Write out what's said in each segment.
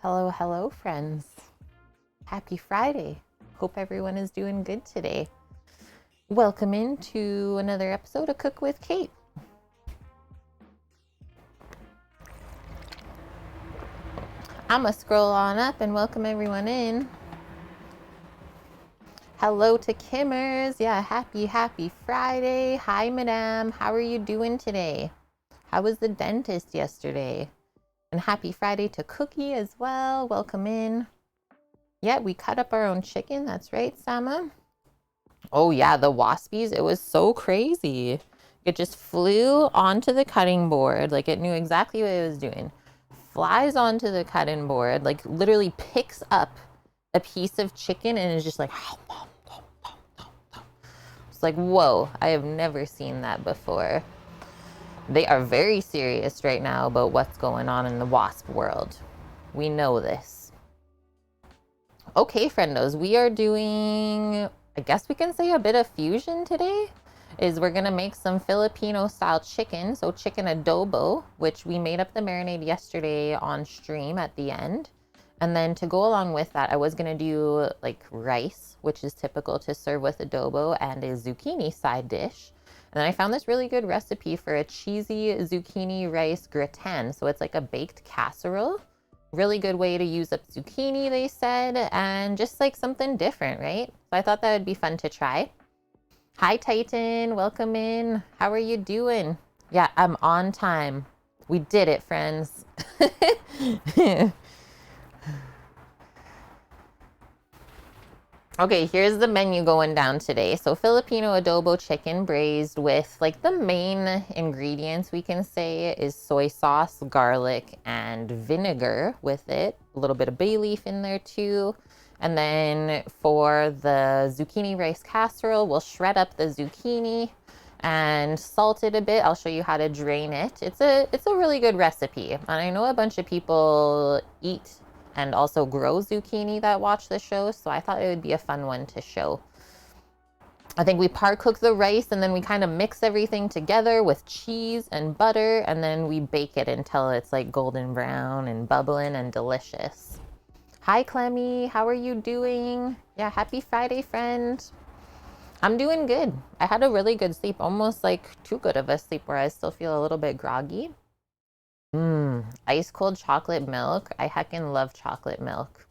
Hello, hello, friends. Happy Friday. Hope everyone is doing good today. Welcome into another episode of Cook with Kate. I'm going to scroll on up and welcome everyone in. Hello to Kimmers. Yeah, happy Friday. Hi, madam. How are you doing today? How was the dentist yesterday? And happy Friday to Cookie as well. Welcome in. Yeah, we cut up our own chicken. That's right, Sama. Oh yeah, the waspies. It was so crazy. It just flew onto the cutting board. Like it knew exactly what it was doing. Flies onto the cutting board, like literally picks up a piece of chicken and is just like, it's like, whoa, I have never seen that before. They are very serious right now about what's going on in the wasp world. We know this. Okay, friendos, we are doing, I guess we can say a bit of fusion today. We're gonna make some Filipino style chicken. So chicken adobo, which we made up the marinade yesterday on stream at the end. And then to go along with that, I was gonna do like rice, which is typical to serve with adobo, and a zucchini side dish. And then I found this really good recipe for a cheesy zucchini rice gratin. So it's like a baked casserole. Really good way to use up zucchini, they said, and just like something different, right? So I thought that would be fun to try. Hi, Titan. Welcome in. How are you doing? Yeah, I'm on time. We did it, friends. Okay, here's the menu going down today. So Filipino adobo chicken braised with like the main ingredients we can say is soy sauce, garlic, and vinegar with it. A little bit of bay leaf in there too. And then for the zucchini rice casserole, we'll shred up the zucchini and salt it a bit. I'll show you how to drain it. It's a really good recipe. And I know a bunch of people eat and also grow zucchini that watch the show, so I thought it would be a fun one to show. I think we par cook the rice and then we kind of mix everything together with cheese and butter, and then we bake it until it's like golden brown and bubbling and delicious. Hi, Clemmy. How are you doing? Yeah, happy Friday, friend. I'm doing good. I had a really good sleep, almost like too good of a sleep where I still feel a little bit groggy. Ice cold chocolate milk. I heckin' love chocolate milk.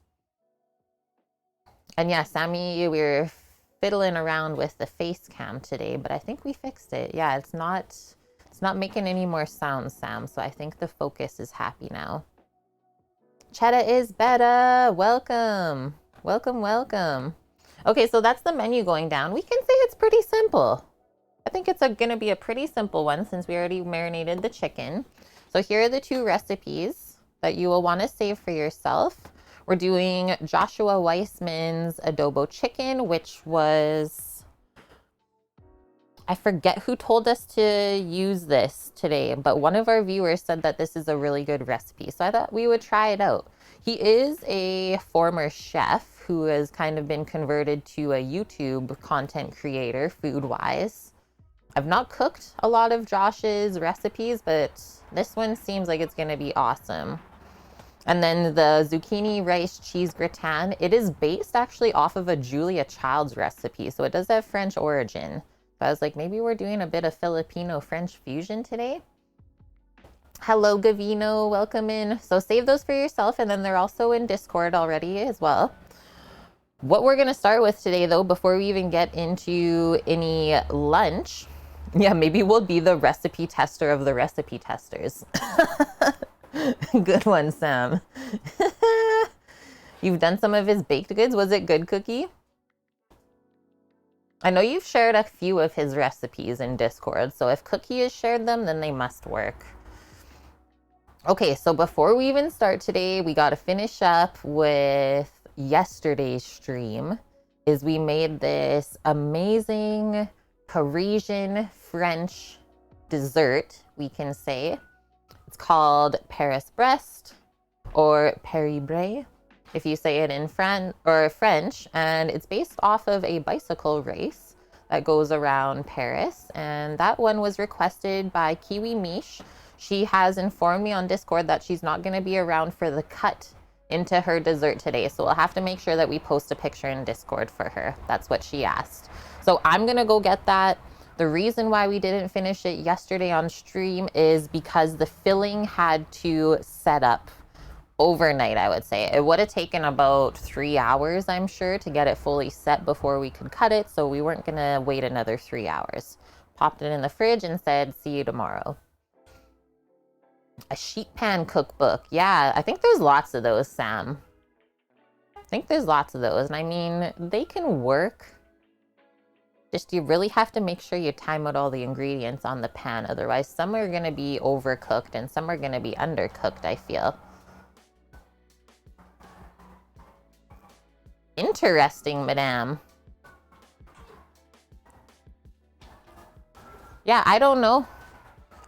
And yeah, Sammy, we were fiddling around with the face cam today, but I think we fixed it. Yeah, it's not making any more sounds, Sam. So I think the focus is happy now. Chetta is better. Welcome. Welcome. Okay, so that's the menu going down. We can say it's pretty simple. I think it's gonna be a pretty simple one since we already marinated the chicken. So here are the two recipes that you will want to save for yourself. We're doing Joshua Weissman's adobo chicken, which was, I forget who told us to use this today, but one of our viewers said that this is a really good recipe. So I thought we would try it out. He is a former chef who has kind of been converted to a YouTube content creator food-wise. I've not cooked a lot of Josh's recipes, but this one seems like it's going to be awesome. And then the zucchini rice cheese gratin, it is based actually off of a Julia Child's recipe. So it does have French origin. So I was like, maybe we're doing a bit of Filipino French fusion today. Hello, Gavino. Welcome in. So save those for yourself. And then they're also in Discord already as well. What we're going to start with today, though, before we even get into any lunch, yeah, maybe we'll be the recipe tester of the recipe testers. Good one, Sam. You've done some of his baked goods. Was it good, Cookie? I know you've shared a few of his recipes in Discord, so if Cookie has shared them, then they must work. Okay, so before we even start today, we got to finish up with yesterday's stream. We made this amazing Parisian French dessert, we can say. It's called Paris Brest or Paris Bray, if you say it in French, and it's based off of a bicycle race that goes around Paris, and that one was requested by Kiwi Mish. She has informed me on Discord that she's not going to be around for the cut into her dessert today. So we'll have to make sure that we post a picture in Discord for her. That's what she asked. So I'm gonna go get that. The reason why we didn't finish it yesterday on stream is because the filling had to set up overnight, I would say. It would have taken about 3 hours, I'm sure, to get it fully set before we could cut it. So we weren't gonna wait another 3 hours. Popped it in the fridge and said, see you tomorrow. A sheet pan cookbook. Yeah, I think there's lots of those, Sam. I think there's lots of those. And I mean, they can work. Just you really have to make sure you time out all the ingredients on the pan. Otherwise, some are going to be overcooked and some are going to be undercooked, I feel. Interesting, madame. Yeah, I don't know.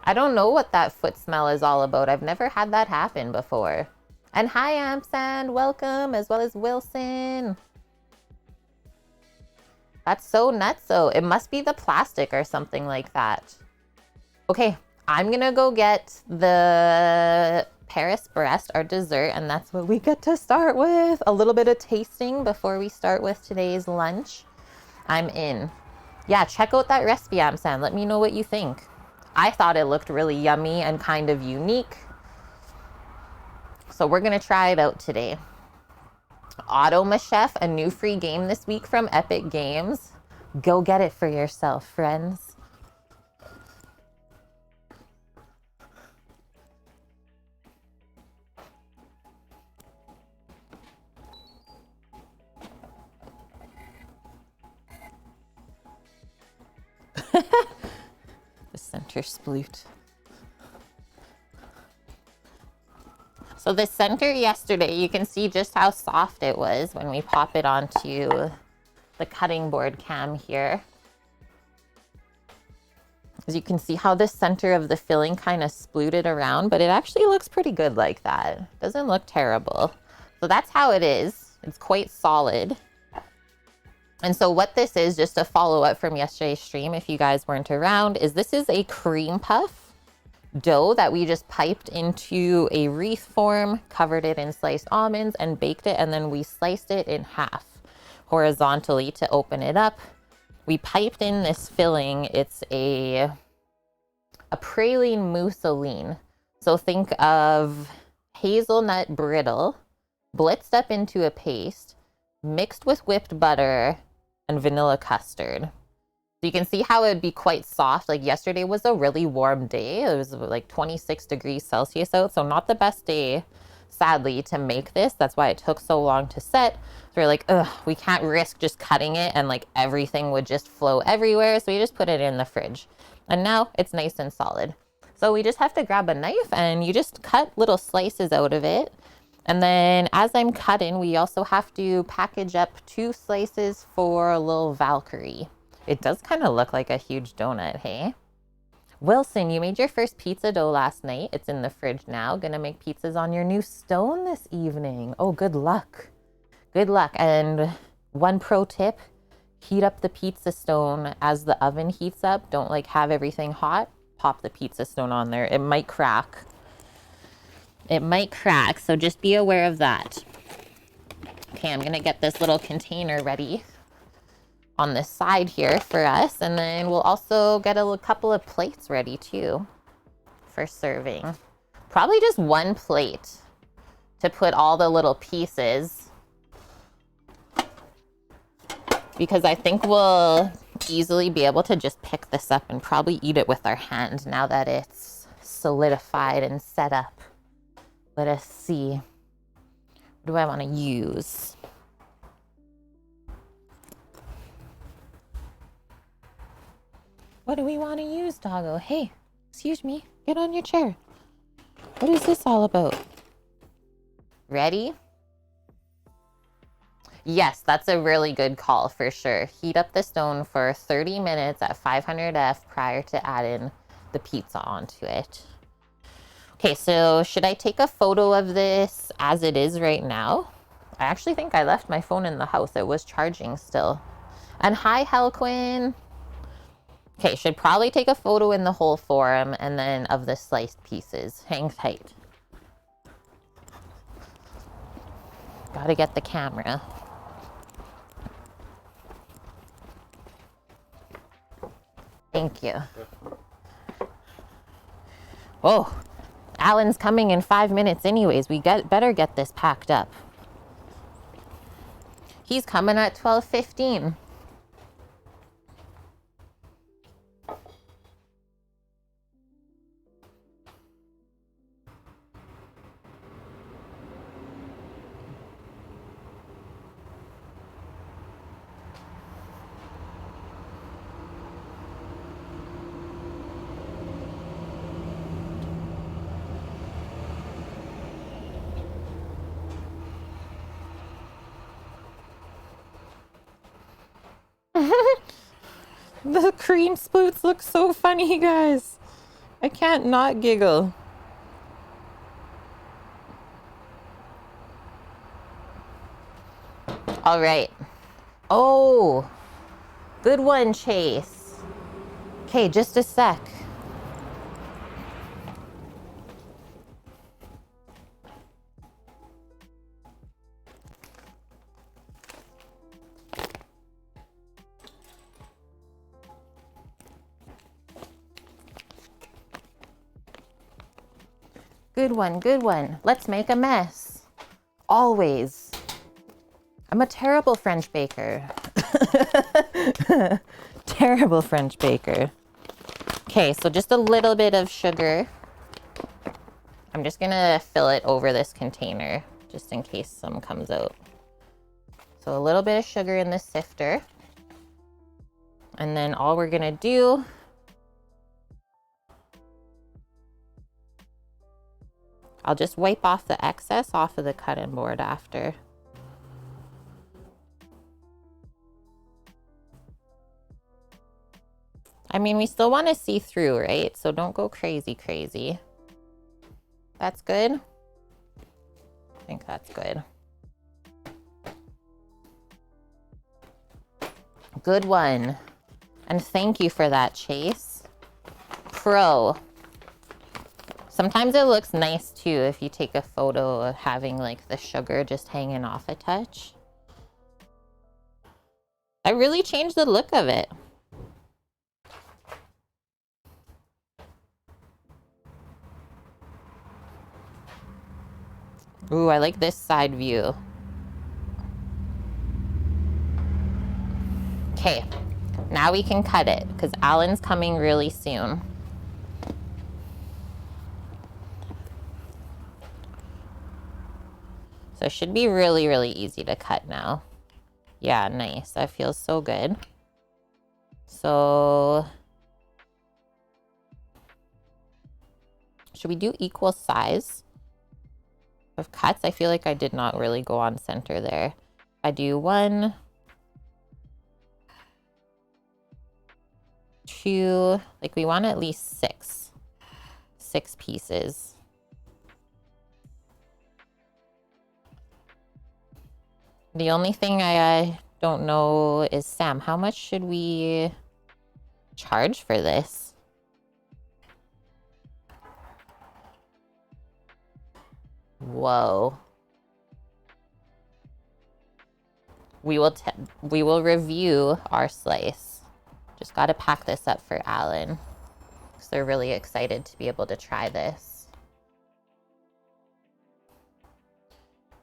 I don't know what that foot smell is all about. I've never had that happen before. And hi, Amsand. Welcome, as well as Wilson. That's so nuts, though. It must be the plastic or something like that. Okay, I'm gonna go get the Paris Brest, our dessert, and that's what we get to start with. A little bit of tasting before we start with today's lunch. I'm in. Yeah, check out that recipe, Amsand. Let me know what you think. I thought it looked really yummy and kind of unique. So we're gonna try it out today. Automa Chef, a new free game this week from Epic Games. Go get it for yourself, friends. The center sploot. So the center yesterday, you can see just how soft it was when we pop it onto the cutting board cam here. As you can see how the center of the filling kind of splooted around, but it actually looks pretty good like that. Doesn't look terrible. So that's how it is. It's quite solid. And so what this is, just a follow up from yesterday's stream, if you guys weren't around, is this is a cream puff dough that we just piped into a wreath form, covered it in sliced almonds and baked it, and then we sliced it in half horizontally to open it up. We piped in this filling. It's a praline mousseline. So think of hazelnut brittle blitzed up into a paste, mixed with whipped butter and vanilla custard. So you can see how it would be quite soft. Like yesterday was a really warm day. It was like 26 degrees Celsius out. So not the best day, sadly, to make this. That's why it took so long to set. So we're like, ugh, we can't risk just cutting it and like everything would just flow everywhere. So we just put it in the fridge. And now it's nice and solid. So we just have to grab a knife and you just cut little slices out of it. And then as I'm cutting, we also have to package up 2 slices for a little Valkyrie. It does kind of look like a huge donut, hey? Wilson, you made your first pizza dough last night. It's in the fridge now. Gonna make pizzas on your new stone this evening. Oh, good luck. Good luck. And one pro tip, heat up the pizza stone as the oven heats up. Don't like have everything hot. Pop the pizza stone on there. It might crack. It might crack, so just be aware of that. Okay, I'm gonna get this little container ready on this side here for us, and then we'll also get a couple of plates ready too for serving. Probably just one plate to put all the little pieces, because I think we'll easily be able to just pick this up and probably eat it with our hand now that it's solidified and set up. Let us see. What do I want to use? What do we want to use, doggo? Hey, excuse me. Get on your chair. What is this all about? Ready? Yes, that's a really good call for sure. Heat up the stone for 30 minutes at 500F prior to adding the pizza onto it. Okay, so should I take a photo of this as it is right now? I actually think I left my phone in the house. It was charging still. And hi, Helquin. Okay, should probably take a photo in the whole form and then of the sliced pieces. Hang tight. Gotta get the camera. Thank you. Oh, Alan's coming in 5 minutes anyways. We better get this packed up. He's coming at 12:15. The cream sploots look so funny, guys. I can't not giggle. All right. Oh, good one, Chase. Okay, just a sec. Good one, good one. Let's make a mess. Always. I'm a terrible French baker. Terrible French baker. Okay, so just a little bit of sugar. I'm just gonna fill it over this container just in case some comes out. So a little bit of sugar in the sifter. And then all we're gonna do I'll just wipe off the excess off of the cutting board after. I mean, we still want to see through, right? So don't go crazy, crazy. That's good. I think that's good. Good one. And thank you for that, Chase. Pro. Sometimes it looks nice too if you take a photo of having like the sugar just hanging off a touch. I really changed the look of it. Ooh, I like this side view. Okay, now we can cut it because Alan's coming really soon. So it should be really, really easy to cut now. Yeah, nice. That feels so good. So should we do equal size of cuts? I feel like I did not really go on center there. I do 1, 2, like we want at least 6 pieces. The only thing I don't know is, Sam, how much should we charge for this? Whoa. We will review our slice. Just got to pack this up for Alan because they're really excited to be able to try this.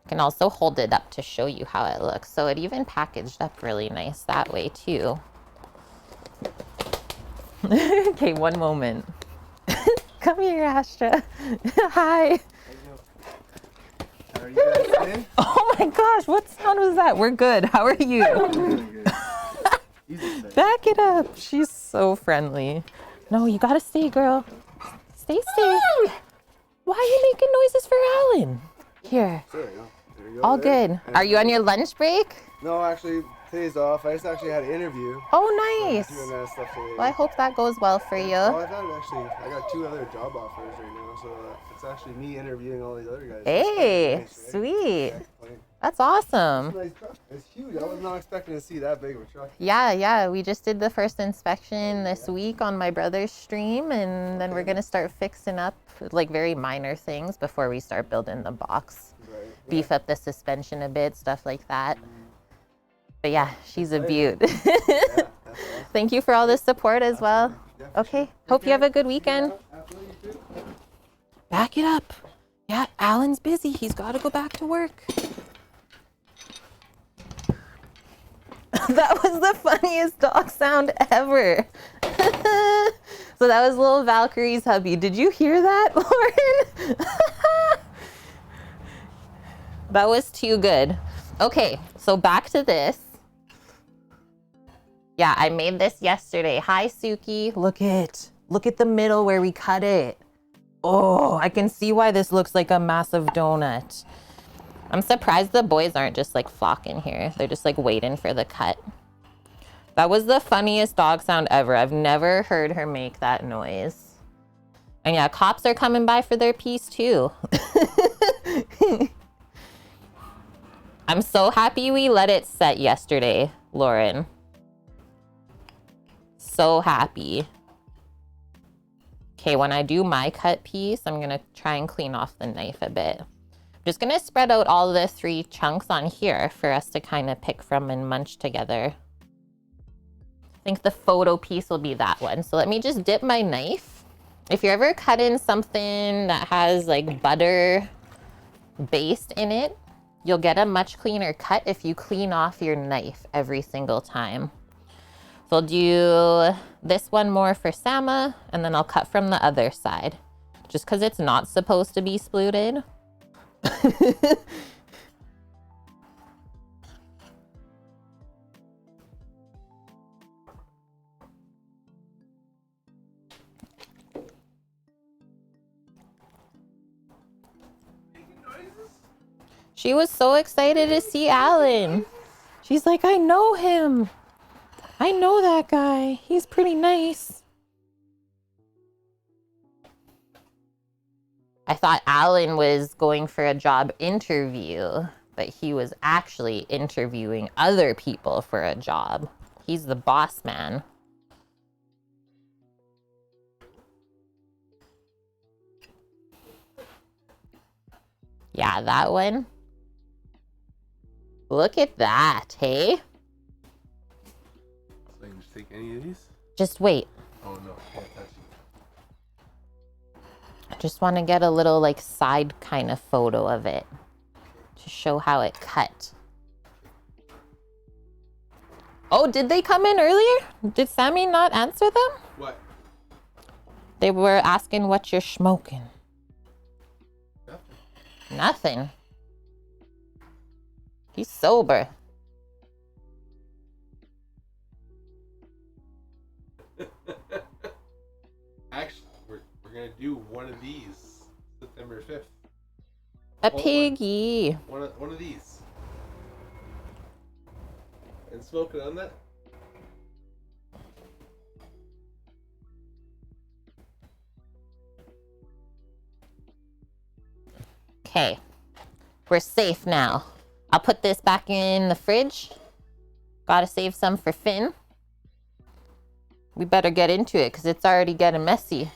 Can also hold it up to show you how it looks. So it even packaged up really nice that way too. Okay, one moment. Come here, Astra. Hi. How are you guys today? Oh my gosh, what sound was that? We're good. How are you? Back it up. She's so friendly. No, you gotta stay, girl. Stay. Why are you making noises for Alan? Here. Sorry, no. There you go. All there. good. Are you on your lunch break? No, actually, today's off. I just actually had an interview. Oh, nice. Doing that stuff today. Well, I hope that goes well for you. Well, I got 2 other job offers right now, so it's actually me interviewing all these other guys. Hey, Nice, right? sweet. Yeah, That's awesome. it's a nice truck. It's huge. I was not expecting to see that big of a truck. Yeah. We just did the first inspection this week on my brother's stream, and then we're going to start fixing up like very minor things before we start building the box. beef up the suspension a bit, stuff like that. But yeah, she's a beaut. Yeah, that's awesome. Thank you for all this support as well. Yeah, for Okay, sure. hope you have a good weekend. Absolutely, you too. Back it up. Yeah, Alan's busy. He's got to go back to work. That was the funniest dog sound ever. So that was little Valkyrie's hubby. Did you hear that, Lauren? That was too good. Okay, so back to this. Yeah, I made this yesterday. Hi, Suki. Look at the middle where we cut it. Oh, I can see why this looks like a massive donut. I'm surprised the boys aren't just like flocking here. They're just like waiting for the cut. That was the funniest dog sound ever. I've never heard her make that noise. And yeah, cops are coming by for their piece too. I'm so happy we let it set yesterday, Lauren. So happy. Okay, when I do my cut piece, I'm gonna try and clean off the knife a bit. I'm just gonna spread out all the 3 chunks on here for us to kind of pick from and munch together. I think the photo piece will be that one. So let me just dip my knife. If you're ever cutting something that has like butter based in it, you'll get a much cleaner cut if you clean off your knife every single time. So I'll do this one more for Sama, and then I'll cut from the other side, just because it's not supposed to be spluted. She was so excited to see Alan. She's like, I know him. I know that guy. He's pretty nice. I thought Alan was going for a job interview, but he was actually interviewing other people for a job. He's the boss man. Yeah, that one. Look at that, hey? So you can just take any of these? Just wait. Oh no, can't touch it. I just want to get a little like side kind of photo of it to show how it cut. Oh, did they come in earlier? Did Sammy not answer them? What? They were asking what you're smoking. Nothing. Nothing. He's sober. Actually, we're gonna do one of these September 5th. A Hold on. piggy. One of these. And smoke it on that. Okay. We're safe now. I'll put this back in the fridge. Gotta save some for Finn. We better get into it because it's already getting messy.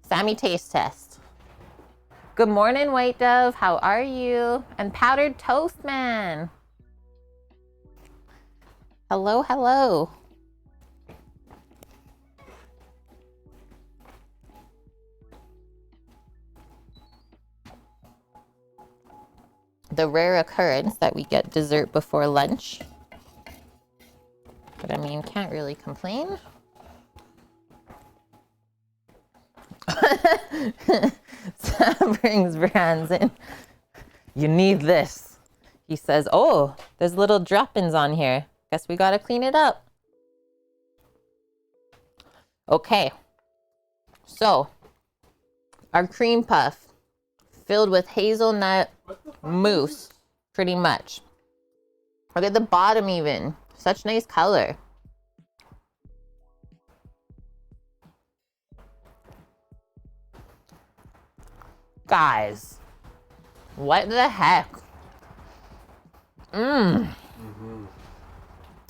Sammy taste test. Good morning, White Dove. How are you? And Powdered Toast Man. Hello, hello. The rare occurrence that we get dessert before lunch. But I mean, can't really complain. Sam brings brands in. You need this. He says, oh, there's little droppings on here. Guess we gotta clean it up. Okay. So, our cream puff filled with hazelnut mousse, pretty much. Look at the bottom even. Such nice color. Guys, what the heck?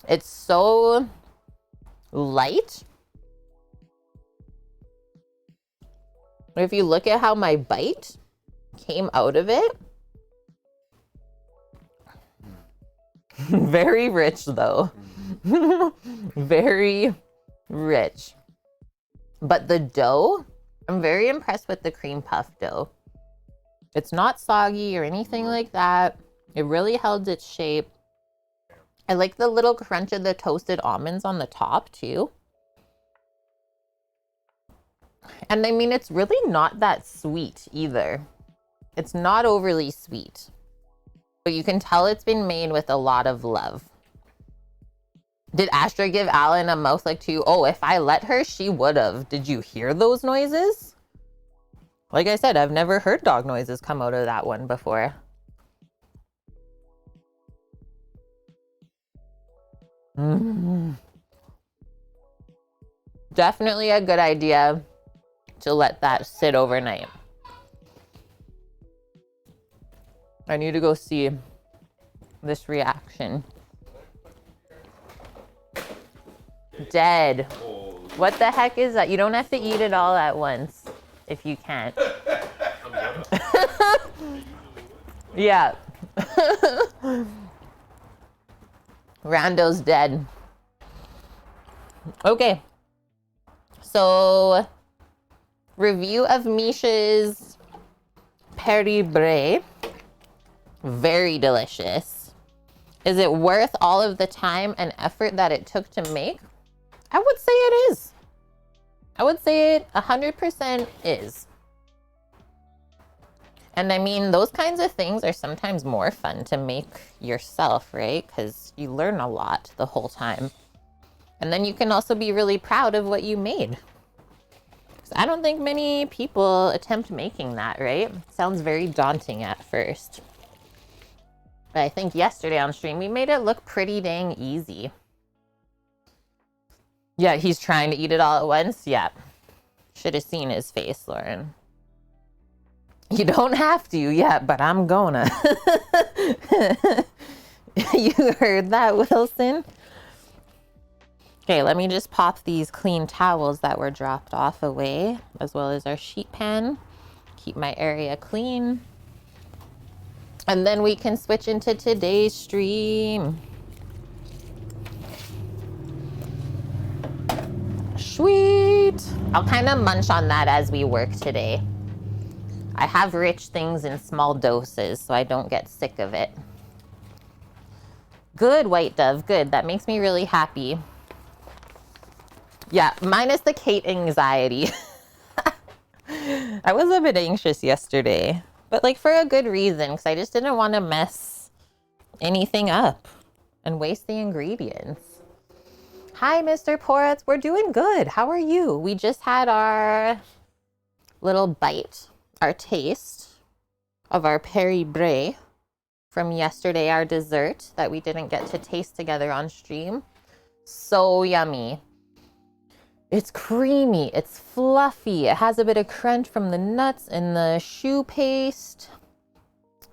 It's so light. If you look at how my bite came out of it, Very rich though. Very rich. But the dough, I'm very impressed with the cream puff dough. It's not soggy or anything like that. It really held its shape. I like the little crunch of the toasted almonds on the top too. And I mean, it's really not that sweet either. It's not overly sweet, but you can tell it's been made with a lot of love. Did Astra give Alan a mouth like to? Oh, if I let her, she would have. Did you hear those noises? Like I said, I've never heard dog noises come out of that one before. Definitely a good idea to let that sit overnight. I need to go see this reaction. Dead. What the heck is that? You don't have to eat it all at once if you can't. Yeah. Rando's dead. Okay. So, review of Misha's Peri Bray. Very delicious. Is it worth all of the time and effort that it took to make? I would say it is. I would say it 100% is. And I mean, those kinds of things are sometimes more fun to make yourself, right? Because you learn a lot the whole time. And then you can also be really proud of what you made. Because I don't think many people attempt making that, right? It sounds very daunting at first. But I think yesterday on stream, we made it look pretty dang easy. Yeah, he's trying to eat it all at once. Yeah. Should have seen his face, Lauren. You don't have to, yeah, but I'm gonna. You heard that, Wilson? Okay, let me just pop these clean towels that were dropped off away, as well as our sheet pan. Keep my area clean. And then we can switch into today's stream. Sweet. I'll kind of munch on that as we work today. I have rich things in small doses, so I don't get sick of it. Good, White Dove, good. That makes me really happy. Yeah, minus the Kate anxiety. I was a bit anxious yesterday, but like for a good reason, because I just didn't want to mess anything up and waste the ingredients. Hi, Mr. Poretz. We're doing good. How are you? We just had our little bite, our taste of our Peri Bray from yesterday, our dessert that we didn't get to taste together on stream. So yummy. It's creamy, it's fluffy, it has a bit of crunch from the nuts and the choux paste.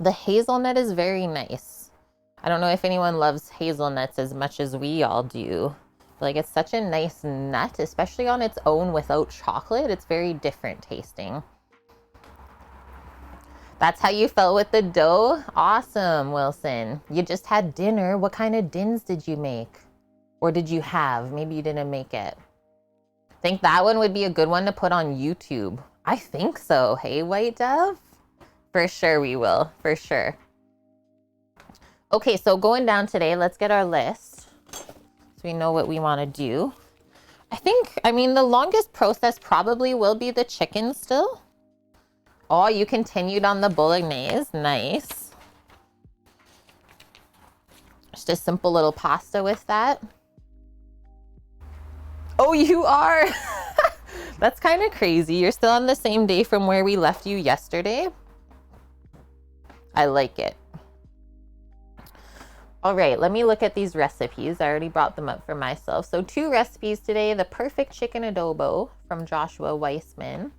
The hazelnut is very nice. I don't know if anyone loves hazelnuts as much as we all do. Like, it's such a nice nut, especially on its own without chocolate. It's very different tasting. That's how you felt with the dough? Awesome, Wilson. You just had dinner. What kind of dins did you make? Or did you have? Maybe you didn't make it. I think that one would be a good one to put on YouTube. I think so. Hey, White Dove? For sure we will. For sure. Okay, so going down today, let's get our list so we know what we want to do. I mean, the longest process probably will be the chicken still. Oh, you continued on the bolognese. Nice. Just a simple little pasta with that. Oh, you are? That's kind of crazy. You're still on the same day from where we left you yesterday. I like it. All right, let me look at these recipes. I already brought them up for myself. So 2 recipes today, the perfect chicken adobo from Joshua Weissman,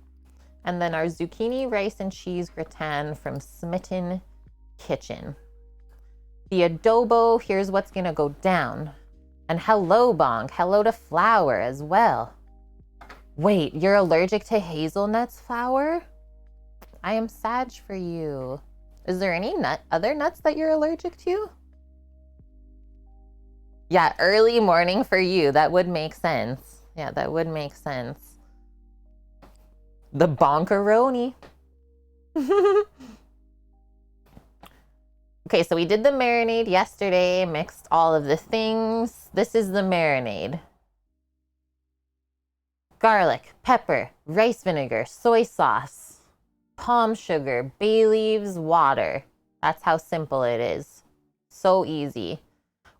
and then our zucchini rice and cheese gratin from Smitten Kitchen. The adobo, here's what's gonna go down. And hello, Bonk. Hello to Flour as well. Wait, you're allergic to hazelnuts, Flour? I am sad for you. Is there any other nuts that you're allergic to? Yeah, early morning for you. That would make sense. Yeah, that would make sense. The bonkeroni. Okay, so we did the marinade yesterday, mixed all of the things. This is the marinade. Garlic, pepper, rice vinegar, soy sauce, palm sugar, bay leaves, water. That's how simple it is. So easy.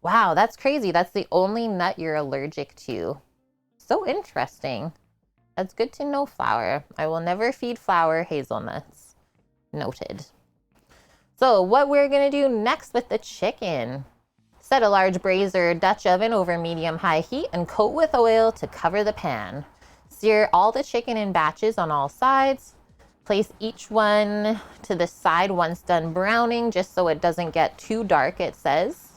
Wow, that's crazy. That's the only nut you're allergic to. So interesting. That's good to know, flour. I will never feed flour hazelnuts. Noted. So what we're gonna do next with the chicken. Set a large brazier Dutch oven over medium-high heat and coat with oil to cover the pan. Sear all the chicken in batches on all sides. Place each one to the side once done browning, just so it doesn't get too dark, it says.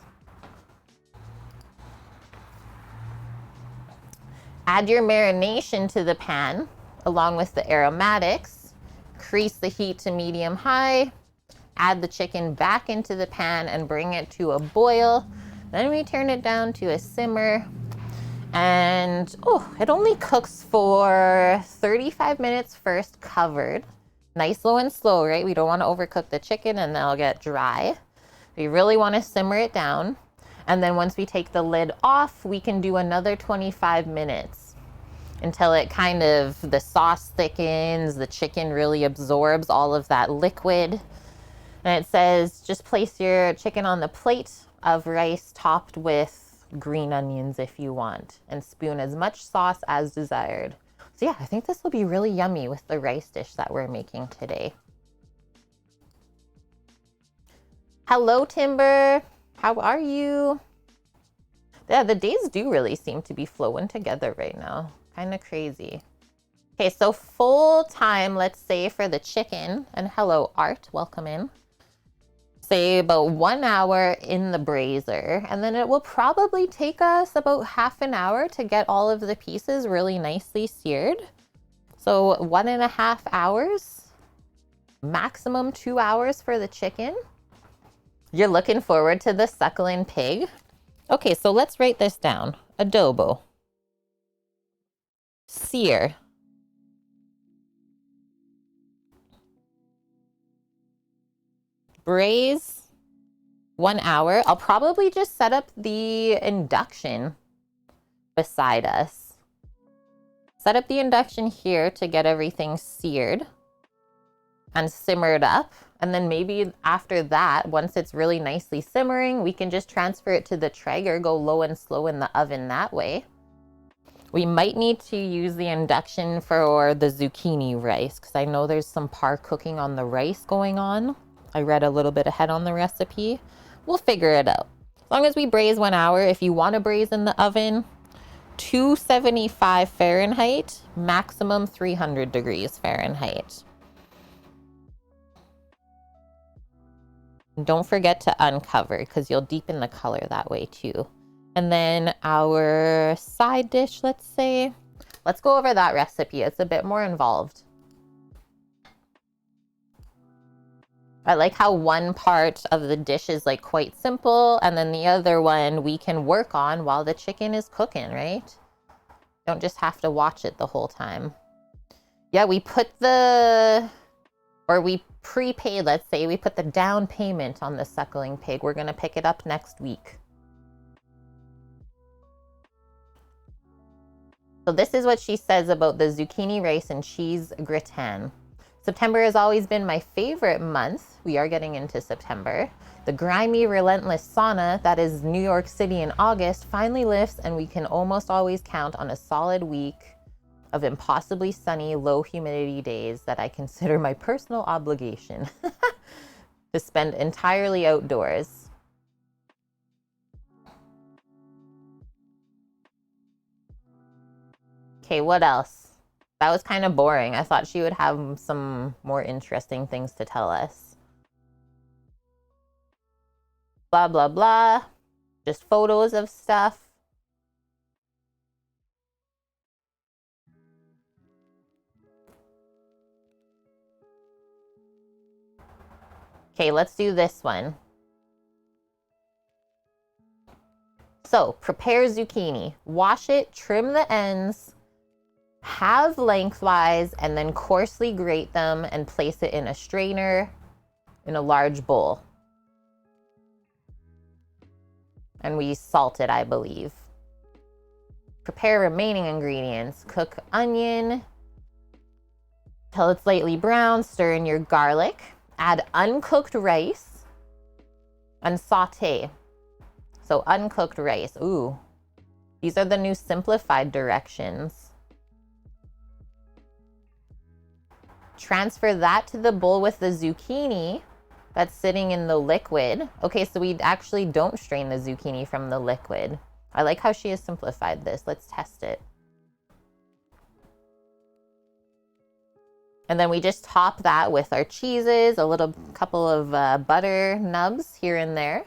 Add your marination to the pan along with the aromatics. Increase the heat to medium-high. Add the chicken back into the pan and bring it to a boil. Then we turn it down to a simmer. And it only cooks for 35 minutes first, covered. Nice, low and slow, right? We don't want to overcook the chicken and they'll get dry. We really want to simmer it down. And then once we take the lid off, we can do another 25 minutes until it kind of, the sauce thickens, the chicken really absorbs all of that liquid. And it says, just place your chicken on the plate of rice topped with green onions if you want, and spoon as much sauce as desired. So yeah, I think this will be really yummy with the rice dish that we're making today. Hello, Timber. How are you? Yeah, the days do really seem to be flowing together right now. Kind of crazy. Okay, so full time, let's say for the chicken, and hello, Art, welcome in. Say about 1 hour in the brazier, and then it will probably take us about half an hour to get all of the pieces really nicely seared. So 1.5 hours, maximum 2 hours for the chicken. You're looking forward to the suckling pig? Okay, so let's write this down. Adobo. Sear. Braise 1 hour. I'll probably just set up the induction beside us. Set up the induction here to get everything seared and simmered up. And then maybe after that, once it's really nicely simmering, we can just transfer it to the Traeger, go low and slow in the oven that way. We might need to use the induction for the zucchini rice because I know there's some par cooking on the rice going on. I read a little bit ahead on the recipe. We'll figure it out. As long as we braise 1 hour, if you want to braise in the oven, 275 Fahrenheit, maximum 300 degrees Fahrenheit. And don't forget to uncover because you'll deepen the color that way too. And then our side dish, let's say, let's go over that recipe. It's a bit more involved. I like how one part of the dish is like quite simple, and then the other one we can work on while the chicken is cooking, right? Don't just have to watch it the whole time. Yeah, we put we prepaid, let's say, we put the down payment on the suckling pig. We're gonna pick it up next week. So this is what she says about the zucchini rice and cheese gratin. September has always been my favorite month. We are getting into September. The grimy, relentless sauna that is New York City in August finally lifts, and we can almost always count on a solid week of impossibly sunny, low humidity days that I consider my personal obligation to spend entirely outdoors. Okay, what else? That was kind of boring. I thought she would have some more interesting things to tell us. Blah, blah, blah. Just photos of stuff. Okay, let's do this one. So prepare zucchini, wash it, trim the ends, halve lengthwise, and then coarsely grate them and place it in a strainer in a large bowl. And we salt it, I believe. Prepare remaining ingredients. Cook onion till it's lightly brown. Stir in your garlic. Add uncooked rice and saute. So uncooked rice. Ooh, these are the new simplified directions. Transfer that to the bowl with the zucchini that's sitting in the liquid. Okay, so we actually don't strain the zucchini from the liquid. I like how she has simplified this. Let's test it. And then we just top that with our cheeses, a little couple of butter nubs here and there.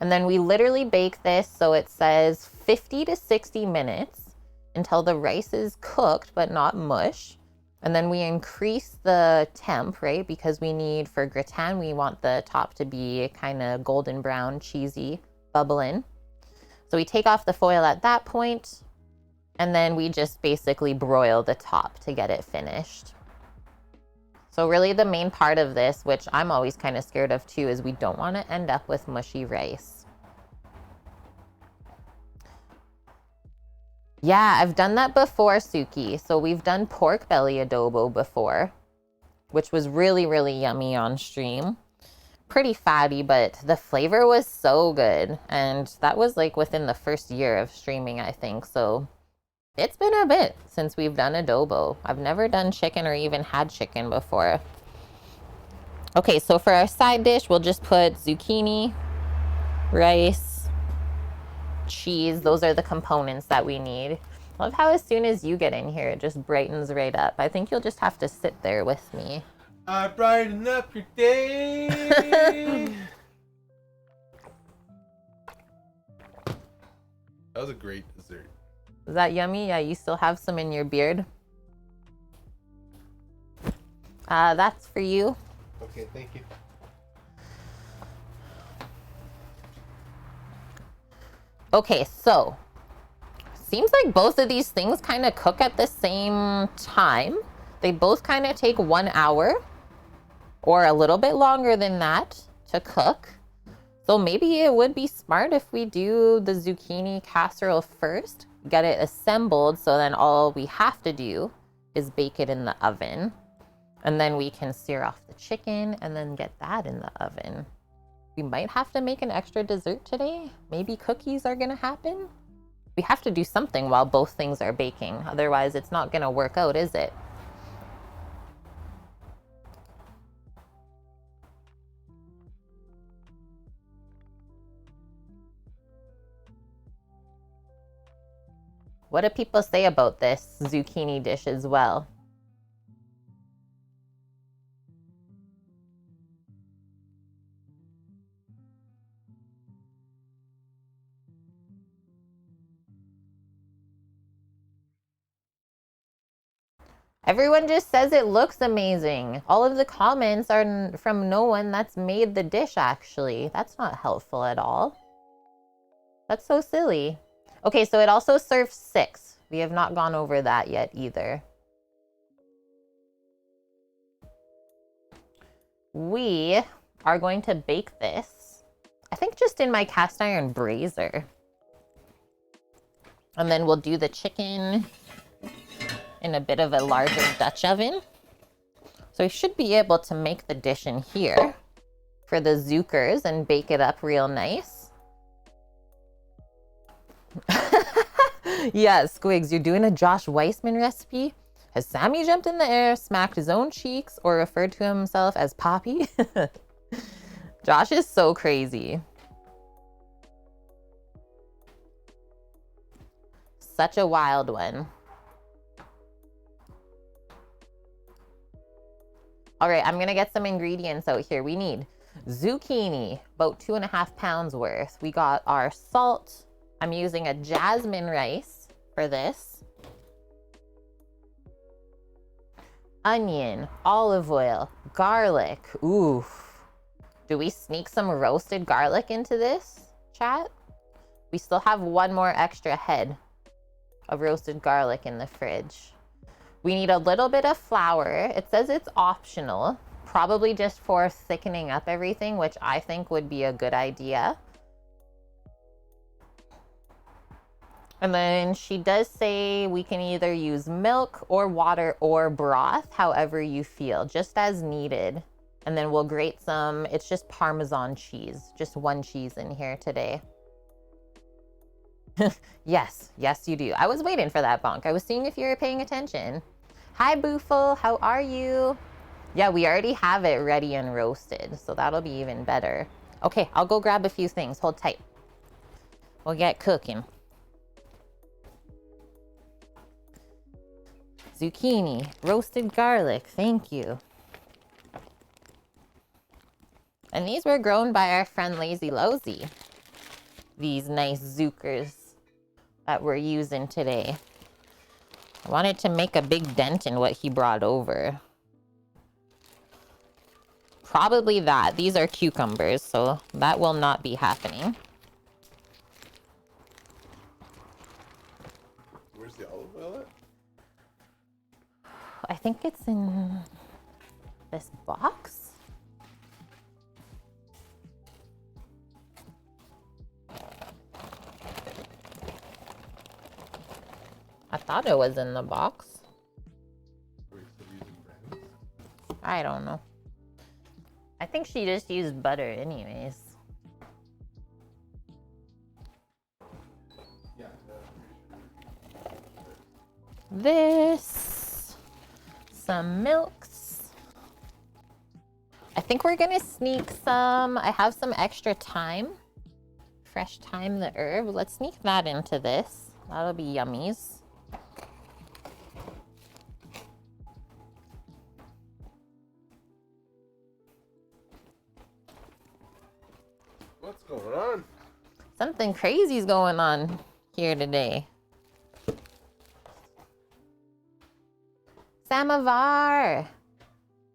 And then we literally bake this, so it says 50 to 60 minutes until the rice is cooked but not mush. And then we increase the temp, right? Because we need, for gratin, we want the top to be kind of golden brown, cheesy, bubbling. So we take off the foil at that point, and then we just basically broil the top to get it finished. So really the main part of this, which I'm always kind of scared of too, is we don't want to end up with mushy rice. Yeah, I've done that before, Suki. So we've done pork belly adobo before, which was really, really yummy on stream. Pretty fatty, but the flavor was so good. And that was like within the first year of streaming, I think. So it's been a bit since we've done adobo. I've never done chicken or even had chicken before. Okay, so for our side dish, we'll just put zucchini, rice, cheese. Those are the components that we need. Love how as soon as you get in here, it just brightens right up. I think you'll just have to sit there with me. I brighten up your day. That was a great dessert. Is that yummy? Yeah, you still have some in your beard. That's for you. Okay, thank you. Okay, so seems like both of these things kind of cook at the same time. They both kind of take 1 hour or a little bit longer than that to cook. So maybe it would be smart if we do the zucchini casserole first, get it assembled, so then all we have to do is bake it in the oven. And then we can sear off the chicken and then get that in the oven. We might have to make an extra dessert today. Maybe cookies are gonna happen. We have to do something while both things are baking. Otherwise, it's not gonna work out, is it? What do people say about this zucchini dish as well? Everyone just says it looks amazing. All of the comments are from no one that's made the dish, actually. That's not helpful at all. That's so silly. Okay, so it also serves 6. We have not gone over that yet either. We are going to bake this, I think just in my cast iron brazier. And then we'll do the chicken in a bit of a larger Dutch oven. So we should be able to make the dish in here for the zookers and bake it up real nice. Yeah, Squigs, you're doing a Josh Weissman recipe? Has Sammy jumped in the air, smacked his own cheeks, or referred to himself as Poppy? Josh is so crazy. Such a wild one. All right, I'm gonna get some ingredients out here. We need zucchini, about 2.5 pounds worth. We got our salt. I'm using a jasmine rice for this. Onion, olive oil, garlic. Ooh. Do we sneak some roasted garlic into this, chat? We still have one more extra head of roasted garlic in the fridge. We need a little bit of flour. It says it's optional, probably just for thickening up everything, which I think would be a good idea. And then she does say we can either use milk or water or broth, however you feel, just as needed. And then we'll grate some, it's just Parmesan cheese, just one cheese in here today. Yes, yes you do. I was waiting for that, Bonk. I was seeing if you were paying attention. Hi, Boofle, how are you? Yeah, we already have it ready and roasted, so that'll be even better. Okay, I'll go grab a few things. Hold tight. We'll get cooking. Zucchini, roasted garlic, thank you. And these were grown by our friend Lazy Lozy. These nice zookers that we're using today. I wanted to make a big dent in what he brought over. Probably that. These are cucumbers, so that will not be happening. Where's the olive oil at? I think it's in this box. I thought it was in the box. Are we still using brands? I don't know. I think she just used butter anyways. Yeah. This, some milks. I think we're gonna sneak some, I have some extra thyme. Fresh thyme, the herb. Let's sneak that into this. That'll be yummies. What's going on? Something crazy's going on here today. Samovar!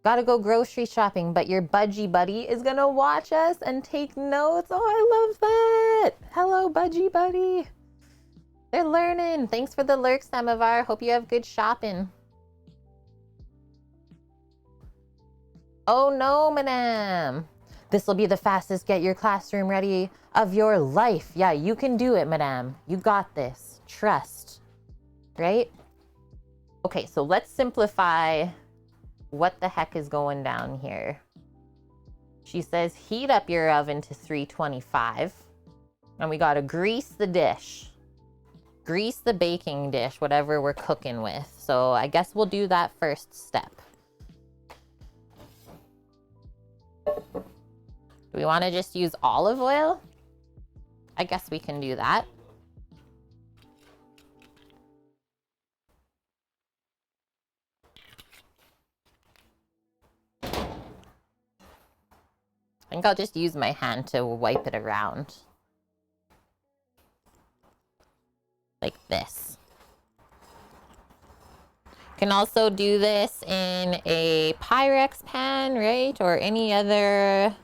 Gotta go grocery shopping, but your budgie buddy is gonna watch us and take notes. Oh, I love that! Hello, budgie buddy. They're learning. Thanks for the lurk, Samovar. Hope you have good shopping. Oh no, madame. This will be the fastest get your classroom ready of your life. Yeah, you can do it, madame. You got this. Trust. Right? Okay, so let's simplify what the heck is going down here. She says heat up your oven to 325. And we gotta grease the dish. Grease the baking dish, whatever we're cooking with. So I guess we'll do that first step. Do we want to just use olive oil? I guess we can do that. I think I'll just use my hand to wipe it around. Like this. You can also do this in a Pyrex pan, right? Or any other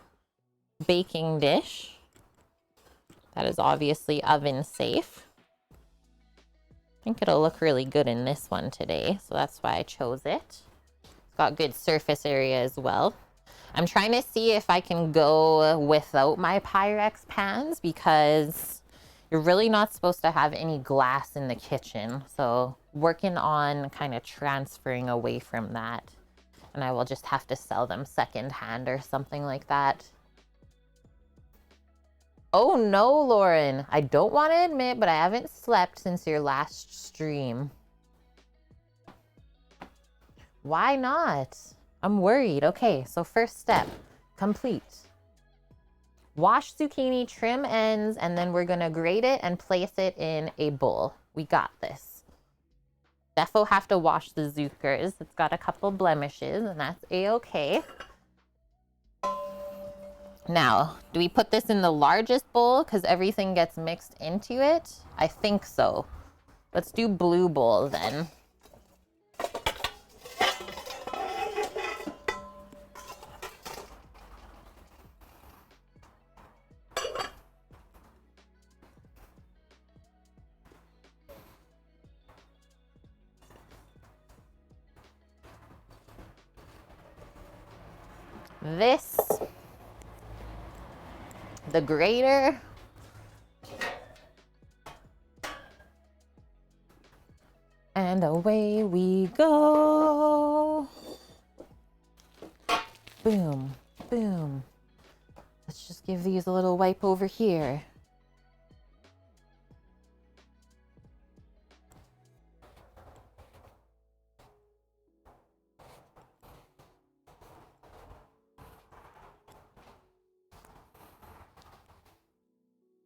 baking dish that is obviously oven safe. I think it'll look really good in this one today, so that's why I chose it. It's got good surface area as well. I'm trying to see if I can go without my Pyrex pans because you're really not supposed to have any glass in the kitchen. So working on kind of transferring away from that. And I will just have to sell them secondhand or something like that. Oh no, Lauren. I don't want to admit, but I haven't slept since your last stream. Why not? I'm worried. Okay, so first step, complete. Wash zucchini, trim ends, and then we're gonna grate it and place it in a bowl. We got this. Defo have to wash the zookers. It's got a couple blemishes, and that's a-okay. Now, do we put this in the largest bowl because everything gets mixed into it? I think so. Let's do blue bowl then. this, the grater, and away we go. Boom, boom. Let's just give these a little wipe over here.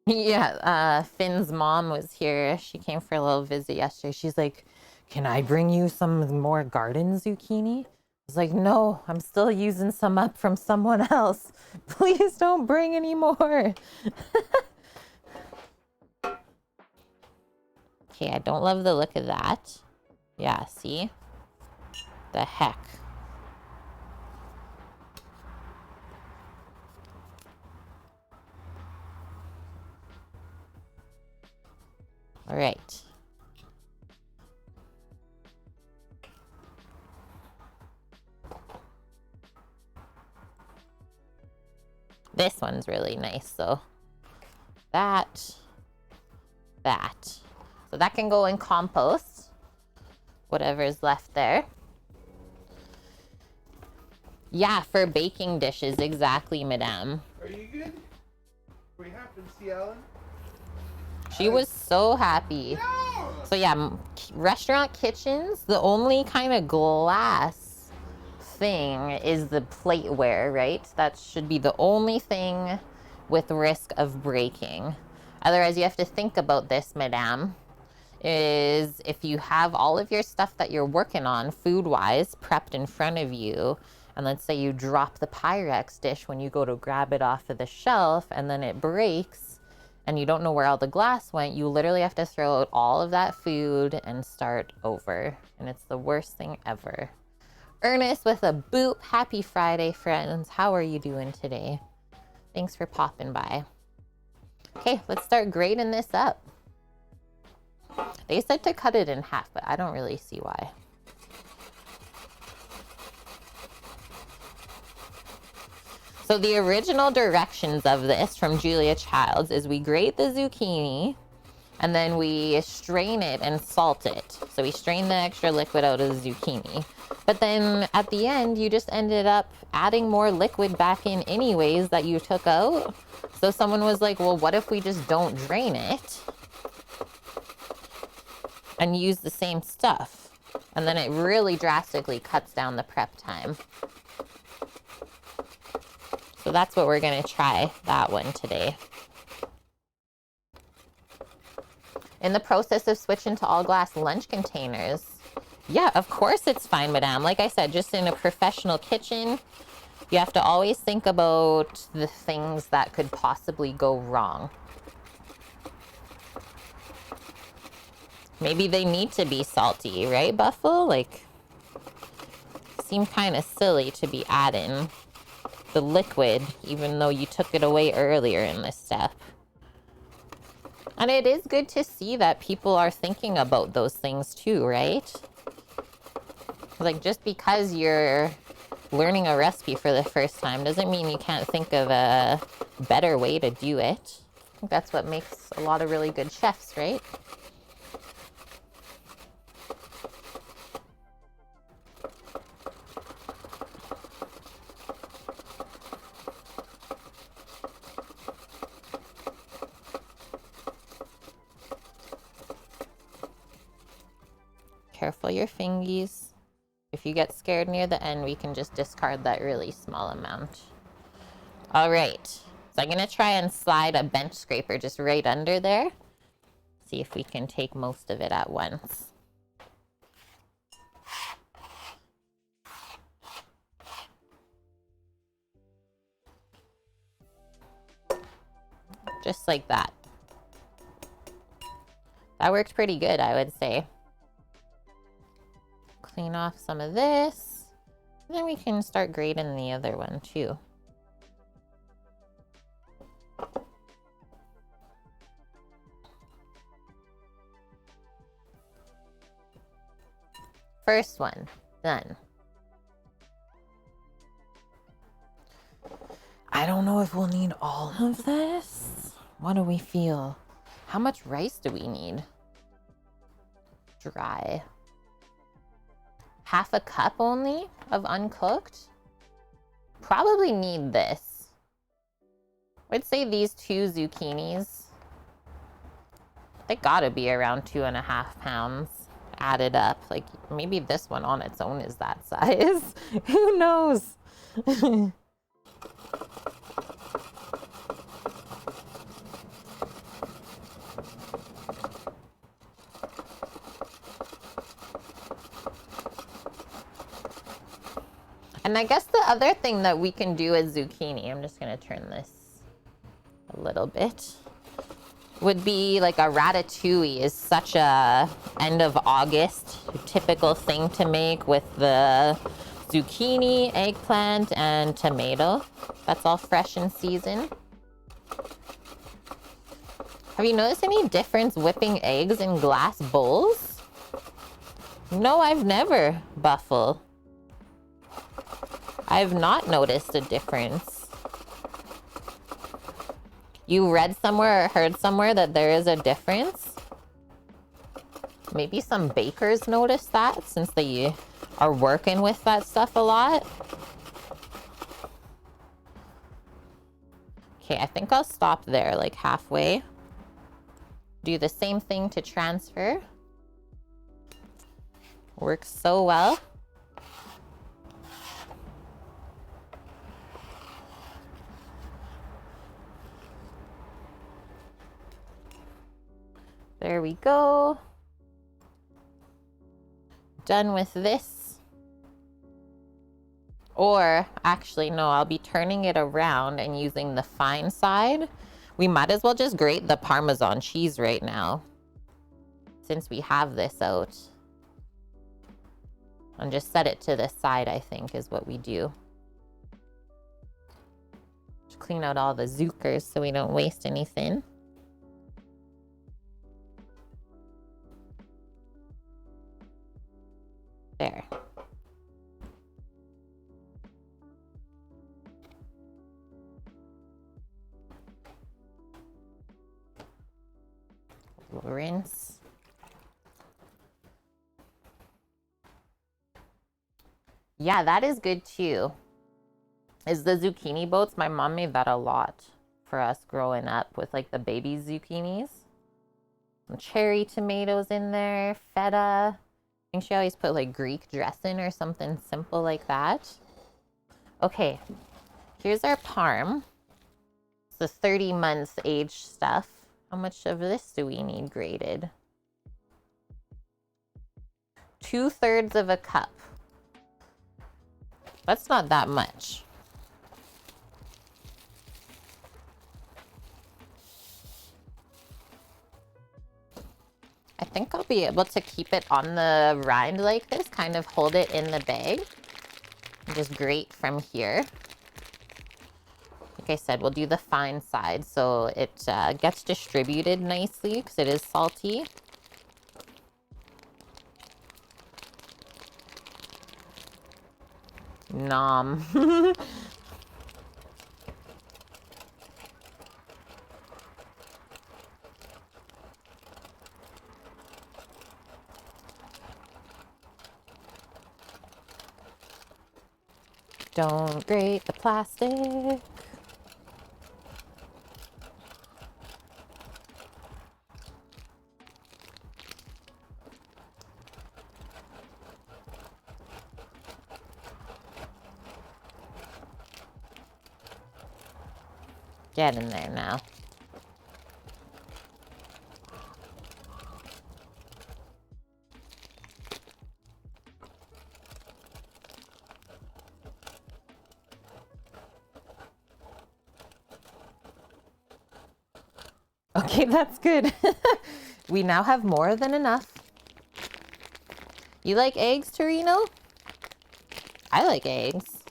Yeah, Finn's mom was here. She came for a little visit yesterday. She's like, can I bring you some more garden zucchini? I was like, no, I'm still using some up from someone else. Please don't bring any more. Okay, I don't love the look of that. Yeah, see? The heck. All right. This one's really nice, so that. So that can go in compost, whatever's left there. Yeah, for baking dishes, exactly, madame. Are you good? We happen to see Alan? She was so happy. No! So yeah, restaurant kitchens, the only kind of glass thing is the plateware, right? That should be the only thing with risk of breaking. Otherwise, you have to think about this, madame, is if you have all of your stuff that you're working on food-wise prepped in front of you, and let's say you drop the Pyrex dish when you go to grab it off of the shelf and then it breaks and you don't know where all the glass went, you literally have to throw out all of that food and start over. And it's the worst thing ever. Ernest with a boop. Happy Friday, friends. How are you doing today? Thanks for popping by. Okay, let's start grating this up. They said to cut it in half, but I don't really see why. So the original directions of this from Julia Childs is we grate the zucchini and then we strain it and salt it. So we strain the extra liquid out of the zucchini. But then at the end, you just ended up adding more liquid back in anyways that you took out. So someone was like, well, what if we just don't drain it and use the same stuff? And then it really drastically cuts down the prep time. So that's what we're gonna try, that one today. In the process of switching to all glass lunch containers. Yeah, of course it's fine, madame. Like I said, just in a professional kitchen, you have to always think about the things that could possibly go wrong. Maybe they need to be salty, right, Buffalo? Like, seemed kind of silly to be adding the liquid, even though you took it away earlier in this step. And it is good to see that people are thinking about those things too, right? Like, just because you're learning a recipe for the first time doesn't mean you can't think of a better way to do it. I think that's what makes a lot of really good chefs, right? Careful your fingies. If you get scared near the end, we can just discard that really small amount. All right, so I'm gonna try and slide a bench scraper just right under there. See if we can take most of it at once. Just like that. That worked pretty good, I would say. Clean off some of this. And then we can start grating the other one too. First one, done. I don't know if we'll need all of this. What do we feel? How much rice do we need? Dry. Half a cup only of uncooked? Probably need this. I'd say these 2 zucchinis, they gotta be around 2.5 pounds added up. Like maybe this one on its own is that size. Who knows? And I guess the other thing that we can do with zucchini, I'm just gonna turn this a little bit, would be like a ratatouille is such a end of August typical thing to make with the zucchini, eggplant, and tomato. That's all fresh in season. Have you noticed any difference whipping eggs in glass bowls? No, I've never, Buffle. I've not noticed a difference. You read somewhere or heard somewhere that there is a difference? Maybe some bakers noticed that since they are working with that stuff a lot. Okay, I think I'll stop there, like halfway. Do the same thing to transfer. Works so well. There we go. Done with this. Or actually, no, I'll be turning it around and using the fine side. We might as well just grate the Parmesan cheese right now, since we have this out. And just set it to the side, I think, is what we do. Just clean out all the Zuckers so we don't waste anything. There. Rinse. Yeah, that is good too. Is the zucchini boats. My mom made that a lot for us growing up with like the baby zucchinis. Some cherry tomatoes in there, feta. I think she always put like Greek dressing or something simple like that. Okay, here's our parm. It's the 30 months aged stuff. How much of this do we need grated? 2/3 of a cup. That's not that much. I think I'll be able to keep it on the rind like this, kind of hold it in the bag. And just grate from here. Like I said, we'll do the fine side so it gets distributed nicely because it is salty. Nom. Don't grate the plastic. Get in there now. Okay, that's good. We now have more than enough. You like eggs, Torino? I like eggs.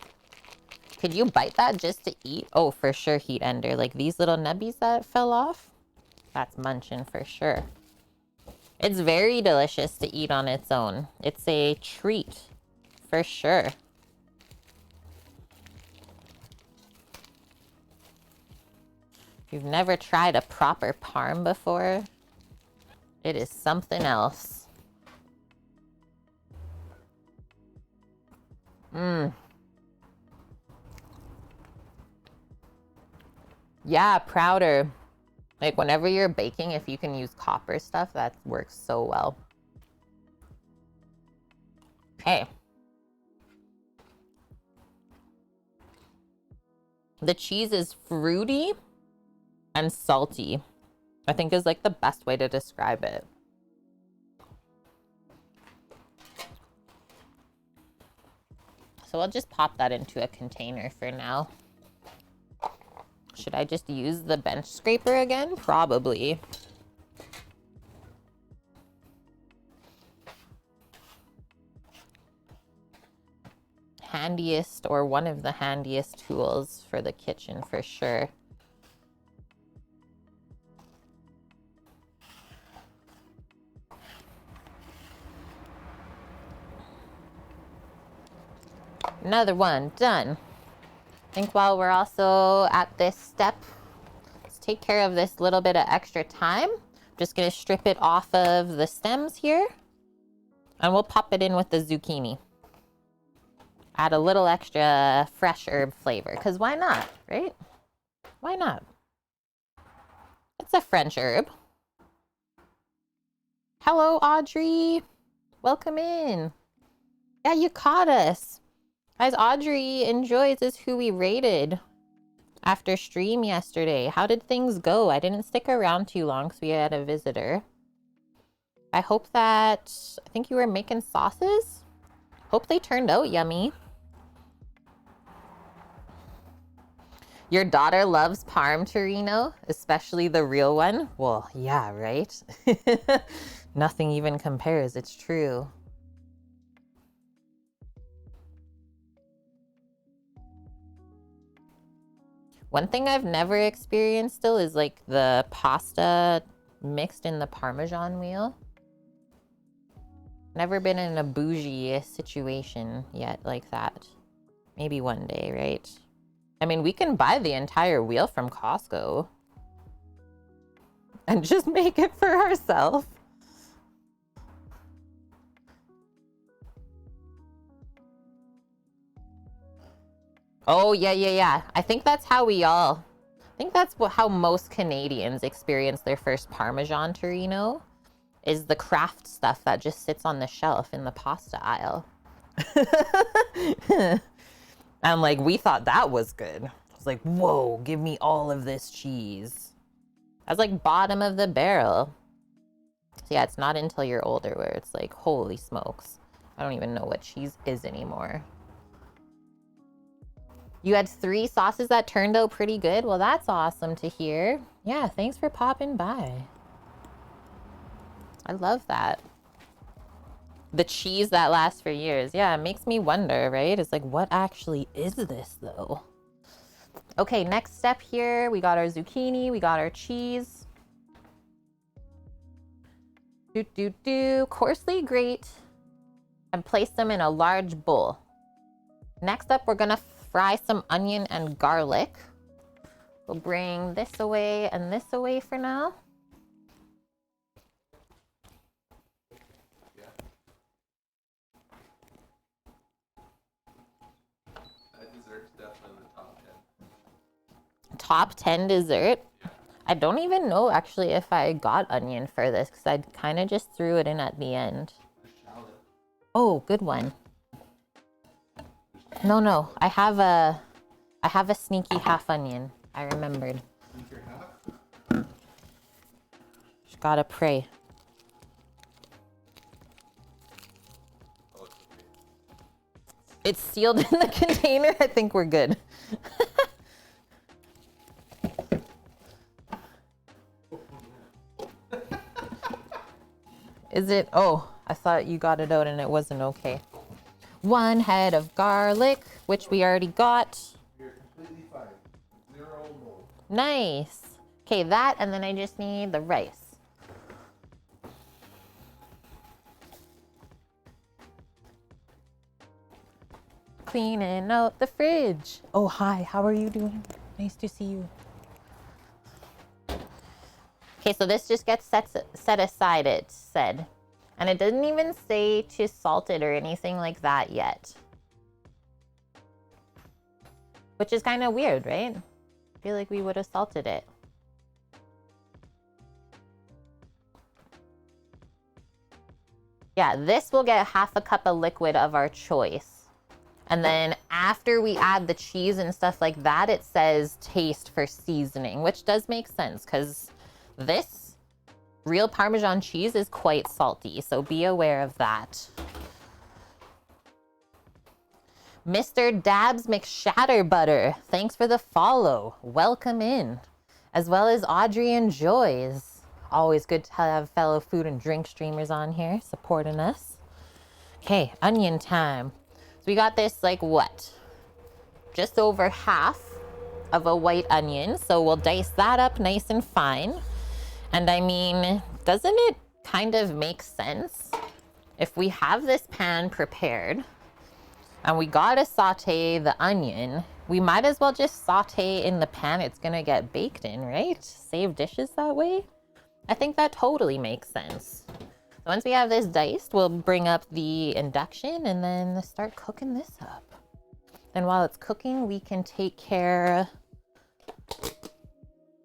Could you bite that just to eat? Oh, for sure, heat ender. Like these little nubbies that fell off. That's munching for sure. It's very delicious to eat on its own. It's a treat for sure. you've never tried a proper parm before, it is something else. Mmm. Yeah, prouder. Like whenever you're baking, if you can use copper stuff, that works so well. Okay. The cheese is fruity and salty, I think is like the best way to describe it. So I'll just pop that into a container for now. Should I just use the bench scraper again? Probably. Handiest, or one of the handiest tools for the kitchen for sure. Another one done. I think while we're also at this step, let's take care of this little bit of extra time. I'm just gonna strip it off of the stems here, and we'll pop it in with the zucchini. Add a little extra fresh herb flavor, because why not, right? Why not? It's a French herb. Hello, Audrey. Welcome in. Yeah, you caught us. Guys, Audrey enjoys is who we rated after stream yesterday. How did things go? I didn't stick around too long because we had a visitor. I hope that, I think you were making sauces. Hope they turned out yummy. Your daughter loves Parm Torino, especially the real one. Well, yeah, right? Nothing even compares, it's true. One thing I've never experienced still is like the pasta mixed in the Parmesan wheel. Never been in a bougie situation yet like that. Maybe one day, right? I mean, we can buy the entire wheel from Costco and just make it for ourselves. Oh, yeah. I think that's how how most Canadians experience their first Parmesan Torino, is the craft stuff that just sits on the shelf in the pasta aisle. And like, we thought that was good. I was like, whoa, give me all of this cheese. That's like bottom of the barrel. So yeah, it's not until you're older where it's like, holy smokes. I don't even know what cheese is anymore. You had 3 sauces that turned out pretty good. Well, that's awesome to hear. Yeah, thanks for popping by. I love that. The cheese that lasts for years. Yeah, it makes me wonder, right? It's like, what actually is this though? Okay, next step here. We got our zucchini, we got our cheese. Coarsely grate and place them in a large bowl. Next up, we're gonna fry some onion and garlic. We'll bring this away and this away for now. Yeah. That dessert's definitely the top 10. Top 10 dessert? Yeah. I don't even know actually if I got onion for this because I kind of just threw it in at the end. The shallot. Oh, good one. No, I have a sneaky half onion. I remembered. Sneaker half? Just gotta pray. Oh, it's okay. It's sealed in the container. I think we're good. Is it? Oh, I thought you got it out and it wasn't okay. 1 head of garlic, which we already got. You're completely fine. 0 mold. Nice. Okay, that, and then I just need the rice. Cleaning out the fridge. Oh, hi, how are you doing? Nice to see you. Okay, so this just gets set aside, it said. And it didn't even say to salt it or anything like that yet. Which is kind of weird, right? I feel like we would have salted it. Yeah, this will get half a cup of liquid of our choice. And then after we add the cheese and stuff like that, it says taste for seasoning, which does make sense because this real Parmesan cheese is quite salty. So be aware of that. Mr. Dabs McShatter Butter, thanks for the follow. Welcome in. As well as Audrey and Joyce. Always good to have fellow food and drink streamers on here supporting us. Okay, onion time. So we got this like what? Just over half of a white onion. So we'll dice that up nice and fine. And I mean, doesn't it kind of make sense? If we have this pan prepared and we gotta saute the onion, we might as well just saute in the pan it's gonna get baked in, right? Save dishes that way. I think that totally makes sense. So once we have this diced, we'll bring up the induction and then start cooking this up. And while it's cooking, we can take care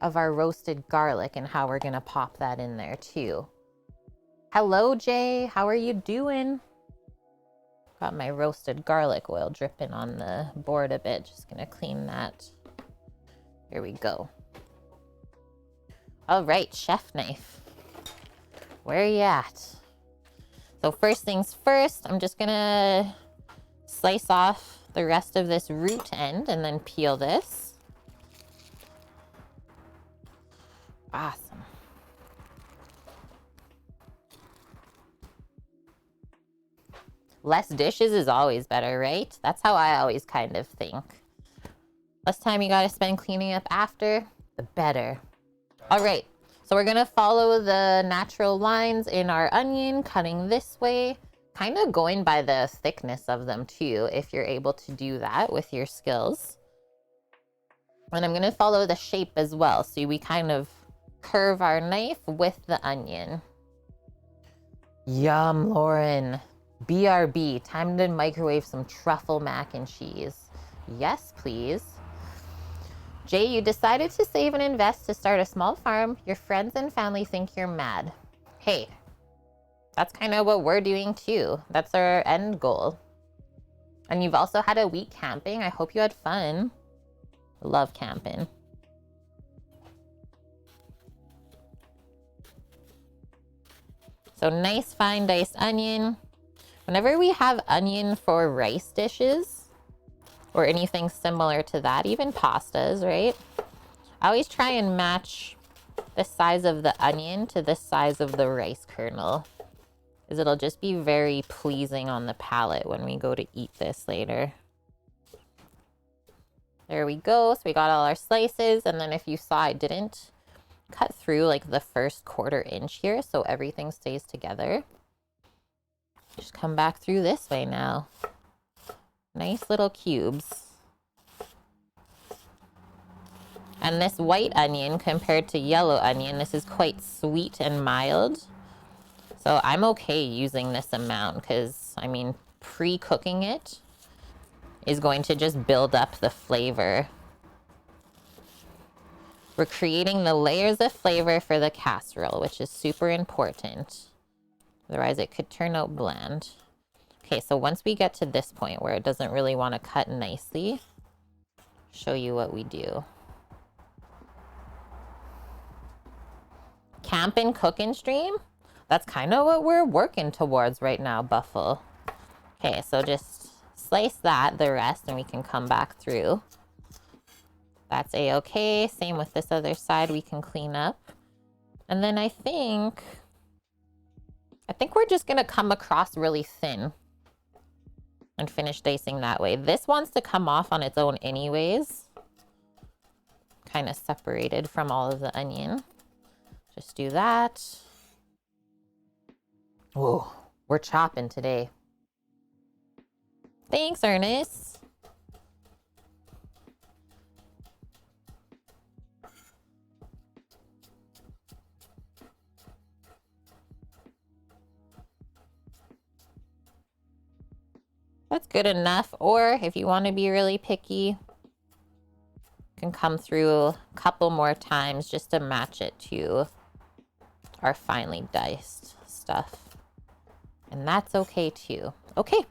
of our roasted garlic and how we're gonna pop that in there too. Hello, Jay, how are you doing? Got my roasted garlic oil dripping on the board a bit. Just gonna clean that. Here we go. All right, chef knife. Where are you at? So first things first, I'm just gonna slice off the rest of this root end and then peel this. Awesome. Less dishes is always better, right? That's how I always kind of think. Less time you gotta spend cleaning up after, the better. All right, so we're gonna follow the natural lines in our onion, cutting this way, kind of going by the thickness of them too, if you're able to do that with your skills. And I'm gonna follow the shape as well, so we kind of curve our knife with the onion. Yum, Lauren. BRB, time to microwave some truffle mac and cheese. Yes, please. Jay, you decided to save and invest to start a small farm. Your friends and family think you're mad. Hey, that's kind of what we're doing too. That's our end goal. And you've also had a week camping. I hope you had fun. Love camping. So nice fine diced onion. Whenever we have onion for rice dishes, or anything similar to that, even pastas, right? I always try and match the size of the onion to the size of the rice kernel, because it'll just be very pleasing on the palate when we go to eat this later. There we go. So we got all our slices, and then if you saw, I didn't cut through like the first 1/4 inch here, so everything stays together. Just come back through this way now. Nice little cubes. And this white onion compared to yellow onion, this is quite sweet and mild. So I'm okay using this amount because, I mean, pre-cooking it is going to just build up the flavor. We're creating the layers of flavor for the casserole, which is super important. Otherwise, it could turn out bland. Okay, so once we get to this point where it doesn't really want to cut nicely, show you what we do. Camp and cook and stream? That's kind of what we're working towards right now, Buffalo. Okay, so just slice that, the rest, and we can come back through. That's a-okay. Same with this other side, we can clean up. And then I think we're just gonna come across really thin and finish dicing that way. This wants to come off on its own anyways. Kind of separated from all of the onion. Just do that. Whoa, we're chopping today. Thanks, Ernest. That's good enough. Or if you want to be really picky, you can come through a couple more times just to match it to our finely diced stuff. And that's okay too. Okay,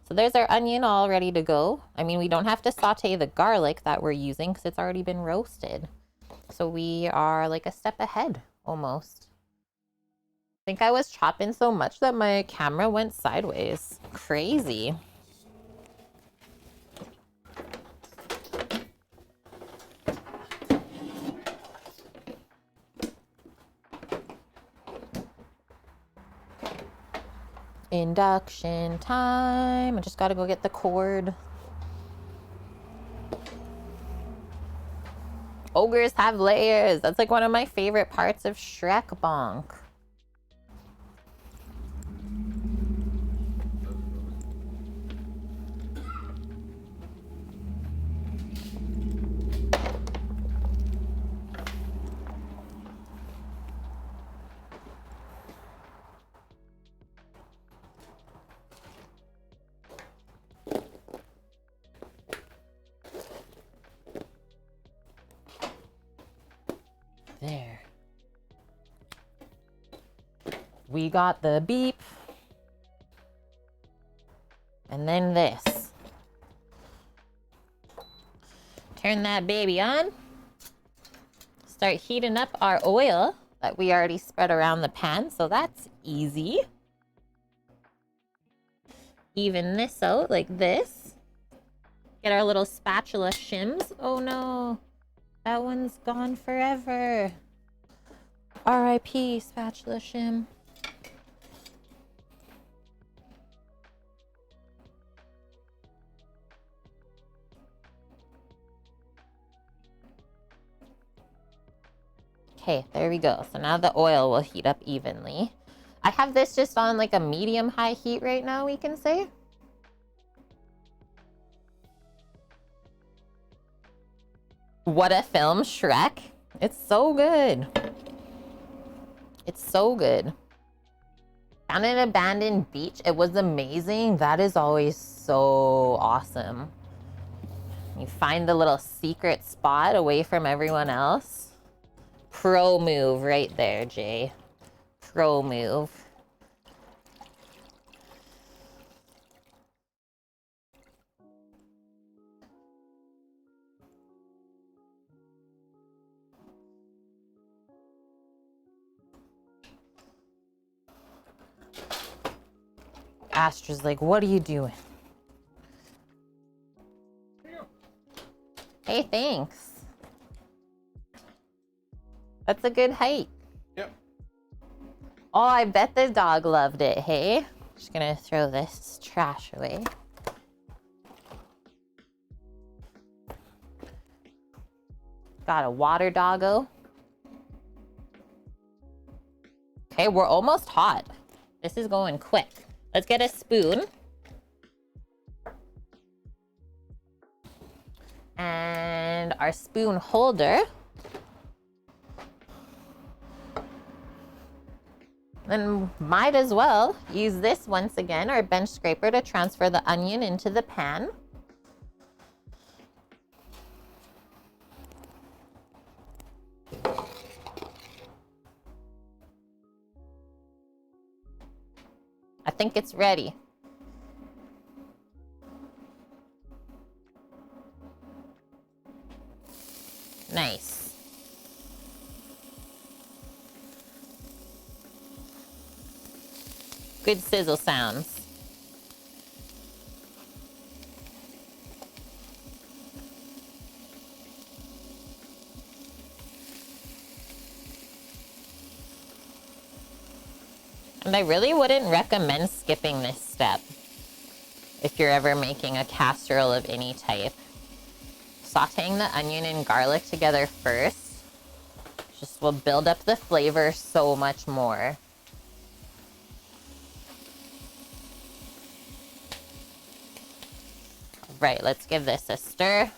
so there's our onion all ready to go. I mean, we don't have to saute the garlic that we're using because it's already been roasted. So we are like a step ahead almost. I think I was chopping so much that my camera went sideways. Crazy. Induction time. I just gotta go get the cord. Ogres have layers. That's like one of my favorite parts of Shrek Bonk. There. We got the beep. And then this. Turn that baby on. Start heating up our oil that we already spread around the pan, so that's easy. Even this out like this. Get our little spatula shims. Oh no. That one's gone forever. R.I.P. spatula shim. Okay, there we go. So now the oil will heat up evenly. I have this just on like a medium-high heat right now, we can say. What a film, Shrek. It's so good. It's so good. Found an abandoned beach. It was amazing. That is always so awesome. You find the little secret spot away from everyone else. Pro move right there, Jay. Pro move. Astra's like, what are you doing? Hey, thanks. That's a good height. Yep. Oh, I bet the dog loved it, hey? Just gonna throw this trash away. Got a water doggo. Okay, we're almost hot. This is going quick. Let's get a spoon. And our spoon holder. Then might as well use this once again, our bench scraper, to transfer the onion into the pan. I think it's ready. Nice. Good sizzle sounds. And I really wouldn't recommend skipping this step if you're ever making a casserole of any type. Sauteing the onion and garlic together first just will build up the flavor so much more. Right, let's give this a stir.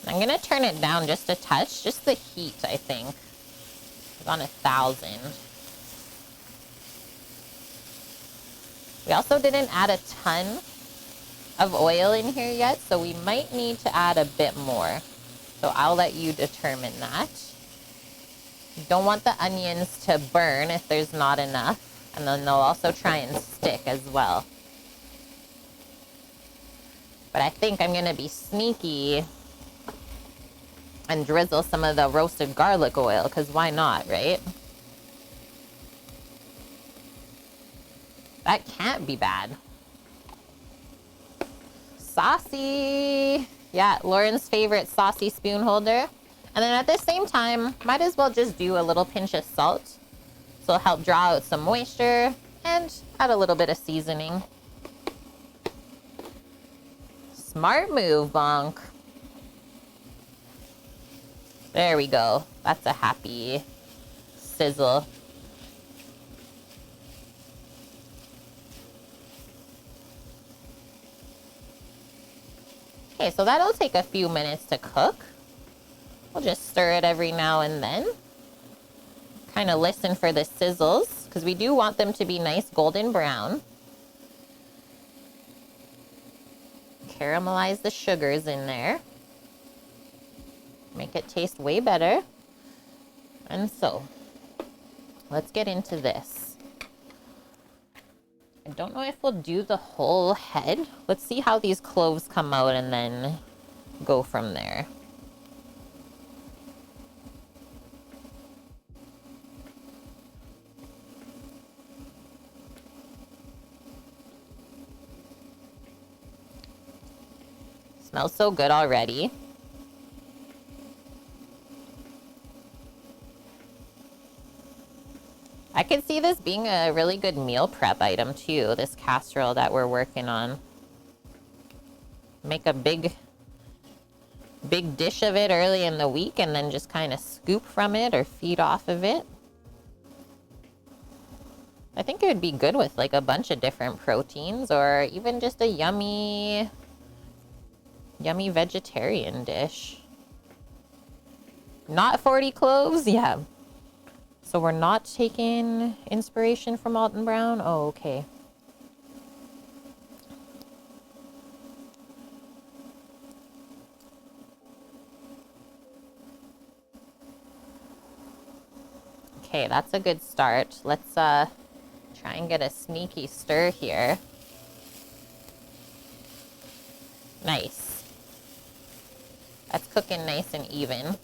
I'm gonna turn it down just a touch, just the heat, I think. It's on 1,000. We also didn't add a ton of oil in here yet, so we might need to add a bit more. So I'll let you determine that. You don't want the onions to burn if there's not enough, and then they'll also try and stick as well. But I think I'm gonna be sneaky and drizzle some of the roasted garlic oil, because why not, right? That can't be bad. Saucy. Yeah, Lauren's favorite saucy spoon holder. And then at the same time, might as well just do a little pinch of salt. So it'll help draw out some moisture and add a little bit of seasoning. Smart move, Bonk. There we go. That's a happy sizzle. Okay, so that'll take a few minutes to cook. We'll just stir it every now and then. Kind of listen for the sizzles, because we do want them to be nice golden brown. Caramelize the sugars in there. Make it taste way better. And so, let's get into this. I don't know if we'll do the whole head. Let's see how these cloves come out and then go from there. Smells so good already. I could see this being a really good meal prep item too, this casserole that we're working on. Make a big dish of it early in the week and then just kind of scoop from it or feed off of it. I think it would be good with like a bunch of different proteins or even just a yummy vegetarian dish. Not 40 cloves? Yeah. So we're not taking inspiration from Alton Brown? Oh, okay. Okay, that's a good start. Let's try and get a sneaky stir here. Nice. That's cooking nice and even.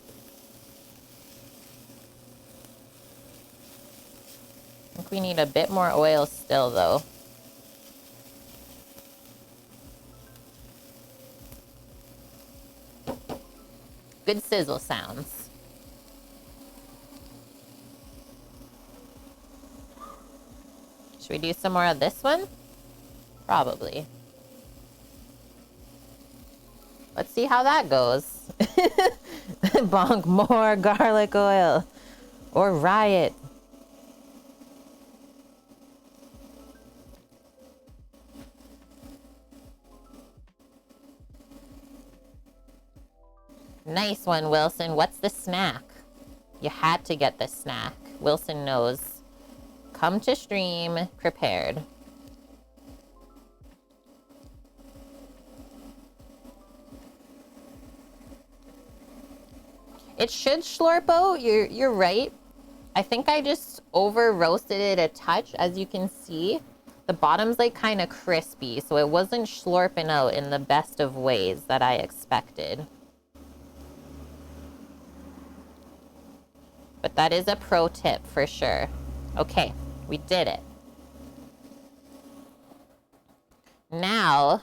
I think we need a bit more oil still, though. Good sizzle sounds. Should we do some more of this one? Probably. Let's see how that goes. Bonk, more garlic oil. Or riot. Nice one, Wilson. What's the snack? You had to get the snack. Wilson knows. Come to stream prepared. It should slurp out. You're right. I think I just over roasted it a touch. As you can see, the bottom's like kind of crispy, so it wasn't slurping out in the best of ways that I expected. But that is a pro tip for sure. Okay, we did it. Now,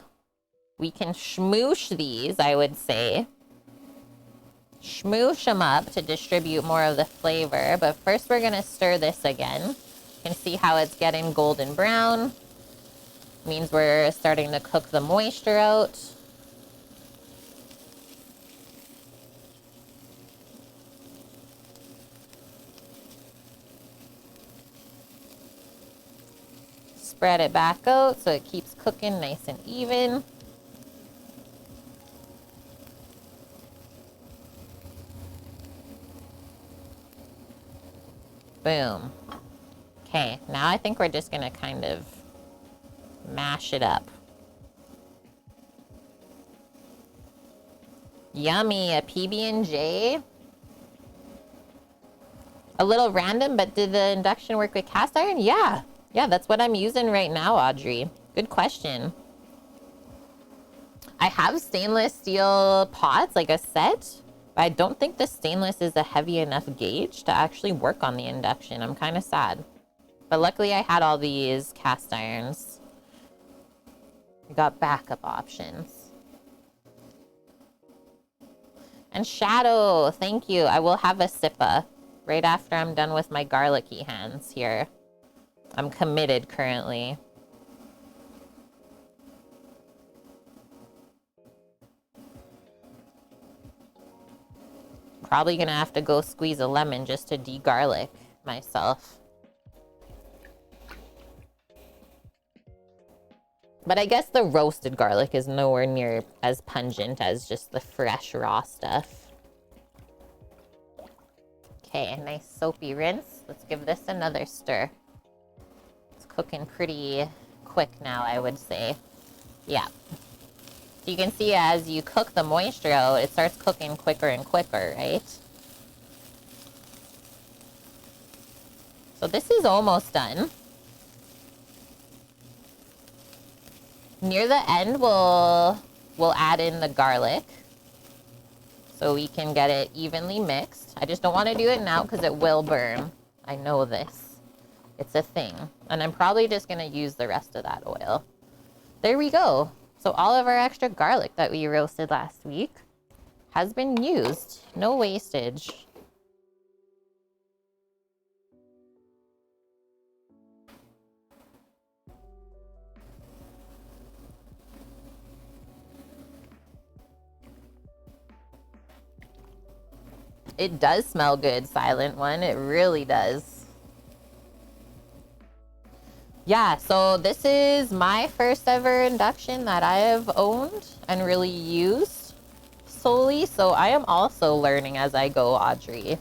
we can smoosh these, I would say. Smoosh them up to distribute more of the flavor. But first we're gonna stir this again. You can see how it's getting golden brown. Means we're starting to cook the moisture out. Spread it back out so it keeps cooking nice and even. Boom. Okay, now I think we're just gonna kind of Mash it up. Yummy, a PB&J. A little random, but did the induction work with cast iron? Yeah. Yeah, that's what I'm using right now, Audrey. Good question. I have stainless steel pots, like a set, but I don't think the stainless is a heavy enough gauge to actually work on the induction. I'm kind of sad. But luckily I had all these cast irons. We got backup options. And Shadow, thank you. I will have a sippa right after I'm done with my garlicky hands here. I'm committed currently. Probably gonna have to go squeeze a lemon just to de-garlic myself. But I guess the roasted garlic is nowhere near as pungent as just the fresh raw stuff. Okay, a nice soapy rinse. Let's give this another stir. It's cooking pretty quick now, I would say. Yeah. So you can see as you cook the moisture out, it starts cooking quicker and quicker, right? So this is almost done. Near the end, we'll add in the garlic so we can get it evenly mixed. I just don't want to do it now because it will burn. I know this. It's a thing. And I'm probably just going to use the rest of that oil. There we go. So all of our extra garlic that we roasted last week has been used. No wastage. It does smell good, Silent One. It really does. Yeah, so this is my first ever induction that I have owned and really used solely. So I am also learning as I go, Audrey.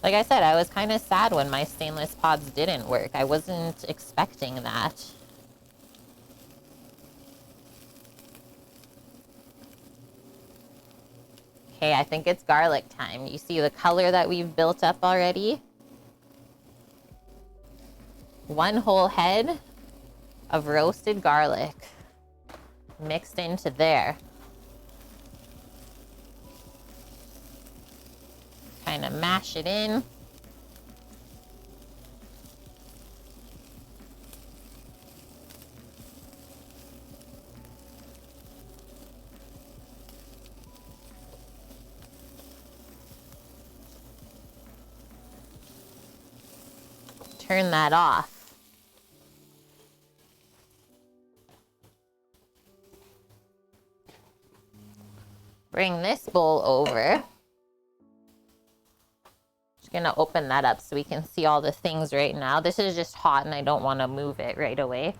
Like I said, I was kind of sad when my stainless pots didn't work. I wasn't expecting that. Okay, I think it's garlic time. You see the color that we've built up already? One whole head of roasted garlic mixed into there. Kind of mash it in. Turn that off. Bring this bowl over. Just gonna open that up so we can see all the things right now. This is just hot and I don't want to move it right away.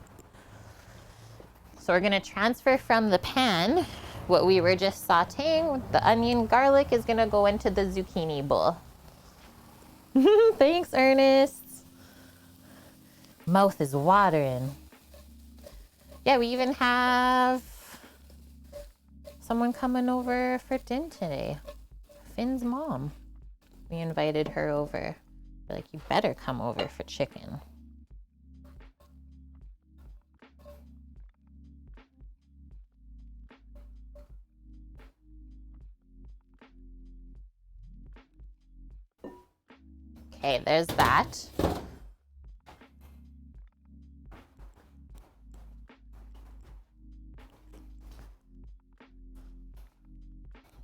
So we're gonna transfer from the pan what we were just sauteing. The onion garlic is gonna go into the zucchini bowl. Thanks, Ernest. Mouth is watering. Yeah, we even have someone coming over for dinner today. Finn's mom. We invited her over. We're like, you better come over for chicken. Okay, there's that.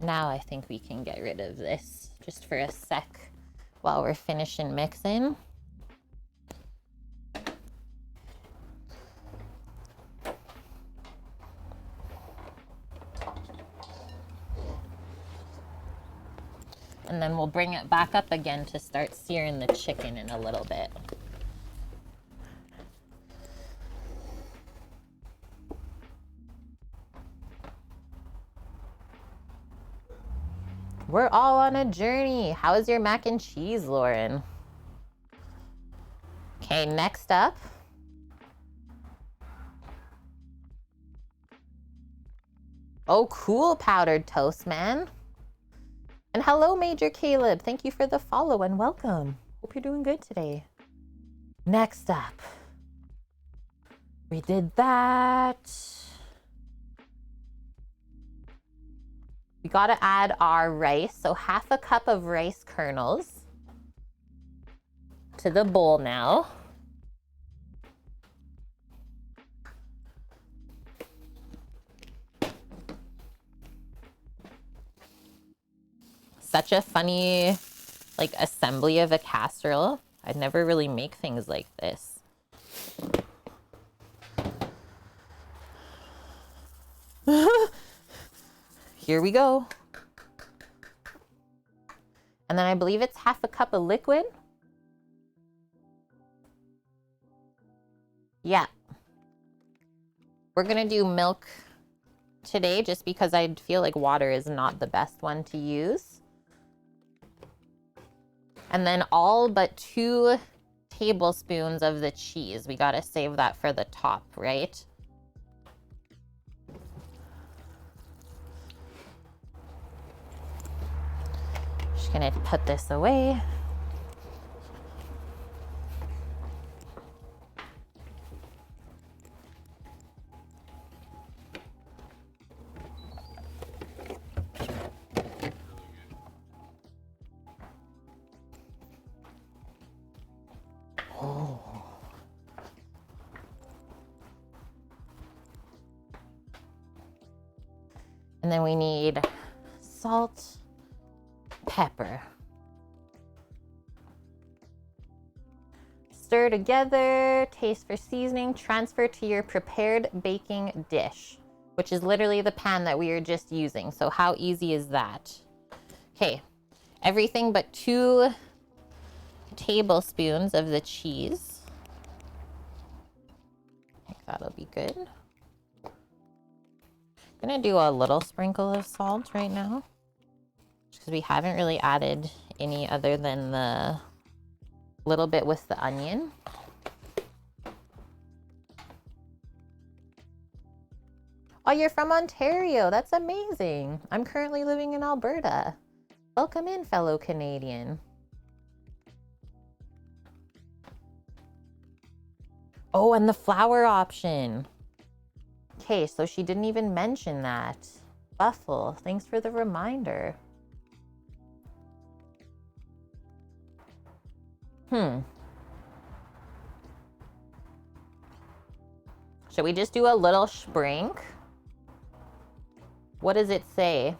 Now I think we can get rid of this just for a sec while we're finishing mixing. And then we'll bring it back up again to start searing the chicken in a little bit. We're all on a journey. How is your mac and cheese, Lauren? Okay, next up, Oh, cool, powdered toast, man. And hello, Major Caleb. Thank you for the follow and welcome. Hope you're doing good today. Next up, we did that. We gotta add our rice. So half a cup of rice kernels to the bowl now. Such a funny, like, assembly of a casserole. I'd never really make things like this. Here we go. And then I believe it's half a cup of liquid. Yeah. We're gonna do milk today just because I feel like water is not the best one to use. And then all but 2 tablespoons of the cheese. We gotta save that for the top, right? Just gonna put this away. And then we need salt, pepper. Stir together, taste for seasoning, transfer to your prepared baking dish, which is literally the pan that we were just using. So how easy is that? Okay, everything but 2 tablespoons of the cheese. I think that'll be good. I'm gonna do a little sprinkle of salt right now because we haven't really added any other than the little bit with the onion. Oh, you're from Ontario. That's amazing. I'm currently living in Alberta. Welcome in, fellow Canadian. Oh, and the flour option. Okay, so she didn't even mention that. Buffalo, thanks for the reminder. Should we just do a little sprink? What does it say?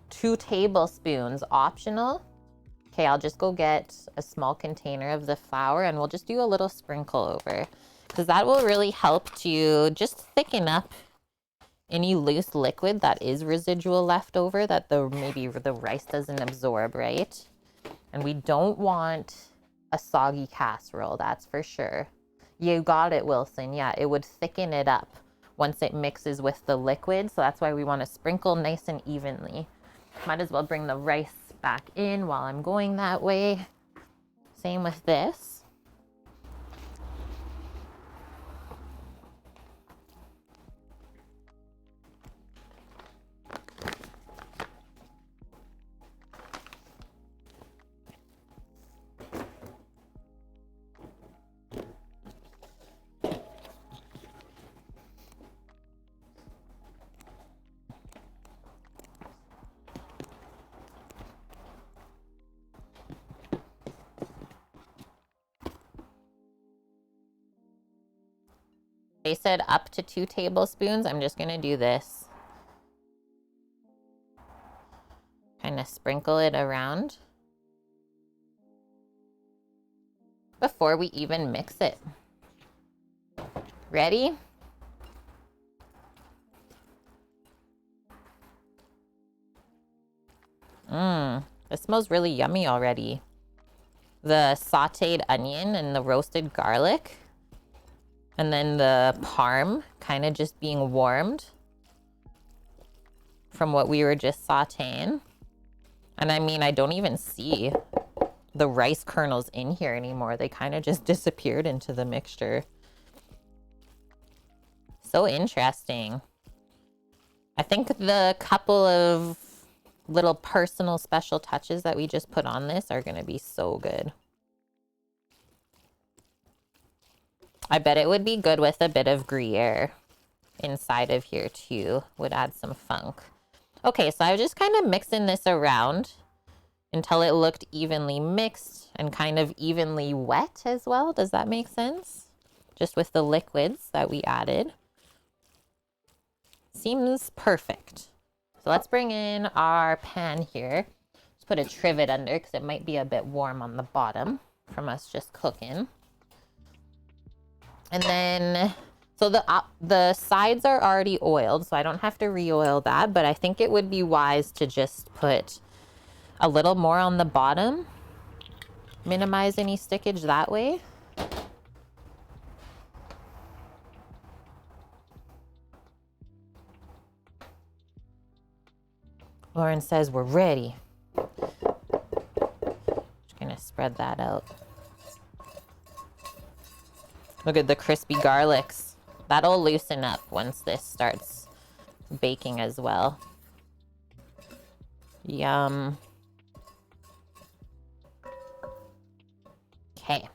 2 tablespoons, optional. Okay, I'll just go get a small container of the flour and we'll just do a little sprinkle over because that will really help to just thicken up any loose liquid that is residual left over that maybe the rice doesn't absorb, right? And we don't want a soggy casserole, that's for sure. You got it, Wilson. Yeah, it would thicken it up once it mixes with the liquid. So that's why we want to sprinkle nice and evenly. Might as well bring the rice back in while I'm going that way. Same with this. They said up to 2 tablespoons. I'm just going to do this. Kind of sprinkle it around before we even mix it. Ready? This smells really yummy already. The sauteed onion and the roasted garlic. And then the parm kind of just being warmed from what we were just sauteing. And I mean, I don't even see the rice kernels in here anymore. They kind of just disappeared into the mixture. So interesting. I think the couple of little personal special touches that we just put on this are going to be so good. I bet it would be good with a bit of Gruyere inside of here too. Would add some funk. Okay, so I was just kind of mixing this around until it looked evenly mixed and kind of evenly wet as well. Does that make sense? Just with the liquids that we added. Seems perfect. So let's bring in our pan here. Let's put a trivet under because it might be a bit warm on the bottom from us just cooking. And then, so the sides are already oiled, so I don't have to re-oil that, but I think it would be wise to just put a little more on the bottom. Minimize any stickage that way. Lauren says we're ready. Just gonna spread that out. Look at the crispy garlics. That'll loosen up once this starts baking as well. Yum. Okay,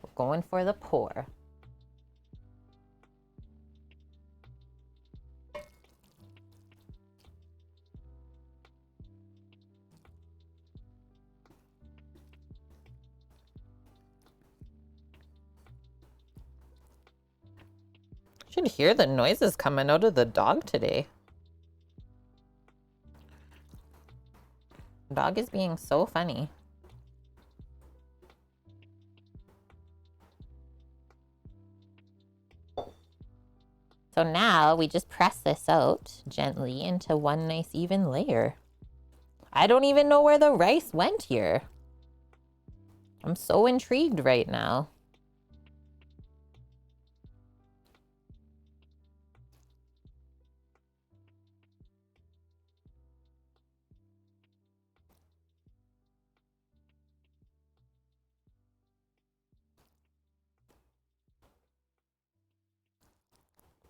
we're going for the pour. You should hear the noises coming out of the dog today. Dog is being so funny. So now we just press this out gently into one nice even layer. I don't even know where the rice went here. I'm so intrigued right now.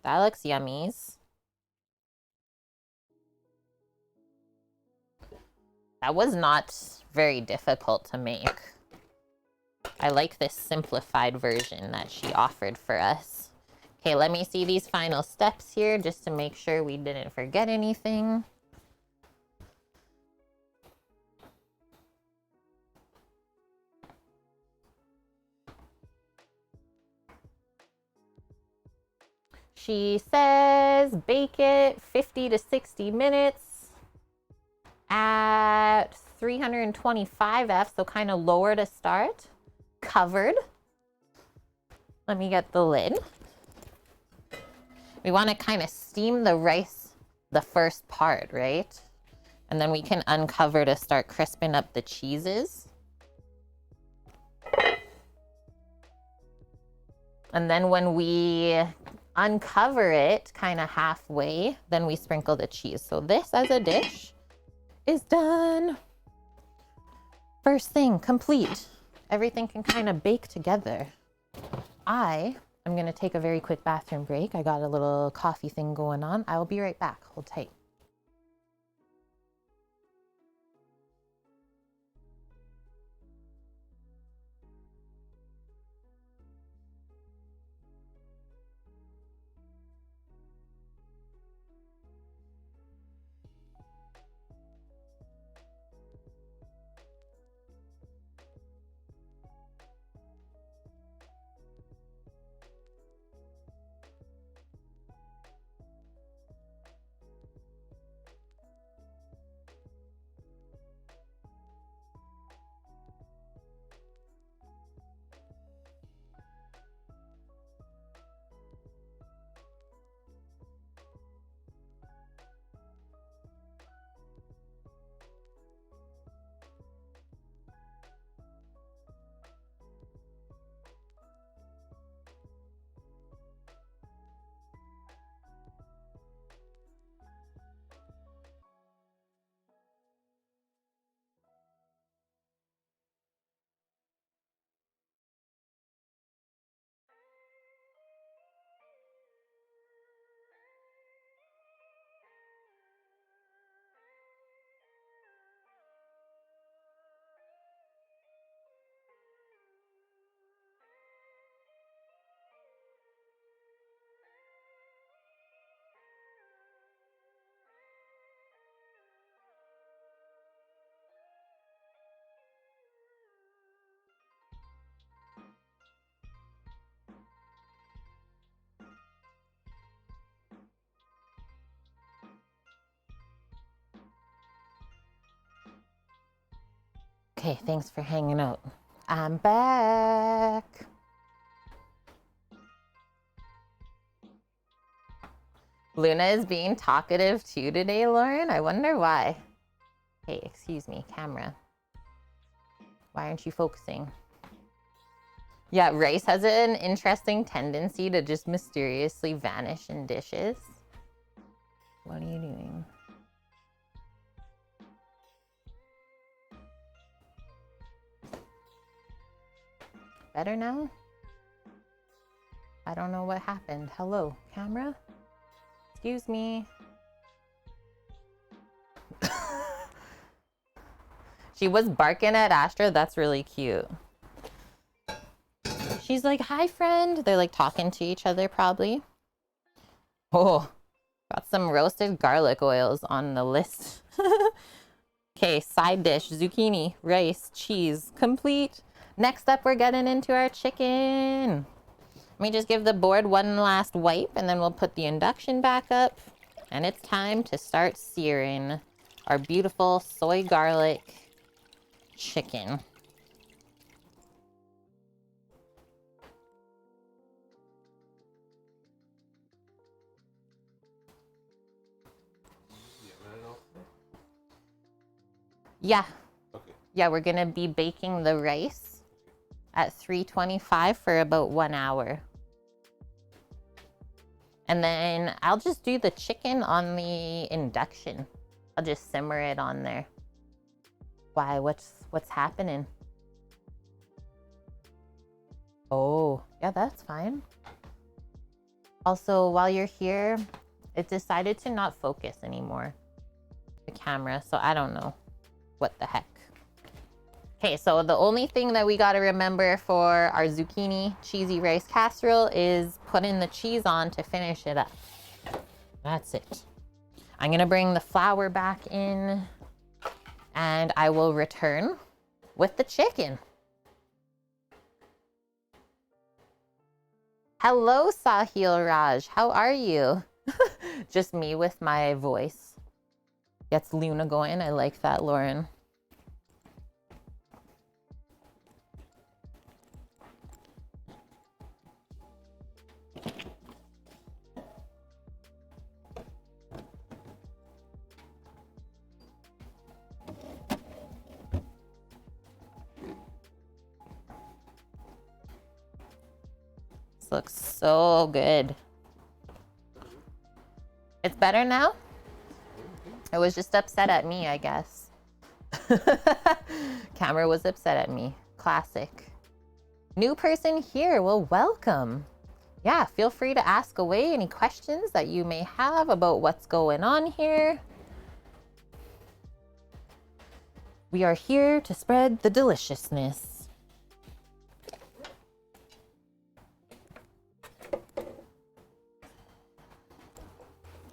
That looks yummies. That was not very difficult to make. I like this simplified version that she offered for us. Okay, let me see these final steps here just to make sure we didn't forget anything. She says bake it 50 to 60 minutes at 325 F, so kind of lower to start. Covered. Let me get the lid. We want to kind of steam the rice the first part, right? And then we can uncover to start crisping up the cheeses. And then when we uncover it kind of halfway, then we sprinkle the cheese. So this as a dish is done. First thing complete. Everything can kind of bake together. I'm going to take a very quick bathroom break. I got a little coffee thing going on. I will be right back. Hold tight. Okay, thanks for hanging out. I'm back. Luna is being talkative too today, Lauren. I wonder why. Hey, excuse me, camera. Why aren't you focusing? Yeah, rice has an interesting tendency to just mysteriously vanish in dishes. What are you doing? Better now? I don't know what happened. Hello, camera? Excuse me. She was barking at Astra. That's really cute. She's like, hi, friend. They're like talking to each other probably. Oh, got some roasted garlic oils on the list. Okay, side dish, zucchini, rice, cheese, complete. Next up, we're getting into our chicken. Let me just give the board one last wipe and then we'll put the induction back up. And it's time to start searing our beautiful soy garlic chicken. Yeah. Okay. Yeah, we're gonna be baking the rice at 325 for about 1 hour. And then I'll just do the chicken on the induction. I'll just simmer it on there. Why? What's happening? Oh, yeah, that's fine. Also, while you're here, it decided to not focus anymore, the camera, so I don't know what the heck. Okay, so the only thing that we got to remember for our zucchini cheesy rice casserole is putting the cheese on to finish it up. That's it. I'm gonna bring the flour back in and I will return with the chicken. Hello, Sahil Raj. How are you? Just me with my voice. Gets Luna going. I like that, Lauren. This looks so good. It's better now? It was just upset at me, I guess. Camera was upset at me. Classic. New person here. Well, welcome. Yeah, feel free to ask away any questions that you may have about what's going on here. We are here to spread the deliciousness.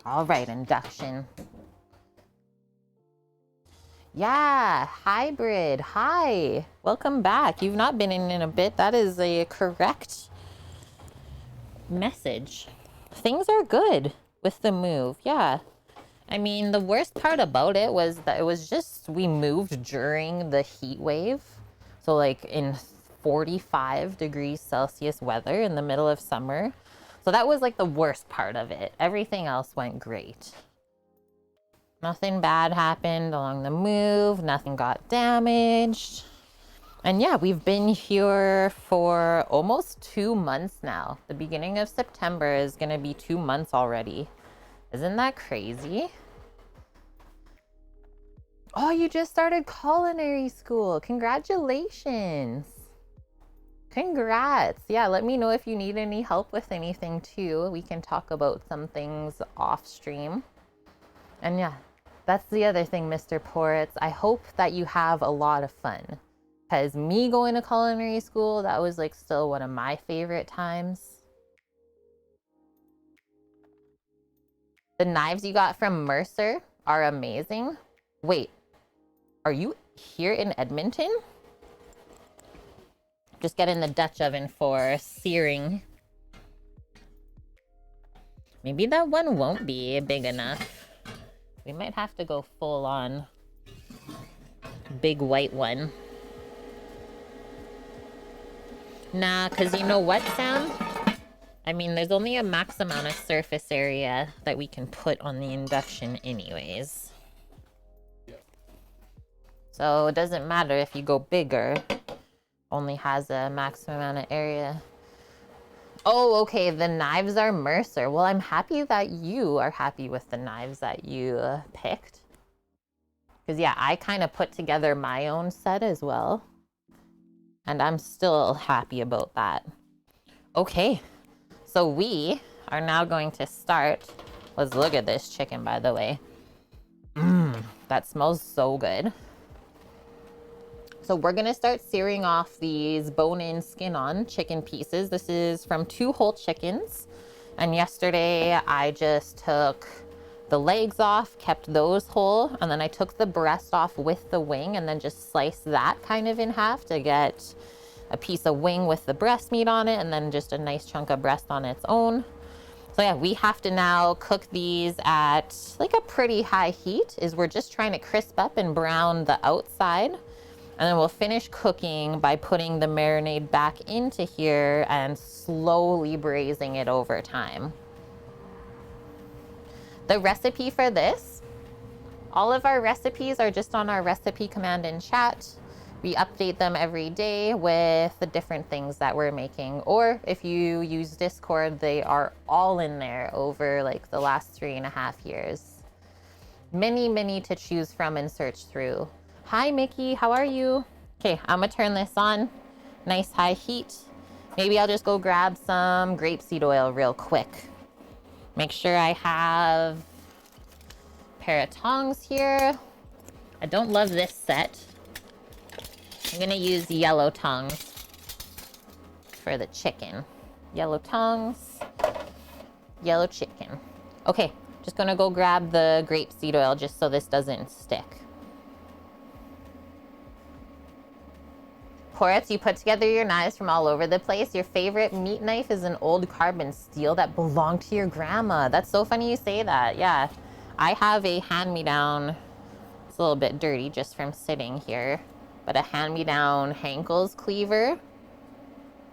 All right, induction. Yeah, hybrid. Hi, welcome back. You've not been in a bit. That is a correct message. Things are good with the move. Yeah. I mean, the worst part about it was that it was just, we moved during the heat wave. So like in 45 degrees Celsius weather in the middle of summer. So that was like the worst part of it. Everything else went great. Nothing bad happened along the move. Nothing got damaged. And yeah, we've been here for almost 2 months now. The beginning of September is going to be 2 months already. Isn't that crazy? Oh, you just started culinary school. Congratulations. Congrats. Yeah, let me know if you need any help with anything too. We can talk about some things off stream. And yeah, that's the other thing, Mr. Poritz. I hope that you have a lot of fun. Because me going to culinary school, that was like still one of my favorite times. The knives you got from Mercer are amazing. Wait, are you here in Edmonton? Just getting the Dutch oven for searing. Maybe that one won't be big enough. We might have to go full on big white one. Nah, because you know what, Sam? I mean, there's only a max amount of surface area that we can put on the induction anyways. Yep. So it doesn't matter if you go bigger. Only has a maximum amount of area. Oh, okay, the knives are Mercer. Well, I'm happy that you are happy with the knives that you picked. Because, yeah, I kind of put together my own set as well. And I'm still happy about that. Okay, so we are now going to start. Let's look at this chicken, by the way. That smells so good. So we're gonna start searing off these bone-in, skin-on chicken pieces. This is from 2 whole chickens. And yesterday I just took the legs off, kept those whole, and then I took the breast off with the wing and then just sliced that kind of in half to get a piece of wing with the breast meat on it and then just a nice chunk of breast on its own. So yeah, we have to now cook these at like a pretty high heat. We're just trying to crisp up and brown the outside. And then we'll finish cooking by putting the marinade back into here and slowly braising it over time. The recipe for this, all of our recipes are just on our recipe command in chat. We update them every day with the different things that we're making. Or if you use Discord, they are all in there over like the last 3.5 years. Many to choose from and search through. Hi, Mickey, how are you? Okay, I'm gonna turn this on. Nice high heat. Maybe I'll just go grab some grapeseed oil real quick. Make sure I have a pair of tongs here. I don't love this set. I'm gonna use yellow tongs for the chicken. Yellow tongs, yellow chicken. Okay, just gonna go grab the grapeseed oil just so this doesn't stick. Poritz, you put together your knives from all over the place. Your favorite meat knife is an old carbon steel that belonged to your grandma. That's so funny you say that. Yeah, I have a hand-me-down. It's a little bit dirty just from sitting here, but a hand-me-down Henkel's cleaver.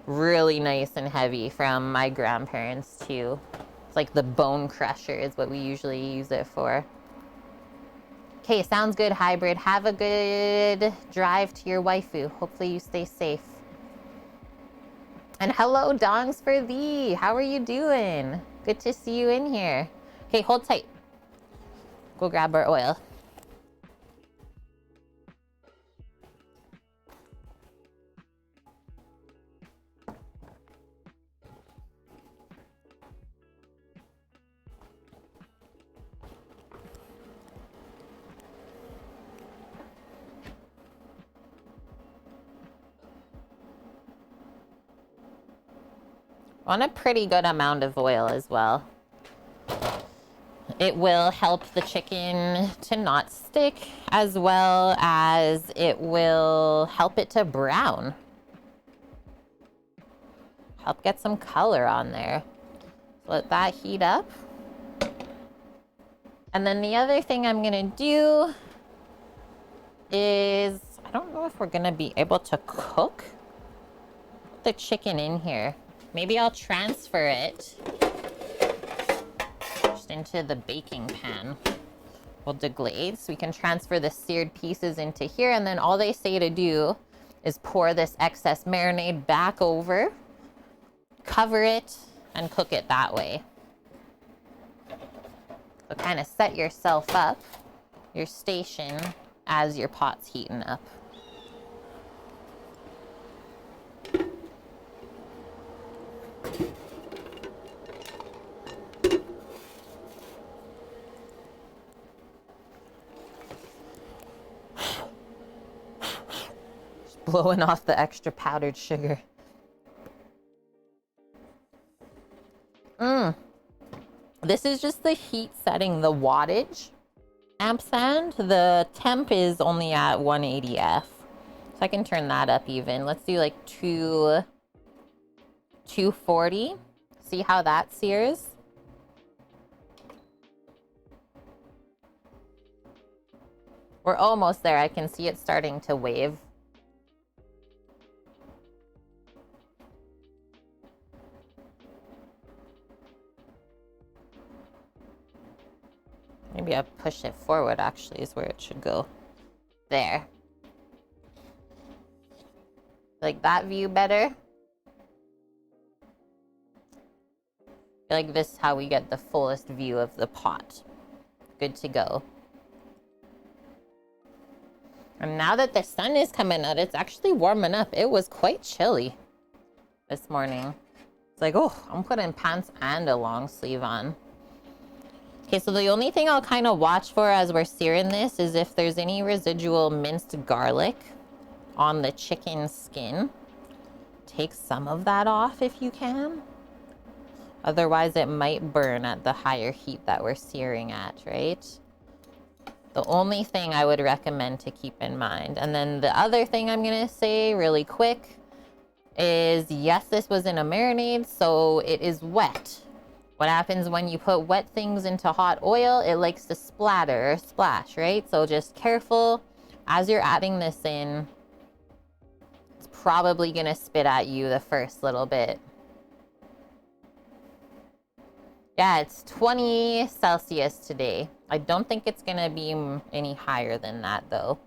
Really nice and heavy from my grandparents too. It's like the bone crusher is what we usually use it for. Okay, sounds good, Hybrid. Have a good drive to your waifu. Hopefully you stay safe. And hello, Dongs for thee. How are you doing? Good to see you in here. Okay, hold tight. Go grab our oil. On a pretty good amount of oil as well. It will help the chicken to not stick, as well as it will help it to brown. Help get some color on there. So let that heat up. And then the other thing I'm gonna do is, I don't know if we're gonna be able to cook the chicken in here. Maybe I'll transfer it just into the baking pan. We'll deglaze so we can transfer the seared pieces into here, and then all they say to do is pour this excess marinade back over, cover it, and cook it that way. So kind of set yourself up, your station, as your pot's heating up. Just blowing off the extra powdered sugar. This is just the heat setting the wattage ampersand. The temp is only at 180F. So I can turn that up even. Let's do like 240. See how that sears? We're almost there. I can see it starting to wave. Maybe I push it forward, actually, is where it should go. There. Like that view better? I feel like this is how we get the fullest view of the pot. Good to go. And now that the sun is coming out, it's actually warming up. It was quite chilly this morning. It's like, oh, I'm putting pants and a long sleeve on. Okay, so the only thing I'll kind of watch for as we're searing this is if there's any residual minced garlic on the chicken skin. Take some of that off if you can. Otherwise, it might burn at the higher heat that we're searing at, right? The only thing I would recommend to keep in mind. And then the other thing I'm going to say really quick is, yes, this was in a marinade, so it is wet. What happens when you put wet things into hot oil? It likes to splatter or splash, right? So just careful as you're adding this in. It's probably going to spit at you the first little bit. Yeah, it's 20 Celsius today. I don't think it's going to be any higher than that, though.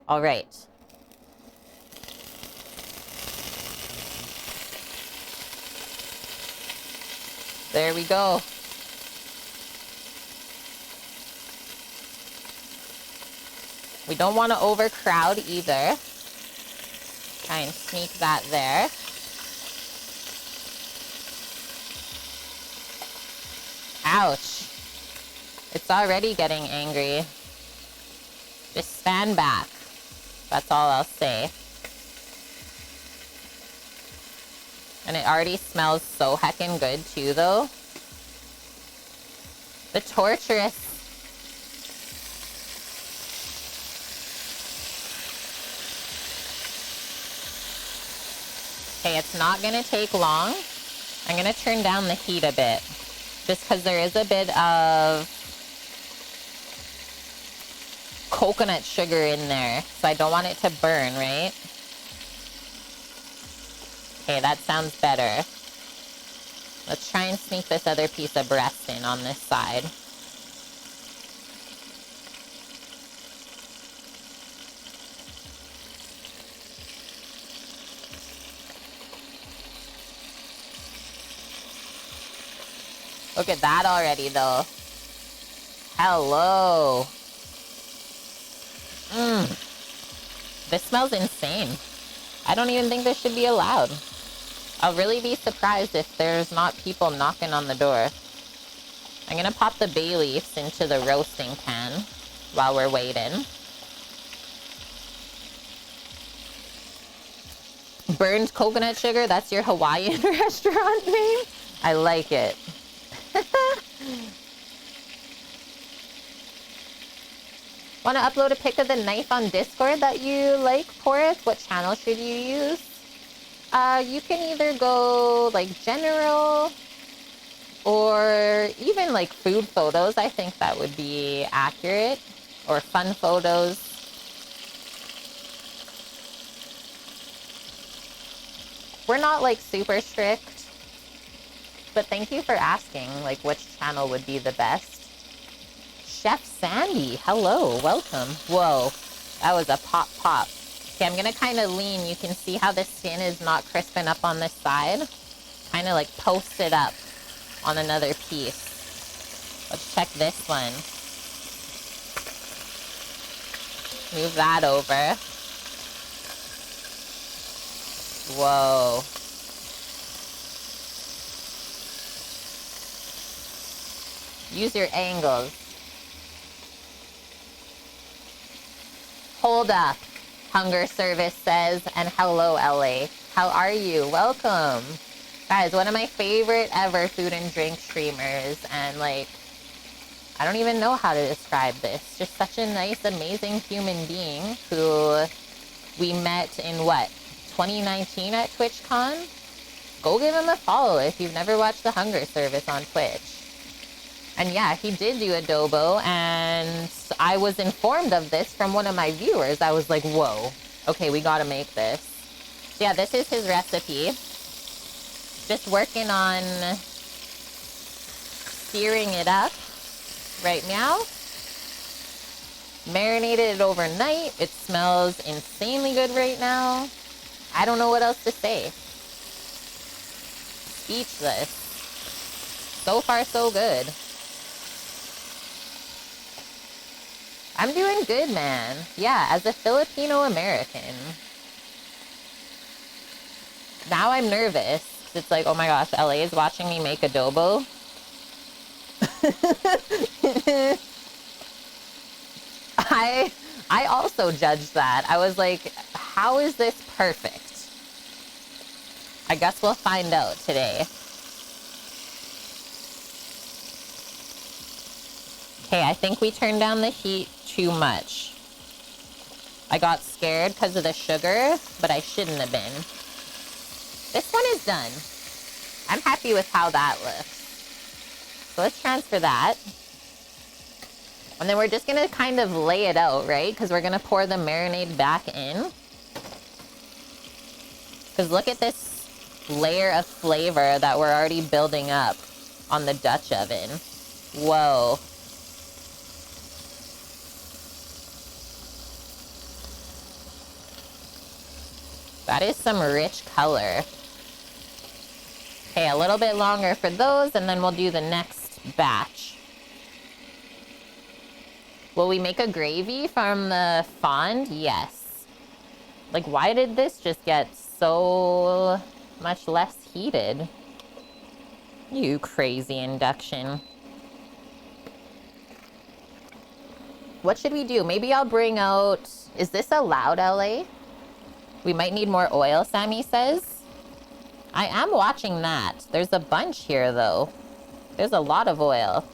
All right. There we go. We don't want to overcrowd either. Try and sneak that there. Ouch. It's already getting angry. Just stand back. That's all I'll say. And it already smells so heckin' good too, though. The torturous. Okay, it's not gonna take long. I'm gonna turn down the heat a bit, just because there is a bit of coconut sugar in there, so I don't want it to burn, right? Okay, that sounds better. Let's try and sneak this other piece of breast in on this side. Look at that already, though. Hello. This smells insane. I don't even think this should be allowed. I'll really be surprised if there's not people knocking on the door. I'm gonna pop the bay leaves into the roasting pan while we're waiting. Burned coconut sugar, that's your Hawaiian restaurant name? I like it. Want to upload a pic of the knife on Discord that you like, Porus? What channel should you use? You can either go like general or even like food photos. I think that would be accurate. Or fun photos. We're not like super strict, but thank you for asking like which channel would be the best. Chef Sandy, hello, welcome. Whoa, that was a pop. Okay, I'm gonna kind of lean. You can see how the skin is not crisping up on this side. Kind of like post it up on another piece. Let's check this one. Move that over. Whoa. Use your angles. Hold up, Hunger Service says, and hello, LA. How are you? Welcome. Guys, one of my favorite ever food and drink streamers, and like, I don't even know how to describe this. Just such a nice, amazing human being who we met in what, 2019 at TwitchCon? Go give him a follow if you've never watched the Hunger Service on Twitch. And yeah, he did do adobo, and I was informed of this from one of my viewers. I was like, whoa, okay, we gotta make this. So yeah, this is his recipe. Just working on searing it up right now. Marinated it overnight. It smells insanely good right now. I don't know what else to say. Speechless. So far, so good. I'm doing good, man. Yeah, as a Filipino American. Now I'm nervous. It's like, oh my gosh, LA is watching me make adobo. I also judged that. I was like, how is this perfect? I guess we'll find out today. Okay, I think we turned down the heat too much. I got scared because of the sugar, but I shouldn't have been. This one is done. I'm happy with how that looks. So let's transfer that. And then we're just gonna kind of lay it out, right? Because we're gonna pour the marinade back in. Because look at this layer of flavor that we're already building up on the Dutch oven. Whoa. That is some rich color. Okay, a little bit longer for those, and then we'll do the next batch. Will we make a gravy from the fond? Yes. Like, why did this just get so much less heated? You crazy induction. What should we do? Maybe I'll bring out... Is this allowed, LA? We might need more oil, Sammy says. I am watching that. There's a bunch here, though. There's a lot of oil.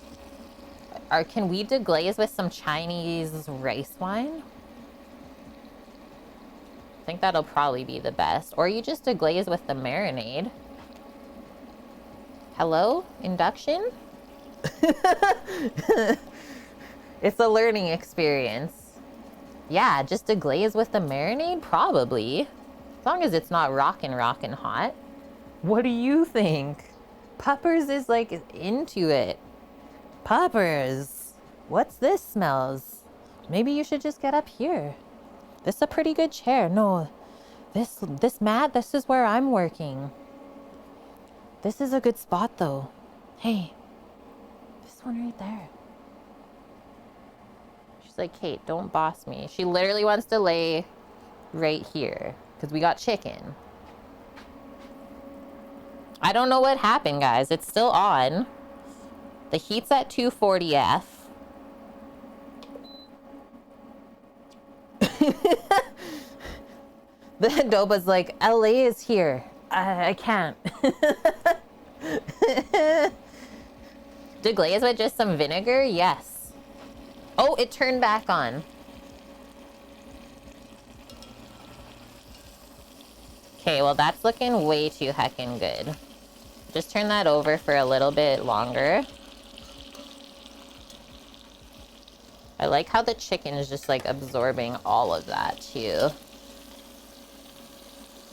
Can we deglaze with some Chinese rice wine? I think that'll probably be the best. Or you just deglaze with the marinade. Hello? Induction? It's a learning experience. Yeah, just deglaze with the marinade? Probably. As long as it's not rockin' hot. What do you think? Puppers is like into it. Puppers. What's this smells? Maybe you should just get up here. This is a pretty good chair. No, this mat, this is where I'm working. This is a good spot though. Hey, this one right there. She's like, Kate, don't boss me. She literally wants to lay right here because we got chicken. I don't know what happened, guys. It's still on. The heat's at 240F. The adobo's like, LA is here. I can't. Deglaze with just some vinegar? Yes. Oh, it turned back on. Okay, well, that's looking way too heckin' good. Just turn that over for a little bit longer. I like how the chicken is just like absorbing all of that too.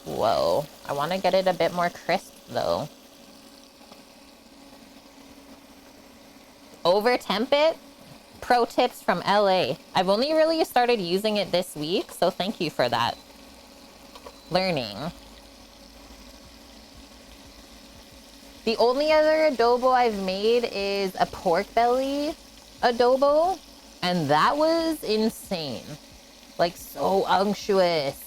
Whoa. I want to get it a bit more crisp though. Over temp it? Pro tips from LA. I've only really started using it this week, so thank you for that. Learning. The only other adobo I've made is a pork belly adobo, and that was insane. Like, so unctuous.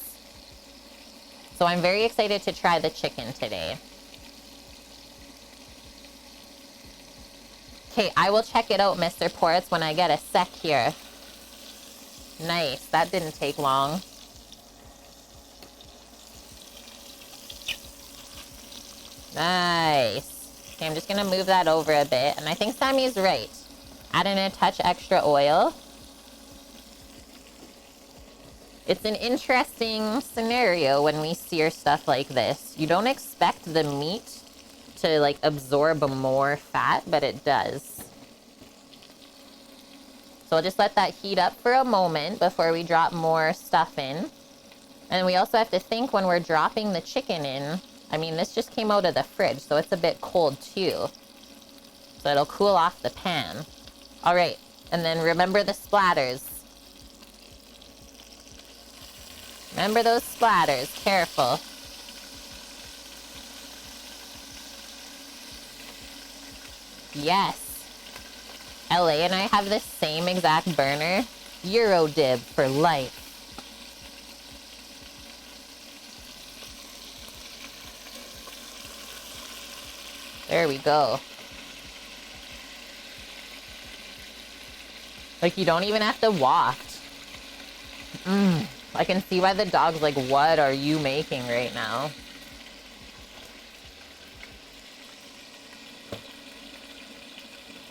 So I'm very excited to try the chicken today. Okay, I will check it out, Mr. Ports, when I get a sec here. Nice, that didn't take long. Nice. Okay, I'm just gonna move that over a bit, and I think Sammy's right. Add in a touch extra oil. It's an interesting scenario when we sear stuff like this. You don't expect the meat to like absorb more fat, but it does. So I'll just let that heat up for a moment before we drop more stuff in. And we also have to think when we're dropping the chicken in, I mean, this just came out of the fridge, so it's a bit cold too. So it'll cool off the pan. All right, and then remember the splatters. Remember those splatters, careful. Yes. LA and I have the same exact burner. Euro dib for life. There we go. Like, you don't even have to waft. I can see why the dog's like, what are you making right now?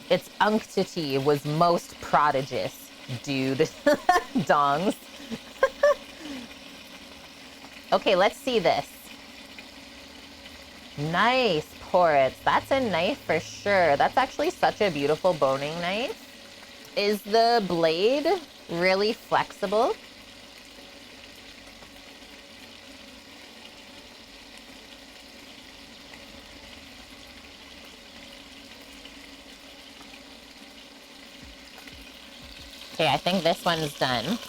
Its unctity was most prodigious, dude. Dongs. Okay, let's see this. Nice, porridge. That's a knife for sure. That's actually such a beautiful boning knife. Is the blade really flexible? Okay, I think this one's done.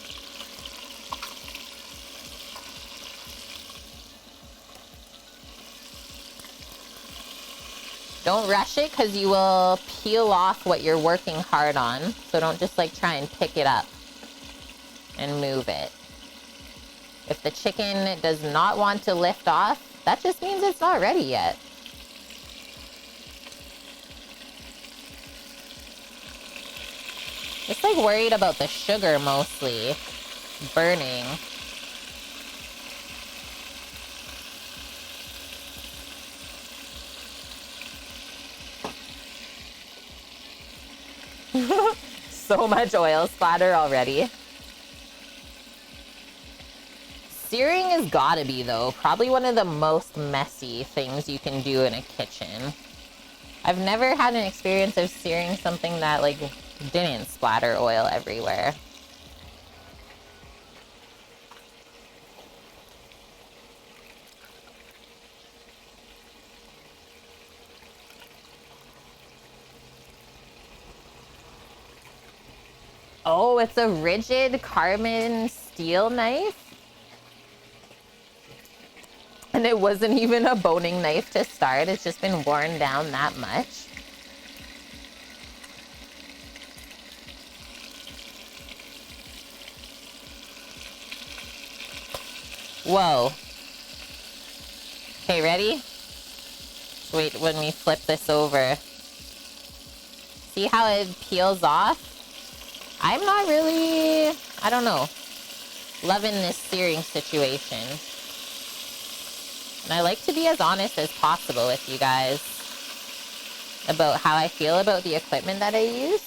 Don't rush it because you will peel off what you're working hard on. So don't just like try and pick it up and move it. If the chicken does not want to lift off, that just means it's not ready yet. Just like worried about the sugar mostly burning. So much oil splatter already. Searing has gotta be, though, probably one of the most messy things you can do in a kitchen. I've never had an experience of searing something that, like, didn't splatter oil everywhere. Oh, it's a rigid carbon steel knife? And it wasn't even a boning knife to start. It's just been worn down that much. Whoa. Okay, ready? Wait, when we flip this over. See how it peels off? I'm not really, I don't know, loving this searing situation. And I like to be as honest as possible with you guys about how I feel about the equipment that I use.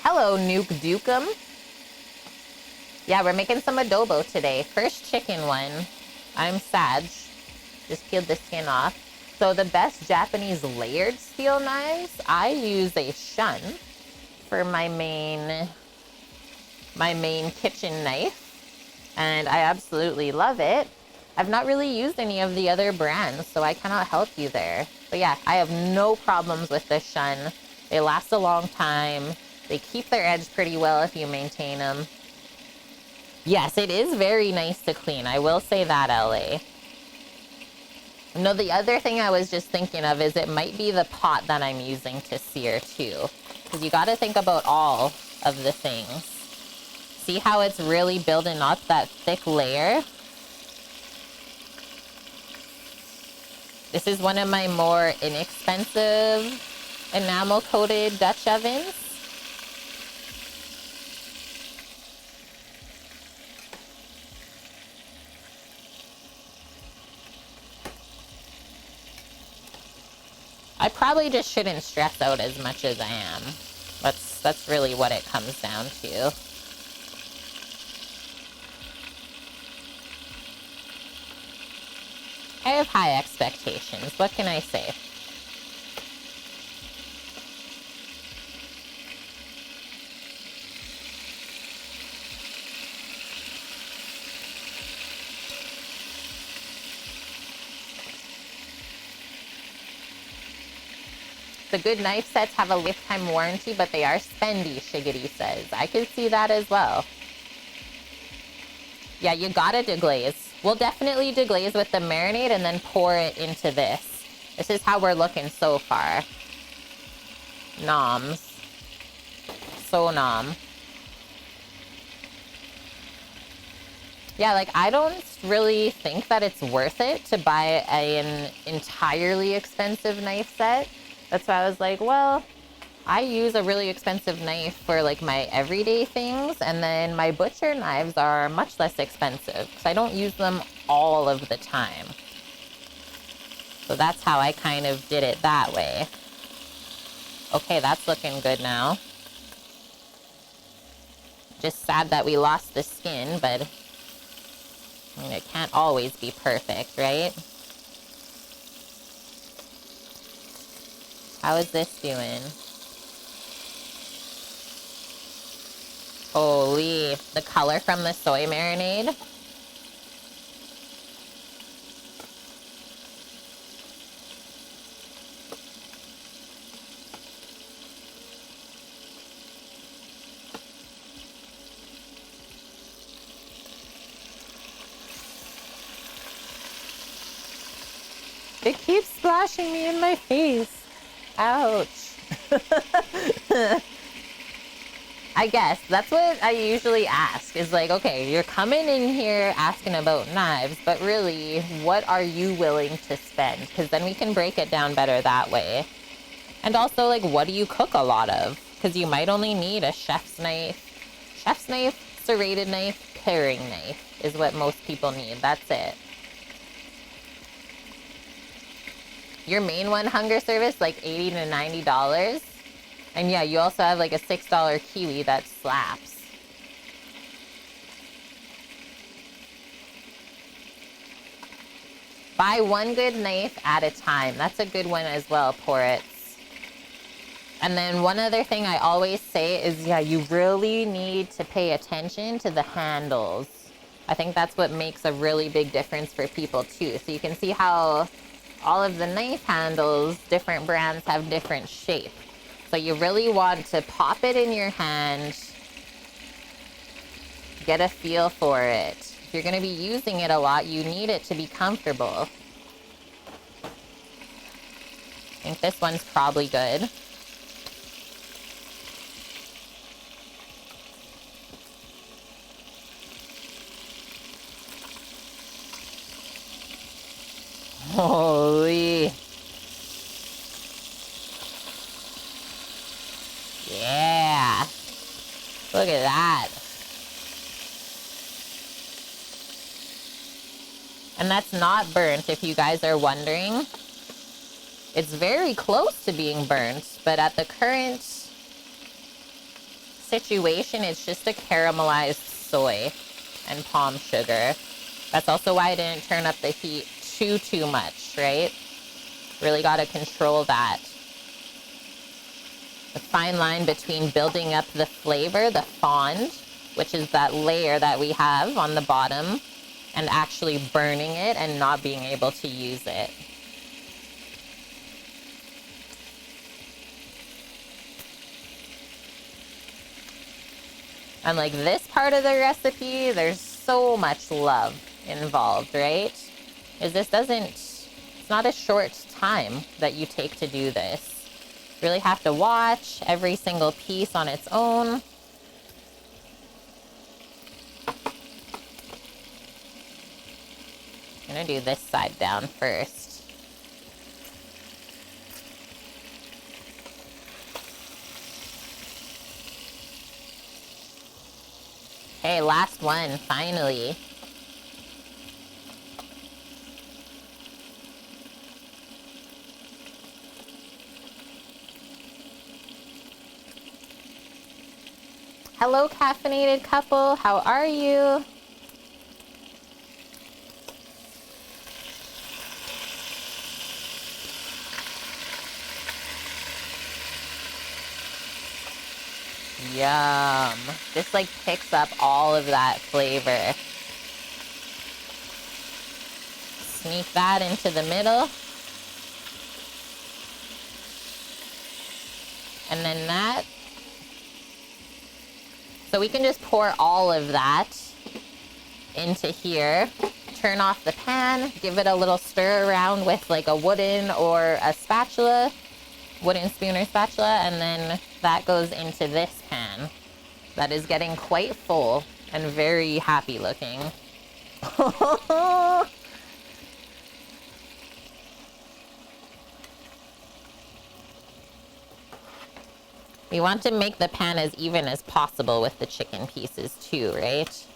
Hello, Nuke Dukem. Yeah, we're making some adobo today. First chicken one. I'm Sag. Just peeled the skin off. So the best Japanese layered steel knives, I use a shun for my main kitchen knife, and I absolutely love it. I've not really used any of the other brands, so I cannot help you there. But yeah, I have no problems with the shun. They last a long time. They keep their edge pretty well if you maintain them. Yes, it is very nice to clean. I will say that, LA. No, the other thing I was just thinking of is it might be the pot that I'm using to sear too. Because you got to think about all of the things. See how it's really building up that thick layer? This is one of my more inexpensive enamel-coated Dutch ovens. I probably just shouldn't stress out as much as I am. That's really what it comes down to. I have high expectations. What can I say? The good knife sets have a lifetime warranty, but they are spendy, Shiggity says. I could see that as well. Yeah, you gotta deglaze. We'll definitely deglaze with the marinade and then pour it into this. This is how we're looking so far. Noms. So nom. Yeah, like, I don't really think that it's worth it to buy an entirely expensive knife set. That's why I was like, well, I use a really expensive knife for, like, my everyday things, and then my butcher knives are much less expensive because I don't use them all of the time. So that's how I kind of did it that way. Okay, that's looking good now. Just sad that we lost the skin, but I mean, it can't always be perfect, right? How is this doing? Holy, the color from the soy marinade. It keeps splashing me in my face. Ouch. I guess that's what I usually ask is like, okay, you're coming in here asking about knives, but really, what are you willing to spend? Because then we can break it down better that way. And also, like, what do you cook a lot of? Because you might only need a chef's knife, serrated knife, paring knife is what most people need. That's it. Your main one, Hunger Service, like $80 to $90. And yeah, you also have like a $6 kiwi that slaps. Buy one good knife at a time. That's a good one as well, Porits. And then one other thing I always say is, yeah, you really need to pay attention to the handles. I think that's what makes a really big difference for people too. So you can see how all of the knife handles, different brands have different shape. So you really want to pop it in your hand, get a feel for it. If you're going to be using it a lot, you need it to be comfortable. I think this one's probably good. Holy. Yeah. Look at that. And that's not burnt, if you guys are wondering. It's very close to being burnt, but at the current situation, it's just a caramelized soy and palm sugar. That's also why I didn't turn up the heat too much, right? Really got to control that. The fine line between building up the flavor, the fond, which is that layer that we have on the bottom, and actually burning it and not being able to use it. And like this part of the recipe, there's so much love involved, right? Because this it's not a short time that you take to do this. You really have to watch every single piece on its own. I'm gonna do this side down first. Okay, last one, finally. Hello, caffeinated couple. How are you? Yum. This like picks up all of that flavor. Sneak that into the middle. And then that. So we can just pour all of that into here. Turn off the pan, give it a little stir around with like a wooden or a spatula, wooden spoon or spatula, and then that goes into this pan. That is getting quite full and very happy looking. We want to make the pan as even as possible with the chicken pieces too, right?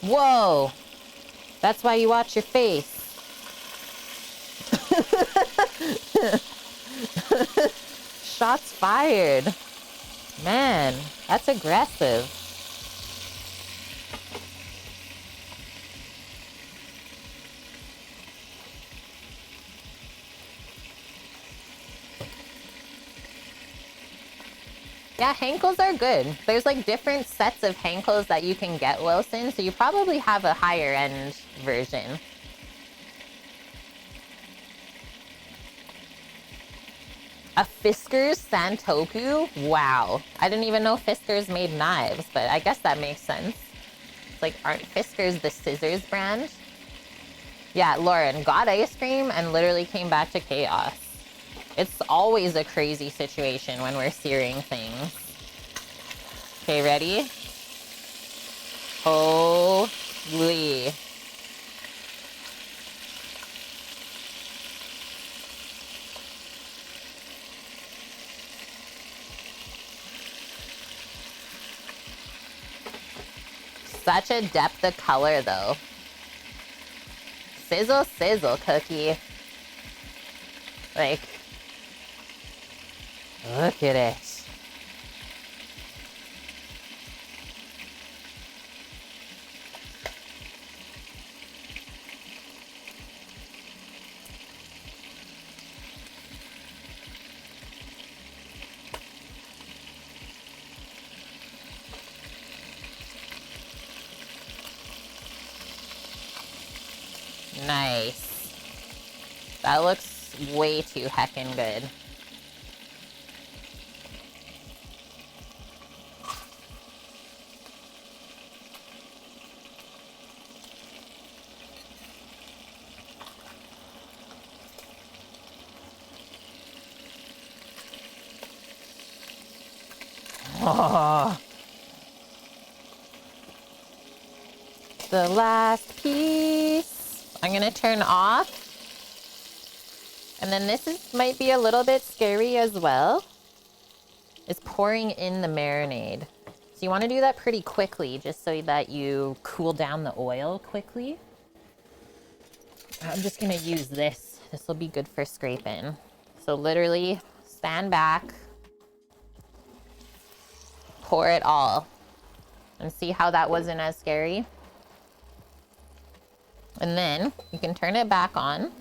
Whoa! That's why you watch your face. Shots fired. Man, that's aggressive. Yeah, Henkels are good. There's like different sets of Henkels that you can get, Wilson, so you probably have a higher end version. A Fiskars Santoku? Wow. I didn't even know Fiskars made knives, but I guess that makes sense. It's like, aren't Fiskars the scissors brand? Yeah, Lauren, got ice cream and literally came back to chaos. It's always a crazy situation when we're searing things. Okay, ready? Holy. Such a depth of color, though. Sizzle, sizzle, cookie. Like, look at it. Nice. That looks way too heckin' good. Oh. The last piece. I'm gonna turn off. And then might be a little bit scary as well. It's pouring in the marinade. So you want to do that pretty quickly just so that you cool down the oil quickly. I'm just gonna use this. This will be good for scraping. So literally stand back, pour it all, and see how that wasn't as scary. And then you can turn it back on.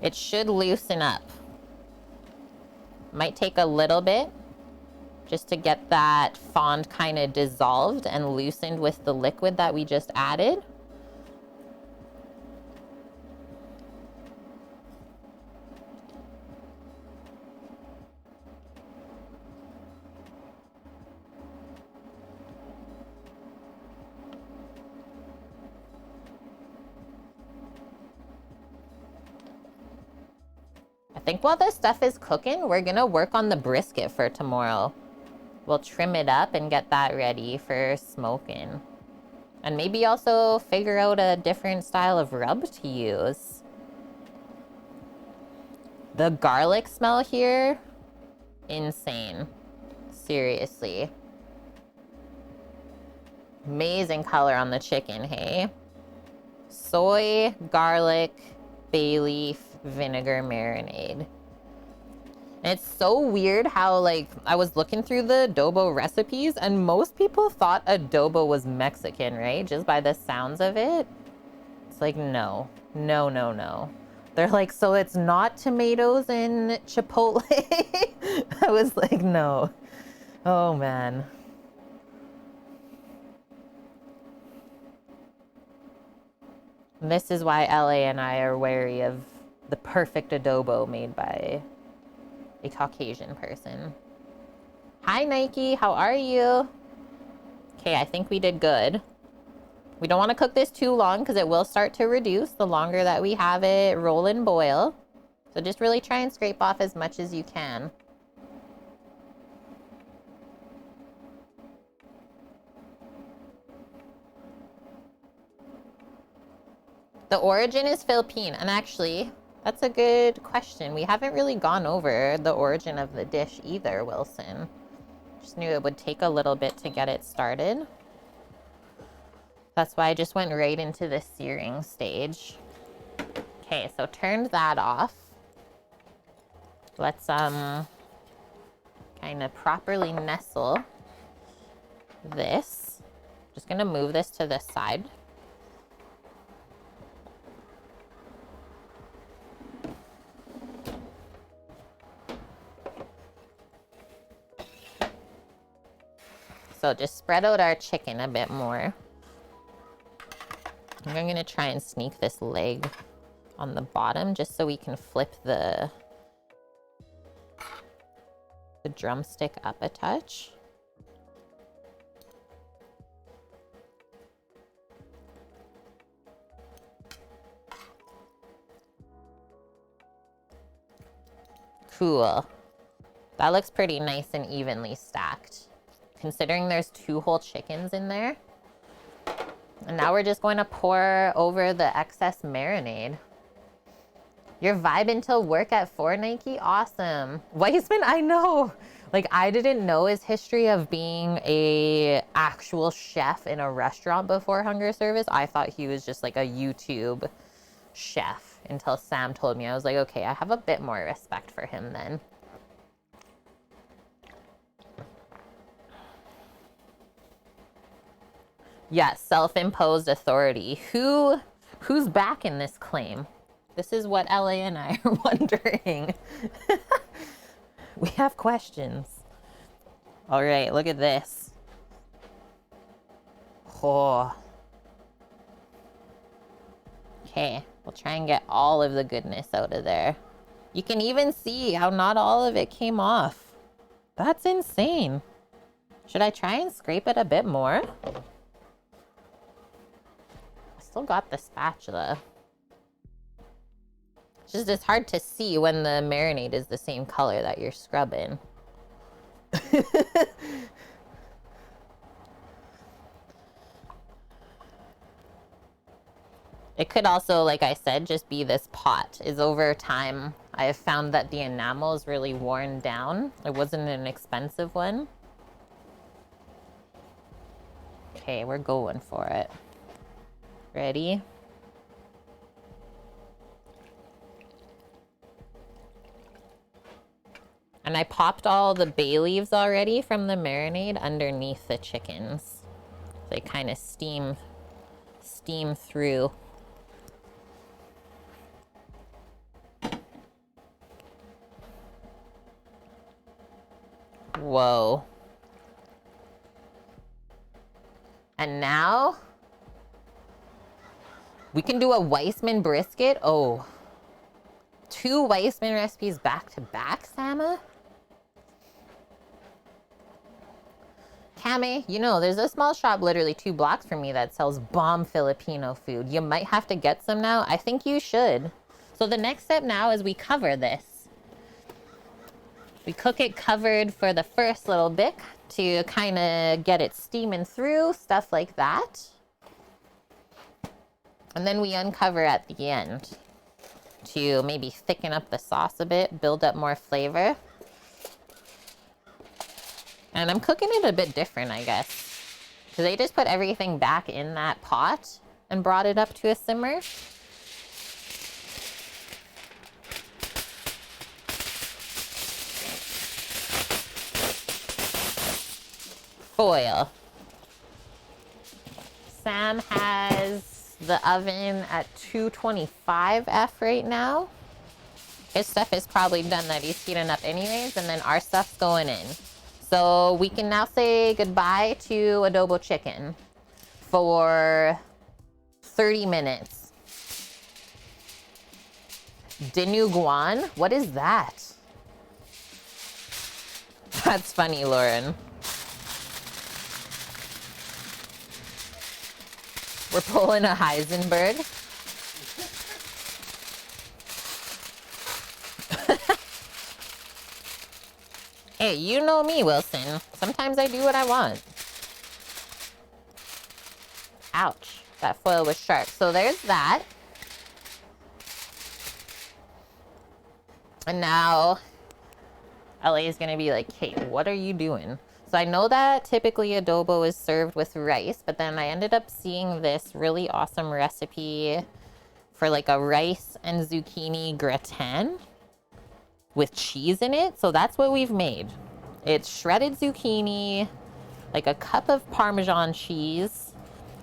It should loosen up. Might take a little bit just to get that fond kind of dissolved and loosened with the liquid that we just added. I think while this stuff is cooking, we're gonna work on the brisket for tomorrow. We'll trim it up and get that ready for smoking. And maybe also figure out a different style of rub to use. The garlic smell here, insane. Seriously. Amazing color on the chicken, hey? Soy, garlic, bay leaf, vinegar marinade. And it's so weird how, like, I was looking through the adobo recipes and most people thought adobo was Mexican, right? Just by the sounds of it. It's like, no. No, no, no. They're like, so it's not tomatoes and chipotle? I was like, no. Oh, man. This is why LA and I are wary of the perfect adobo made by a Caucasian person. Hi, Nike. How are you? Okay, I think we did good. We don't want to cook this too long because it will start to reduce the longer that we have it roll and boil. So just really try and scrape off as much as you can. The origin is Philippine, and actually, that's a good question. We haven't really gone over the origin of the dish either, Wilson. Just knew it would take a little bit to get it started. That's why I just went right into the searing stage. Okay, so turned that off. Let's kind of properly nestle this. Just gonna move this to the side. So just spread out our chicken a bit more. I'm gonna try and sneak this leg on the bottom just so we can flip the drumstick up a touch. Cool. That looks pretty nice and evenly stacked, considering there's 2 whole chickens in there. And now we're just going to pour over the excess marinade. You're vibing till work at 4, Nike? Awesome. Weissman, I know. Like, I didn't know his history of being a actual chef in a restaurant before Hunger Service. I thought he was just like a YouTube chef until Sam told me. I was like, okay, I have a bit more respect for him then. Yes, self-imposed authority. Who's backing this claim? This is what LA and I are wondering. We have questions. All right, look at this. Oh. Okay, we'll try and get all of the goodness out of there. You can even see how not all of it came off. That's insane. Should I try and scrape it a bit more? Still got the spatula. It's hard to see when the marinade is the same color that you're scrubbing. It could also, like I said, just be this pot. Is over time, I have found that the enamel is really worn down. It wasn't an expensive one. Okay, we're going for it. Ready? And I popped all the bay leaves already from the marinade underneath the chickens. They kind of steam through. Whoa. And now we can do a Weissman brisket. Oh, 2 Weissman recipes back to back, Sama? Cami, you know, there's a small shop literally 2 blocks from me that sells bomb Filipino food. You might have to get some now. I think you should. So the next step now is we cover this. We cook it covered for the first little bit to kind of get it steaming through, stuff like that. And then we uncover at the end to maybe thicken up the sauce a bit, build up more flavor. And I'm cooking it a bit different, I guess, because I just put everything back in that pot and brought it up to a simmer. Foil. Sam has the oven at 225F right now. His stuff is probably done that he's heating up anyways, and then our stuff's going in. So we can now say goodbye to Adobo Chicken for 30 minutes. Dinuguan? What is that? That's funny, Lauren. We're pulling a Heisenberg. Hey, you know me, Wilson. Sometimes I do what I want. Ouch. That foil was sharp. So there's that. And now LA is going to be like, hey, what are you doing? So I know that typically adobo is served with rice, but then I ended up seeing this really awesome recipe for like a rice and zucchini gratin with cheese in it. So that's what we've made. It's shredded zucchini, like a cup of Parmesan cheese.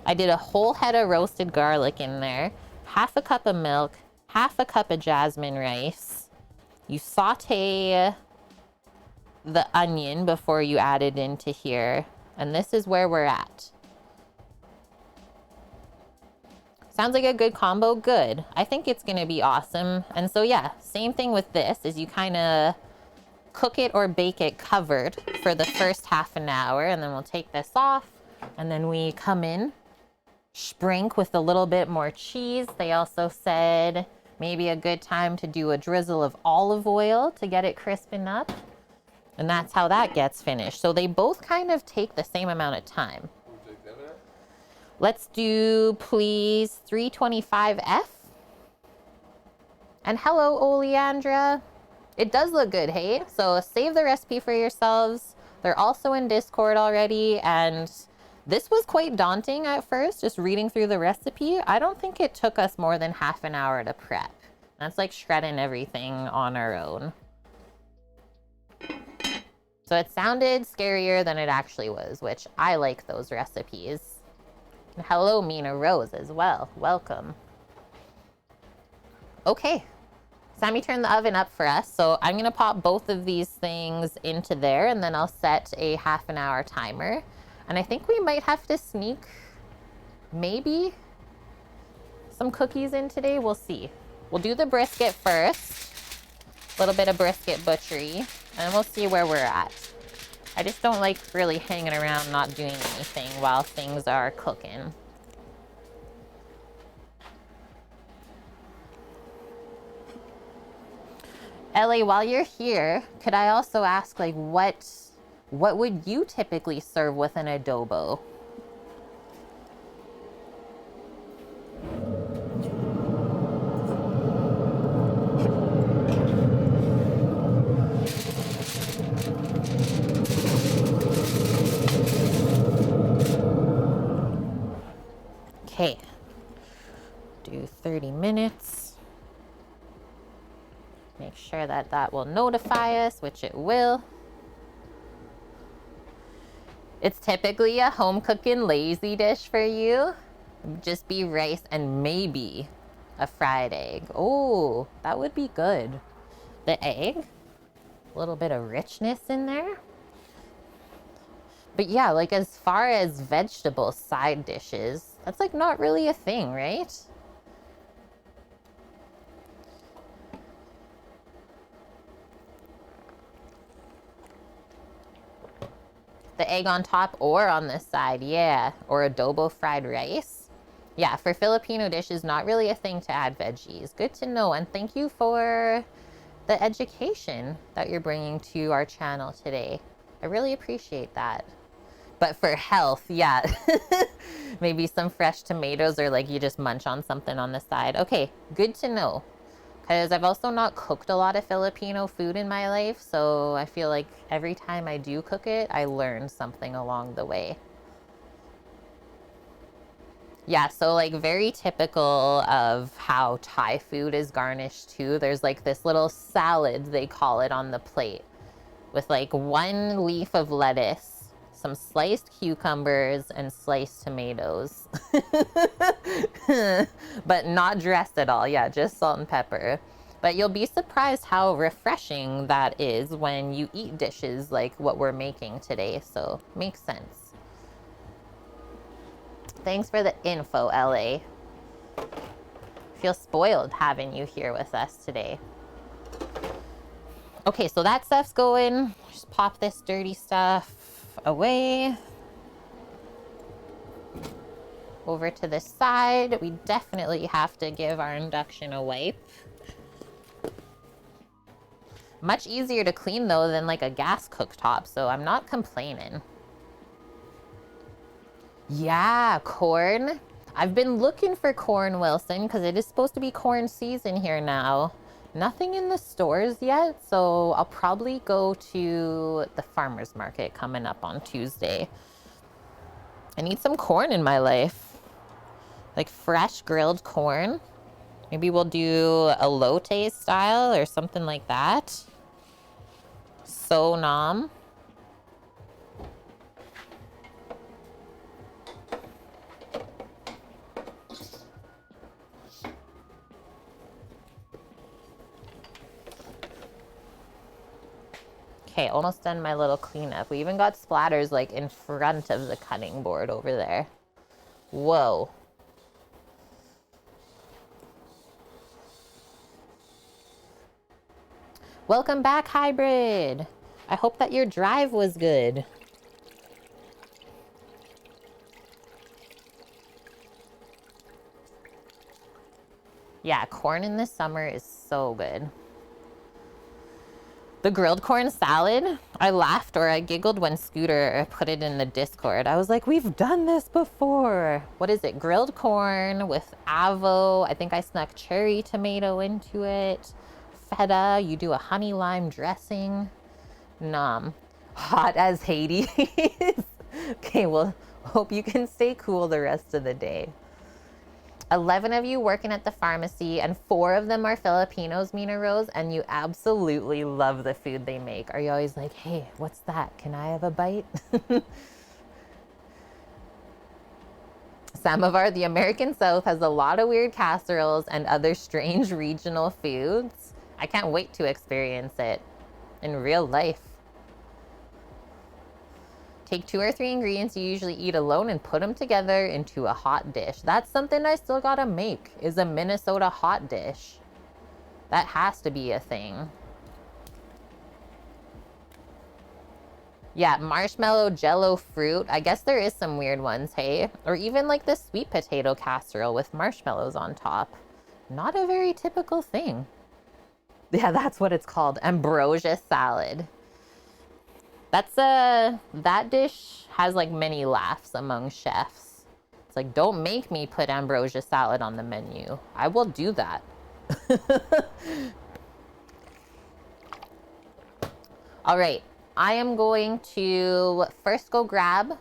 I did a whole head of roasted garlic in there, half a cup of milk, half a cup of jasmine rice. You saute the onion before you add it into here. And this is where we're at. Sounds like a good combo. Good. I think it's going to be awesome. And so, yeah, same thing with this is you kind of cook it or bake it covered for the first half an hour. And then we'll take this off. And then we come in, sprink with a little bit more cheese. They also said maybe a good time to do a drizzle of olive oil to get it crisping up. And that's how that gets finished. So they both kind of take the same amount of time. Let's do, please, 325F. And hello, Oleandra. It does look good, hey? So save the recipe for yourselves. They're also in Discord already. And this was quite daunting at first, just reading through the recipe. I don't think it took us more than half an hour to prep. That's like shredding everything on our own. So it sounded scarier than it actually was, which I like those recipes. And hello, Mina Rose, as well. Welcome. Okay. Sammy turned the oven up for us. So I'm going to pop both of these things into there, and then I'll set a half an hour timer. And I think we might have to sneak maybe some cookies in today. We'll see. We'll do the brisket first. A little bit of brisket butchery. And we'll see where we're at. I just don't like really hanging around not doing anything while things are cooking. Ellie, while you're here, could I also ask, like, what would you typically serve with an adobo? Okay, do 30 minutes. Make sure that that will notify us, which it will. It's typically a home cooking lazy dish for you. Just be rice and maybe a fried egg. Oh, that would be good. The egg, a little bit of richness in there. But yeah, like as far as vegetable side dishes, that's like not really a thing, right? The egg on top or on this side, yeah. Or adobo fried rice. Yeah, for Filipino dishes, not really a thing to add veggies. Good to know, and thank you for the education that you're bringing to our channel today. I really appreciate that. But for health, yeah, maybe some fresh tomatoes or like you just munch on something on the side. Okay, good to know. Because I've also not cooked a lot of Filipino food in my life, so I feel like every time I do cook it, I learn something along the way. Yeah, so like very typical of how Thai food is garnished too. There's like this little salad, they call it, on the plate with like one leaf of lettuce, some sliced cucumbers, and sliced tomatoes. But not dressed at all. Yeah, just salt and pepper. But you'll be surprised how refreshing that is when you eat dishes like what we're making today. So, makes sense. Thanks for the info, LA. Feel spoiled having you here with us today. Okay, so that stuff's going. Just pop this dirty stuff away. Over to this side. We definitely have to give our induction a wipe. Much easier to clean though than like a gas cooktop, so I'm not complaining. Yeah, corn. I've been looking for corn, Wilson, because it is supposed to be corn season here now. Nothing in the stores yet, so I'll probably go to the farmer's market coming up on Tuesday. I need some corn in my life. Like fresh grilled corn. Maybe we'll do a elote style or something like that. So nom. Okay, almost done my little cleanup. We even got splatters like in front of the cutting board over there. Whoa. Welcome back, Hybrid. I hope that your drive was good. Yeah, corn in the summer is so good. The grilled corn salad, I laughed or I giggled when Scooter put it in the Discord. I was like, we've done this before. What is it? Grilled corn with avo. I think I snuck cherry tomato into it. Feta, you do a honey lime dressing. Nom. Hot as Hades. Okay, well, hope you can stay cool the rest of the day. 11 of you working at the pharmacy, and 4 of them are Filipinos, Mina Rose, and you absolutely love the food they make. Are you always like, hey, what's that? Can I have a bite? Samovar, the American South has a lot of weird casseroles and other strange regional foods. I can't wait to experience it in real life. Take 2 or 3 ingredients you usually eat alone and put them together into a hot dish. That's something I still gotta make, is a Minnesota hot dish. That has to be a thing. Yeah, marshmallow, jello, fruit. I guess there is some weird ones, hey? Or even like this sweet potato casserole with marshmallows on top. Not a very typical thing. Yeah, that's what it's called, ambrosia salad. That dish has like many laughs among chefs. It's like, don't make me put ambrosia salad on the menu. I will do that. All right, I am going to first go grab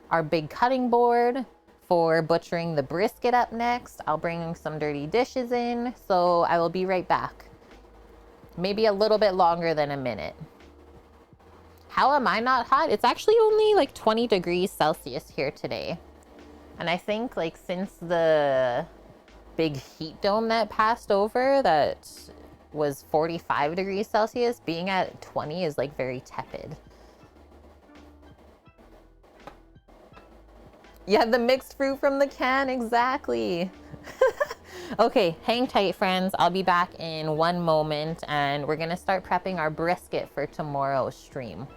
our big cutting board for butchering the brisket up next. I'll bring some dirty dishes in, so I will be right back. Maybe a little bit longer than a minute. How am I not hot? It's actually only like 20 degrees Celsius here today. And I think like since the big heat dome that passed over that was 45 degrees Celsius, being at 20 is like very tepid. Yeah, the mixed fruit from the can, exactly. Okay, hang tight, friends. I'll be back in one moment and we're gonna start prepping our brisket for tomorrow's stream.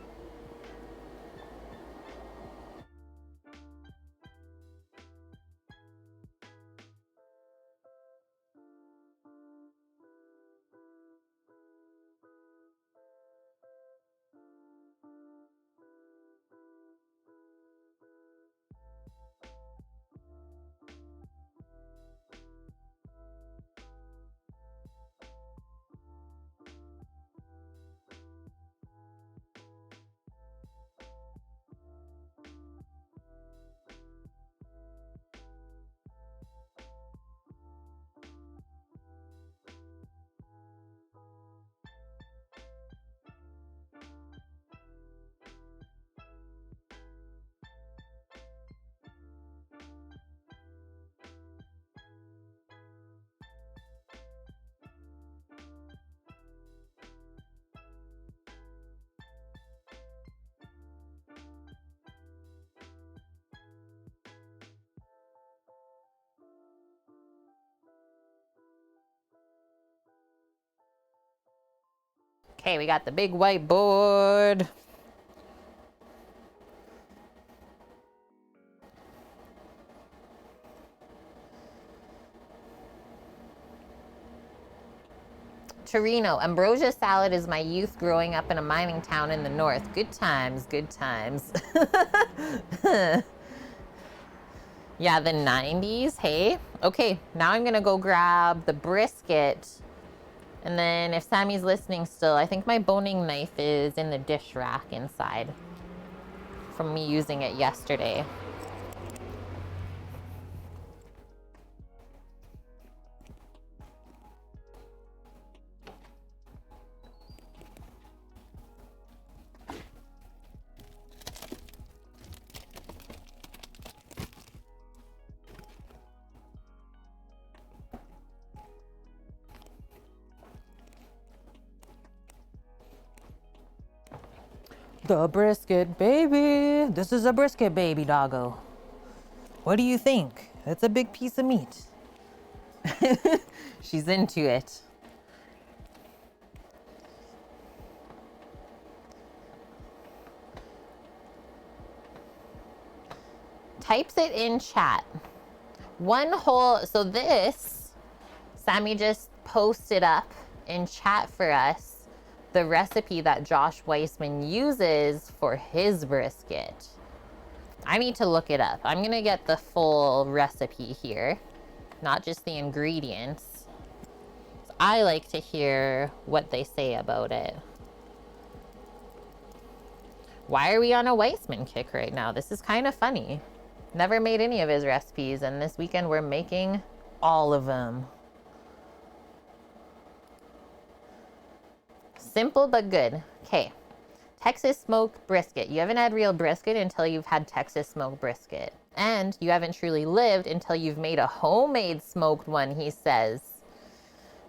Okay, we got the big whiteboard. Torino, ambrosia salad is my youth growing up in a mining town in the north. Good times, good times. Yeah, the 90s, hey? Okay, now I'm gonna go grab the brisket. And then if Sammy's listening still, I think my boning knife is in the dish rack inside from me using it yesterday. The brisket, baby. This is a brisket, baby doggo. What do you think? It's a big piece of meat. She's into it. Types it in chat. One whole, so this, Sammy just posted up in chat for us the recipe that Josh Weissman uses for his brisket. I need to look it up. I'm gonna get the full recipe here, not just the ingredients. I like to hear what they say about it. Why are we on a Weissman kick right now? This is kind of funny. Never made any of his recipes, and this weekend we're making all of them. Simple but good. Okay. Texas smoked brisket. You haven't had real brisket until you've had Texas smoked brisket. And you haven't truly lived until you've made a homemade smoked one, he says.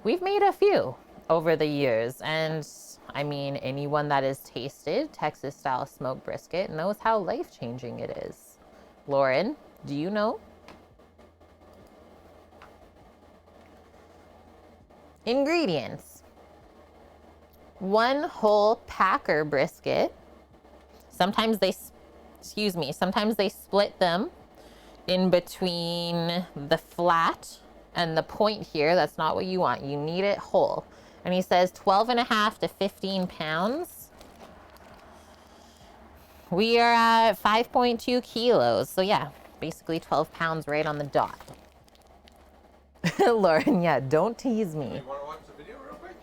We've made a few over the years. And I mean, anyone that has tasted Texas style smoked brisket knows how life-changing it is. Lauren, do you know? Ingredients. 1 whole packer brisket. Sometimes they split them in between the flat and the point here. That's not what you want. You need it whole. And he says 12.5 to 15 pounds. We are at 5.2 kilos. So yeah, basically 12 pounds right on the dot. Lauren, yeah, don't tease me. You want to watch the video real quick?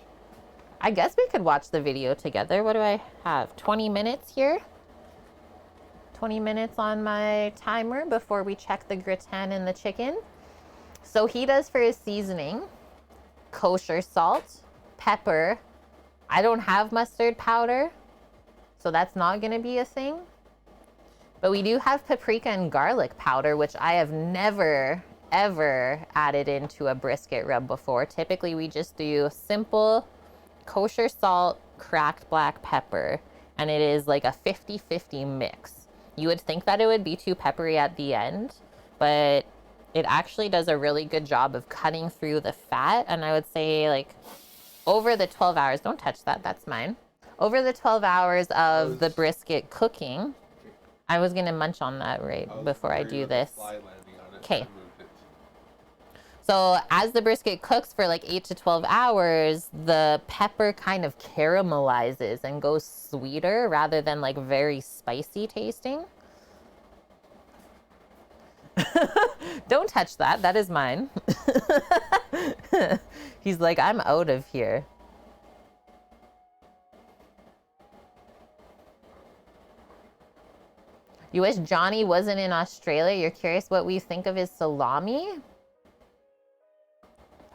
I guess we could watch the video together. What do I have? 20 minutes here? 20 minutes on my timer before we check the gratin and the chicken. So he does for his seasoning, kosher salt, pepper. I don't have mustard powder, so that's not gonna be a thing. But we do have paprika and garlic powder, which I have never, ever added into a brisket rub before. Typically we just do simple kosher salt, cracked black pepper, and it is like a 50-50 mix. You would think that it would be too peppery at the end, but it actually does a really good job of cutting through the fat. And I would say, like, over the 12 hours, don't touch that, that's mine. Over the 12 hours of the brisket cooking, I was gonna munch on that right before I do this. Okay. So as the brisket cooks for like 8 to 12 hours, the pepper kind of caramelizes and goes sweeter rather than like very spicy tasting. Don't touch that. That is mine. He's like, I'm out of here. You wish Johnny wasn't in Australia. You're curious what we think of his salami?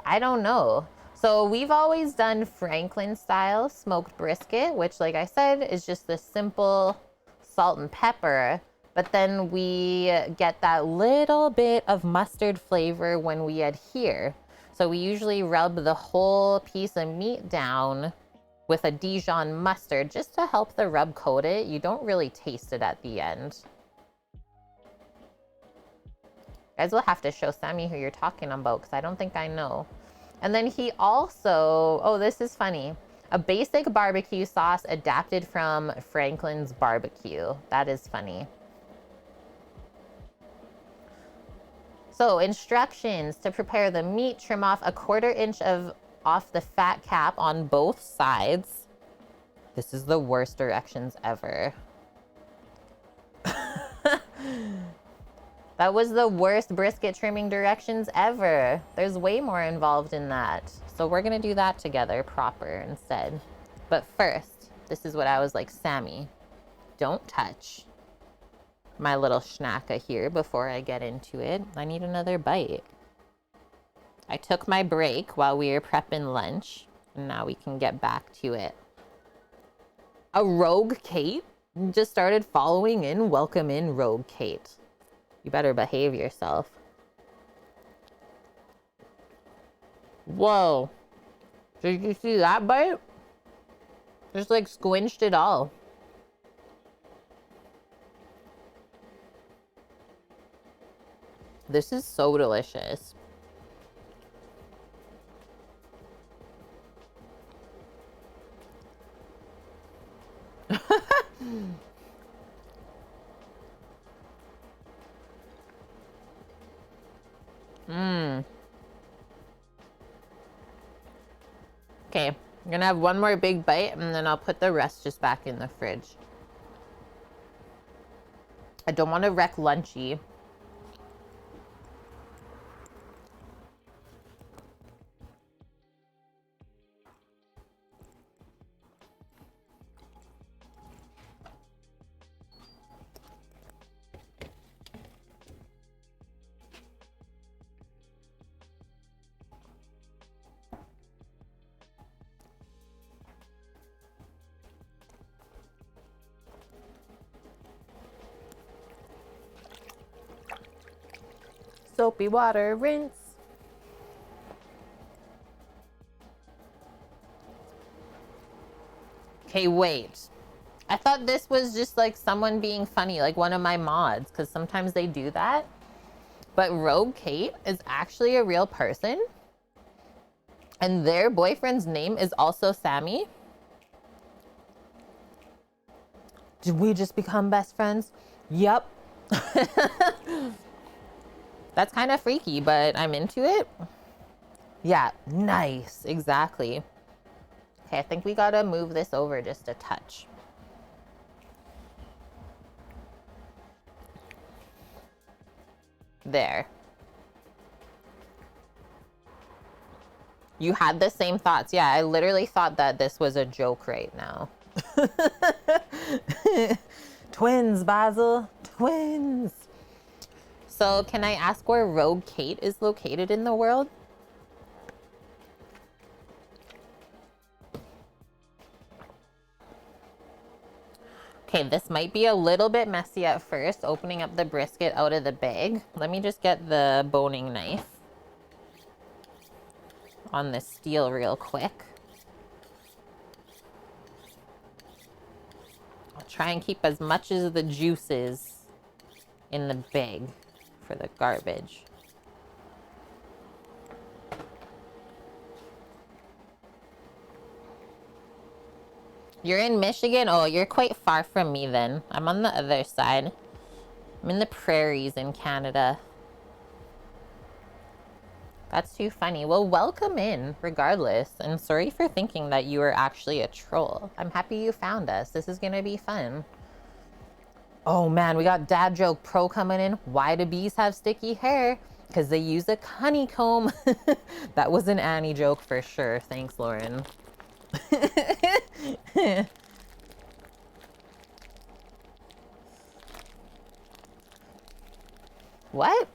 I don't know. So we've always done Franklin style smoked brisket, which like I said, is just the simple salt and pepper. But then we get that little bit of mustard flavor when we adhere. So we usually rub the whole piece of meat down with a Dijon mustard just to help the rub coat it. You don't really taste it at the end. You guys will have to show Sammy who you're talking about because I don't think I know. And then he also, oh, this is funny. A basic barbecue sauce adapted from Franklin's Barbecue. That is funny. So instructions to prepare the meat: trim off a 1/4 inch off the fat cap on both sides. This is the worst directions ever. That was the worst brisket trimming directions ever. There's way more involved in that. So we're gonna do that together proper instead. But first, this is what I was like, Sammy, don't touch my little schnacka here before I get into it. I need another bite. I took my break while we were prepping lunch, and now we can get back to it. A rogue Kate just started following in. Welcome in, rogue Kate. You better behave yourself. Whoa. Did you see that bite? Just like squinched it all. This is so delicious. Okay, I'm gonna have one more big bite and then I'll put the rest just back in the fridge. I don't want to wreck lunchy. Soapy water, rinse. Okay, wait. I thought this was just like someone being funny, like one of my mods, because sometimes they do that. But Rogue Kate is actually a real person. And their boyfriend's name is also Sammy. Did we just become best friends? Yep. That's kind of freaky, but I'm into it. Yeah, nice. Exactly. Okay, I think we gotta move this over just a touch. There. You had the same thoughts. Yeah, I literally thought that this was a joke right now. Twins, Basil. Twins. So can I ask where Rogue Kate is located in the world? Okay, this might be a little bit messy at first, opening up the brisket out of the bag. Let me just get the boning knife on the steel real quick. I'll try and keep as much of the juices in the bag for the garbage. You're in Michigan? Oh, you're quite far from me then. I'm on the other side. I'm in the prairies in Canada. That's too funny. Well, welcome in regardless. And sorry for thinking that you were actually a troll. I'm happy you found us. This is gonna be fun. Oh man, we got Dad Joke Pro coming in. Why do bees have sticky hair? Because they use a honeycomb. That was an Annie joke for sure. Thanks, Lauren. What?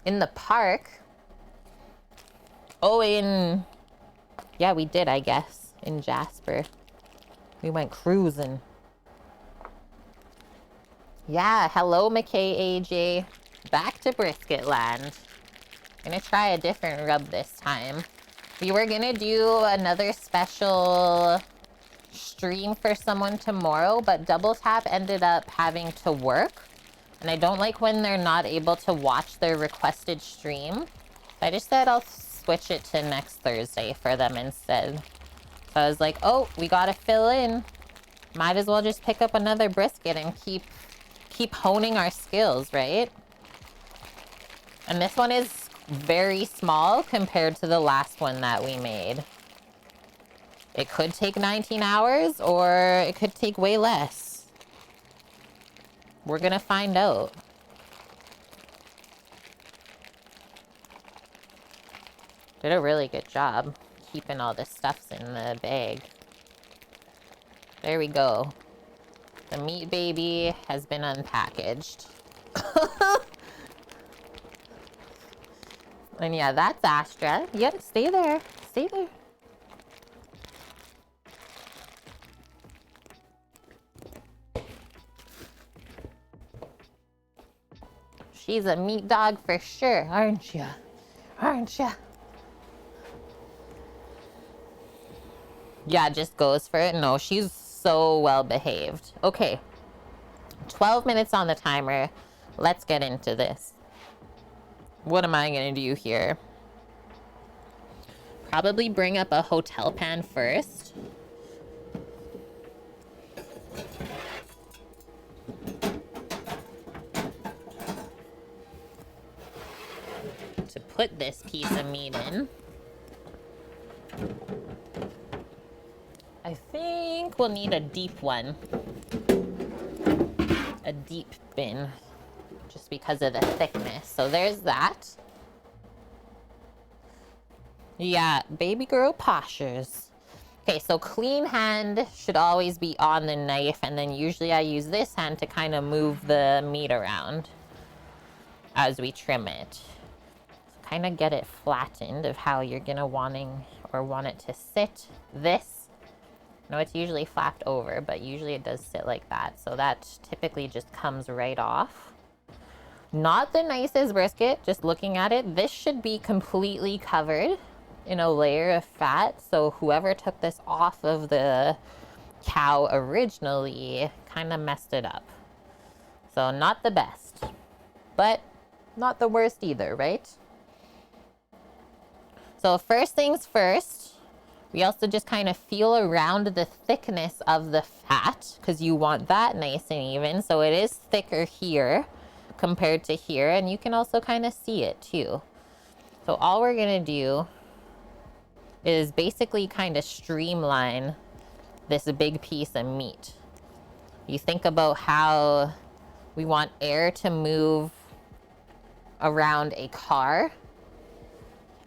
In the park? Oh, yeah, we did, I guess. In Jasper. We went cruising. Yeah, hello, McKay AJ. Back to brisket land. Gonna try a different rub this time. We were gonna do another special stream for someone tomorrow, but Double Tap ended up having to work. And I don't like when they're not able to watch their requested stream. So I just said I'll switch it to next Thursday for them instead. So I was like, oh, we gotta fill in. Might as well just pick up another brisket and keep honing our skills, right? And this one is very small compared to the last one that we made. It could take 19 hours or it could take way less. We're gonna find out. Did a really good job keeping all the stuffs in the bag. There we go. The meat baby has been unpackaged. And yeah, that's Astra. Yep, stay there. Stay there. She's a meat dog for sure, aren't ya? Aren't ya? Yeah, just goes for it. No, she's so well behaved. Okay. 12 minutes on the timer. Let's get into this. What am I gonna do here? Probably bring up a hotel pan first. To put this piece of meat in. I think we'll need a deep one. A deep bin. Just because of the thickness. So there's that. Yeah, baby girl postures. Okay, so clean hand should always be on the knife, and then usually I use this hand to kind of move the meat around as we trim it. So kind of get it flattened of how you're gonna want it to sit. This, no, it's usually flapped over, but usually it does sit like that. So that typically just comes right off. Not the nicest brisket, just looking at it. This should be completely covered in a layer of fat. So whoever took this off of the cow originally kind of messed it up. So not the best, but not the worst either, right? So first things first, we also just kind of feel around the thickness of the fat because you want that nice and even. So it is thicker here compared to here, and you can also kind of see it too. So all we're gonna do is basically kind of streamline this big piece of meat. You think about how we want air to move around a car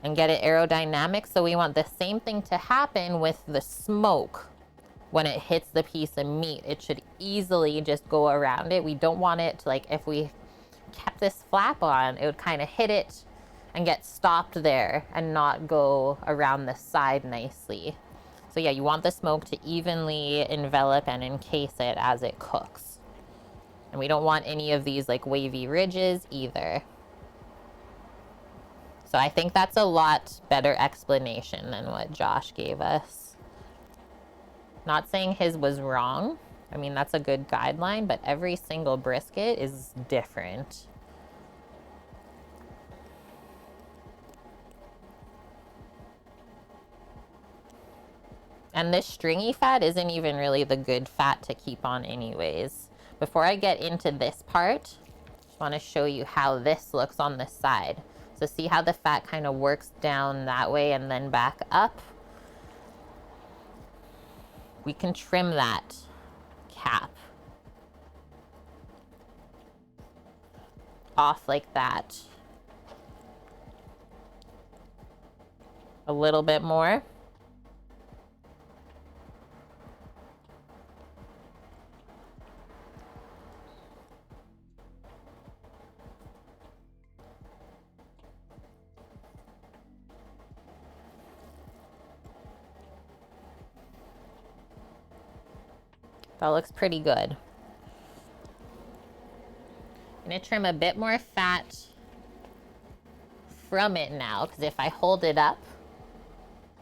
and get it aerodynamic, so we want the same thing to happen with the smoke. When it hits the piece of meat, it should easily just go around it. We don't want it to, like, if we kept this flap on, it would kind of hit it and get stopped there and not go around the side nicely. So yeah, you want the smoke to evenly envelop and encase it as it cooks. And we don't want any of these like wavy ridges either. So I think that's a lot better explanation than what Josh gave us. Not saying his was wrong. I mean, that's a good guideline, but every single brisket is different. And this stringy fat isn't even really the good fat to keep on anyways. Before I get into this part, I just want to show you how this looks on the side. So see how the fat kind of works down that way and then back up? We can trim that cap off like that. A little bit more. That looks pretty good. I'm gonna trim a bit more fat from it now, because if I hold it up,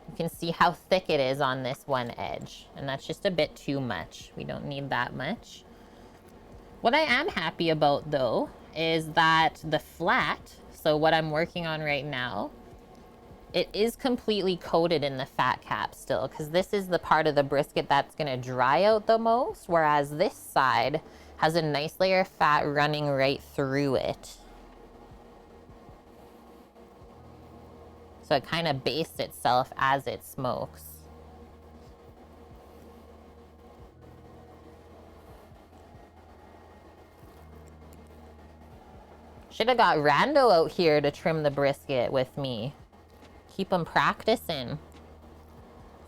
you can see how thick it is on this one edge. And that's just a bit too much. We don't need that much. What I am happy about though, is that the flat, so what I'm working on right now, it is completely coated in the fat cap still, because this is the part of the brisket that's gonna dry out the most, whereas this side has a nice layer of fat running right through it. So it kind of bastes itself as it smokes. Should have got Rando out here to trim the brisket with me. Keep him practicing.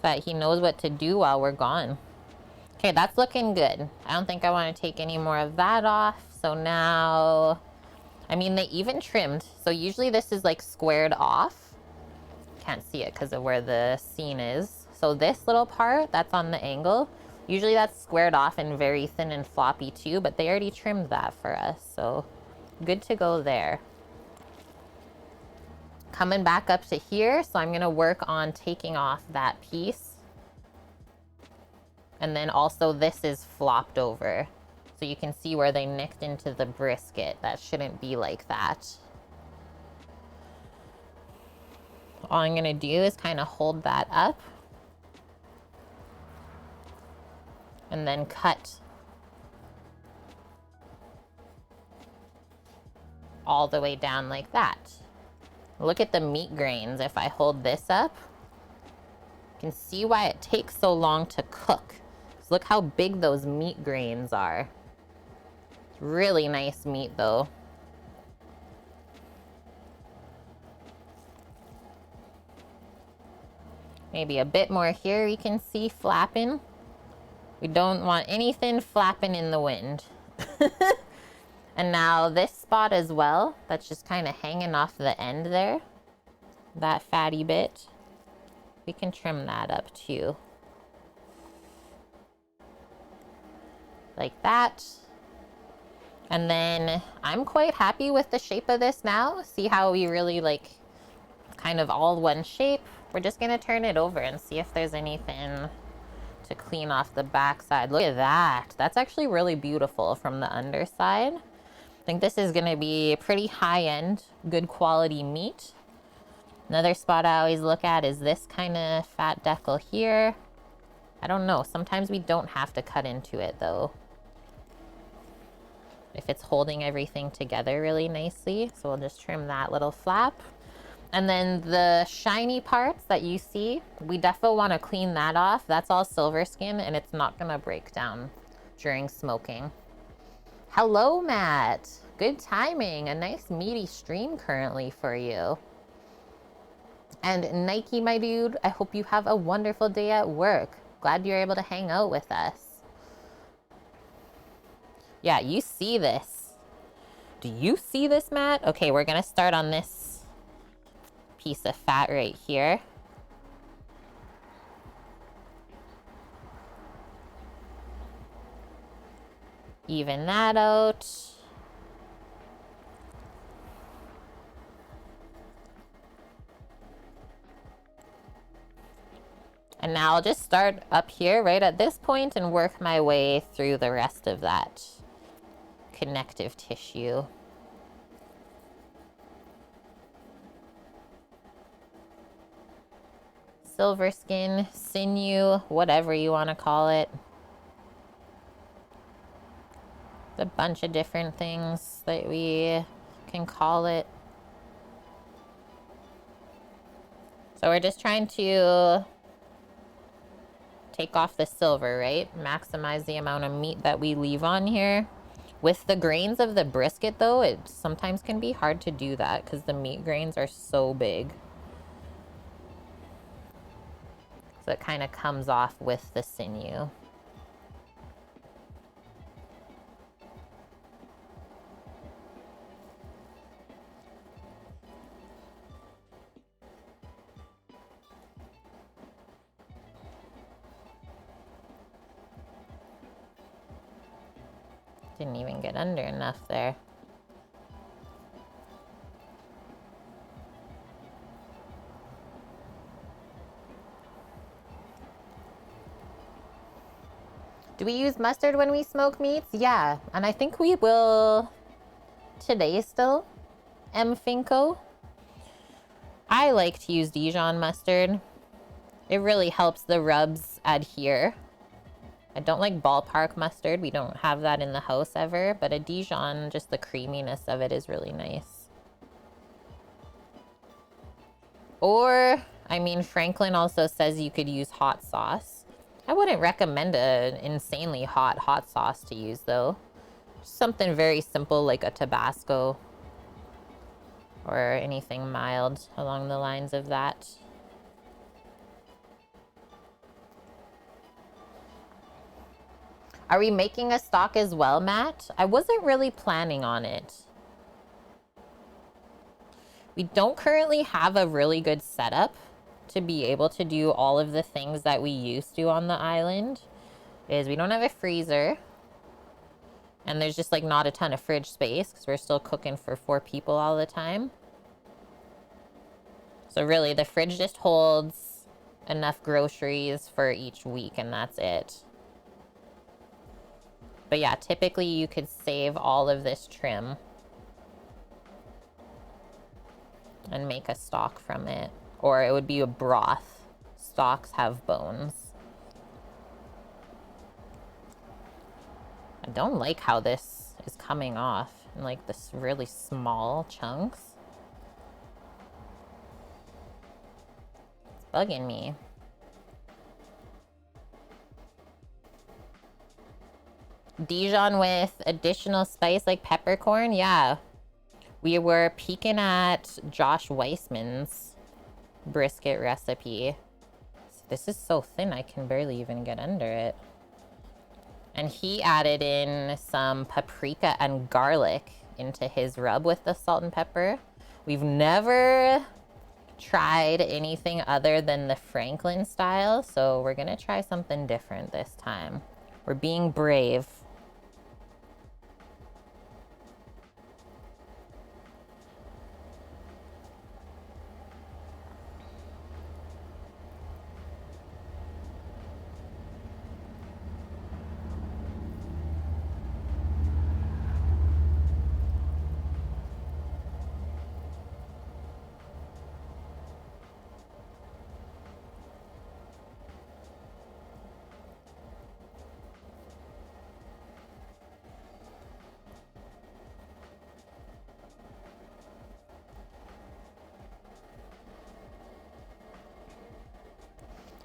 But he knows what to do while we're gone. Okay, that's looking good. I don't think I want to take any more of that off. So now, I mean, they even trimmed. So usually this is like squared off. Can't see it because of where the seam is. So this little part that's on the angle, usually that's squared off and very thin and floppy too, but they already trimmed that for us. So good to go there. Coming back up to here, so I'm gonna work on taking off that piece. And then also this is flopped over. So you can see where they nicked into the brisket. That shouldn't be like that. All I'm gonna do is kind of hold that up. And then cut all the way down like that. Look at the meat grains. If I hold this up, you can see why it takes so long to cook. So look how big those meat grains are. It's really nice meat though. Maybe a bit more here you can see flapping. We don't want anything flapping in the wind. And now this spot as well, that's just kind of hanging off the end there, that fatty bit, we can trim that up too. Like that. And then I'm quite happy with the shape of this now. See how we really like kind of all one shape? We're just gonna turn it over and see if there's anything to clean off the backside. Look at that. That's actually really beautiful from the underside. I think this is gonna be pretty high-end, good quality meat. Another spot I always look at is this kind of fat decal here. I don't know, sometimes we don't have to cut into it though, if it's holding everything together really nicely. So we'll just trim that little flap. And then the shiny parts that you see, we definitely want to clean that off. That's all silver skin and it's not gonna break down during smoking. Hello, Matt. Good timing. A nice meaty stream currently for you. And Nike, my dude, I hope you have a wonderful day at work. Glad you're able to hang out with us. Yeah, you see this. Do you see this, Matt? Okay, we're gonna start on this piece of fat right here. Even that out. And now I'll just start up here right at this point and work my way through the rest of that connective tissue. Silver skin, sinew, whatever you want to call it. A bunch of different things that we can call it. So we're just trying to take off the silver, right? Maximize the amount of meat that we leave on here. With the grains of the brisket though, it sometimes can be hard to do that because the meat grains are so big. So it kind of comes off with the sinew. Didn't even get under enough there. Do we use mustard when we smoke meats? Yeah, and I think we will today still. M. Finco. I like to use Dijon mustard. It really helps the rubs adhere. I don't like ballpark mustard. We don't have that in the house ever, but a Dijon, just the creaminess of it is really nice. Or, I mean, Franklin also says you could use hot sauce. I wouldn't recommend an insanely hot sauce to use though. Something very simple like a Tabasco or anything mild along the lines of that. Are we making a stock as well, Matt? I wasn't really planning on it. We don't currently have a really good setup to be able to do all of the things that we used to on the island. We don't have a freezer. And there's just like not a ton of fridge space because we're still cooking for 4 people all the time. So really the fridge just holds enough groceries for each week and that's it. But yeah, typically you could save all of this trim and make a stock from it. Or it would be a broth. Stocks have bones. I don't like how this is coming off in like this really small chunks. It's bugging me. Dijon with additional spice like peppercorn? Yeah. We were peeking at Josh Weissman's brisket recipe. This is so thin I can barely even get under it. And he added in some paprika and garlic into his rub with the salt and pepper. We've never tried anything other than the Franklin style, so we're gonna try something different this time. We're being brave.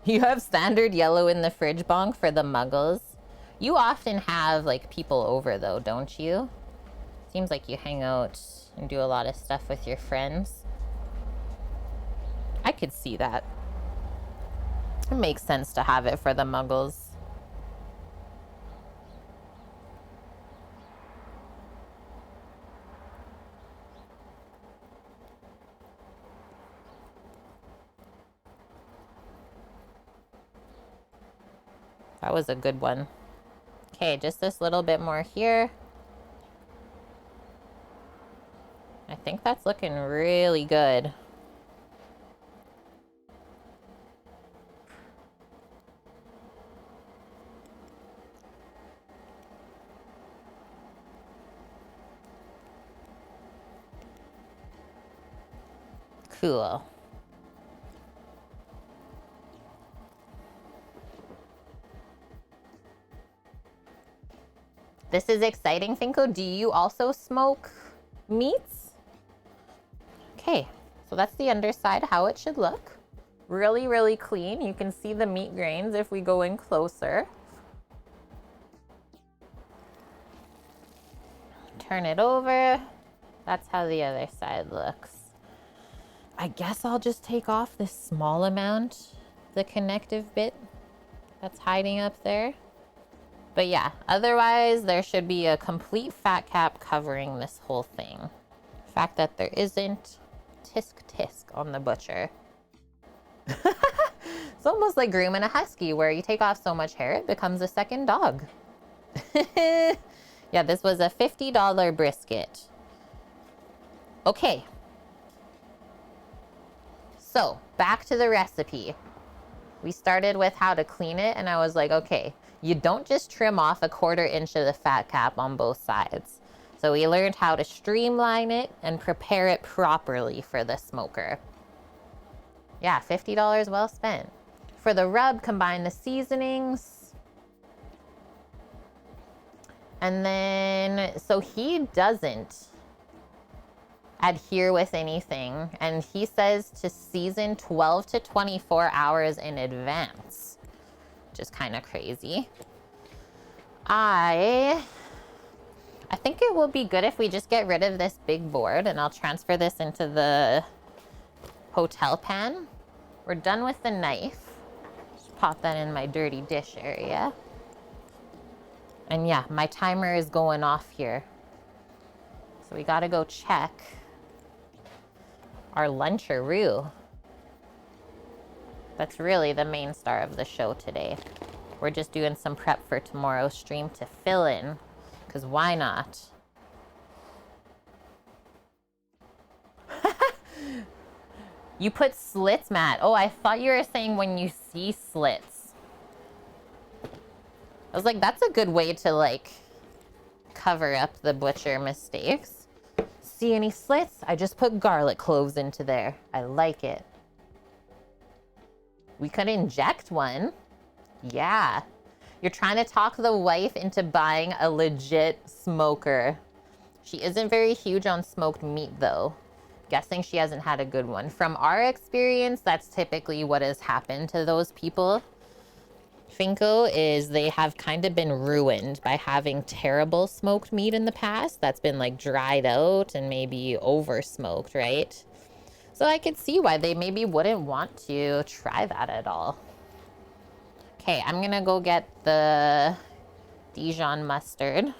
You have standard yellow in the fridge, Bonk, for the muggles. You often have, like, people over, though, don't you? Seems like you hang out and do a lot of stuff with your friends. I could see that. It makes sense to have it for the muggles. That was a good one. Okay, just this little bit more here. I think that's looking really good. Cool. This is exciting, Finko. Do you also smoke meats? Okay, so that's the underside, how it should look. Really, really clean. You can see the meat grains if we go in closer. Turn it over. That's how the other side looks. I guess I'll just take off this small amount, the connective bit that's hiding up there. But yeah, otherwise there should be a complete fat cap covering this whole thing. The fact that there isn't, tisk tisk on the butcher. It's almost like grooming a husky where you take off so much hair it becomes a second dog. Yeah, this was a $50 brisket. Okay. So, back to the recipe. We started with how to clean it, and I was like, okay, you don't just trim off a 1/4 inch of the fat cap on both sides. So we learned how to streamline it and prepare it properly for the smoker. Yeah, $50 well spent. For the rub, combine the seasonings. And then, so he doesn't adhere with anything, and he says to season 12 to 24 hours in advance, which is kind of crazy. I think it will be good if we just get rid of this big board, and I'll transfer this into the hotel pan. We're done with the knife. Just pop that in my dirty dish area. And yeah, my timer is going off here. So we gotta go check our Luncheroo. That's really the main star of the show today. We're just doing some prep for tomorrow's stream to fill in, because why not? You put slits, Matt. Oh, I thought you were saying when you see slits. I was like, that's a good way to like cover up the butcher mistakes. See any slits? I just put garlic cloves into there. I like it. We could inject one. Yeah. You're trying to talk the wife into buying a legit smoker. She isn't very huge on smoked meat though. Guessing she hasn't had a good one. From our experience, that's typically what has happened to those people. Finko is they have kind of been ruined by having terrible smoked meat in the past that's been like dried out and maybe over smoked, right? So I could see why they maybe wouldn't want to try that at all. Okay, I'm gonna go get the Dijon mustard.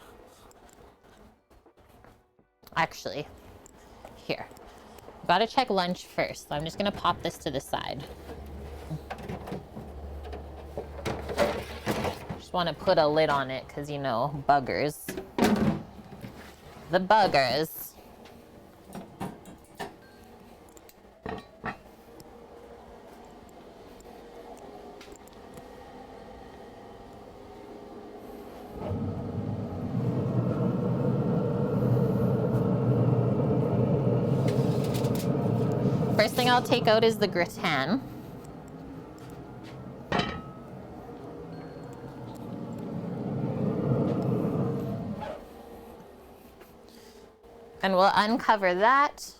Actually, here. Gotta check lunch first, so I'm just gonna pop this to the side. Just wanna put a lid on it, cause you know, buggers. The buggers. First thing I'll take out is the gratin. And we'll uncover that.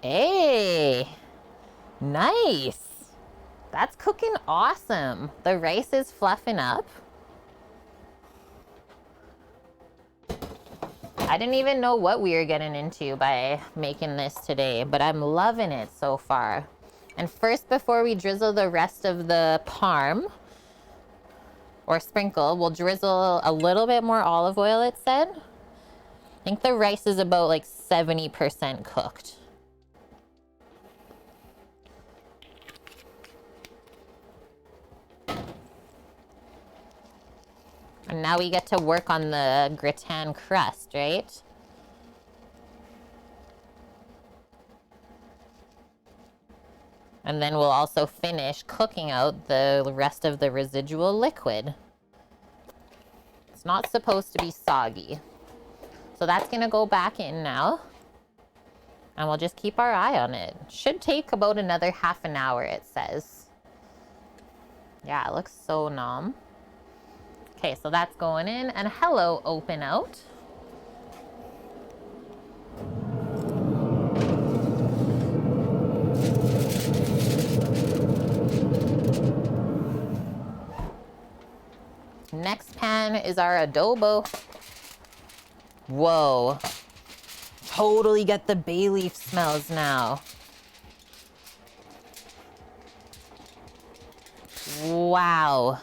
Hey, nice. That's cooking awesome. The rice is fluffing up. I didn't even know what we were getting into by making this today, but I'm loving it so far. And first, before we drizzle the rest of the parm, or sprinkle, we'll drizzle a little bit more olive oil, it said. I think the rice is about like 70% cooked. And now we get to work on the gratin crust, right? And then we'll also finish cooking out the rest of the residual liquid. It's not supposed to be soggy. So that's gonna go back in now. And we'll just keep our eye on it. Should take about another half an hour, it says. Yeah, it looks so nom. Okay, so that's going in, and hello, open out. Next pan is our adobo. Whoa. Totally get the bay leaf smells now. Wow.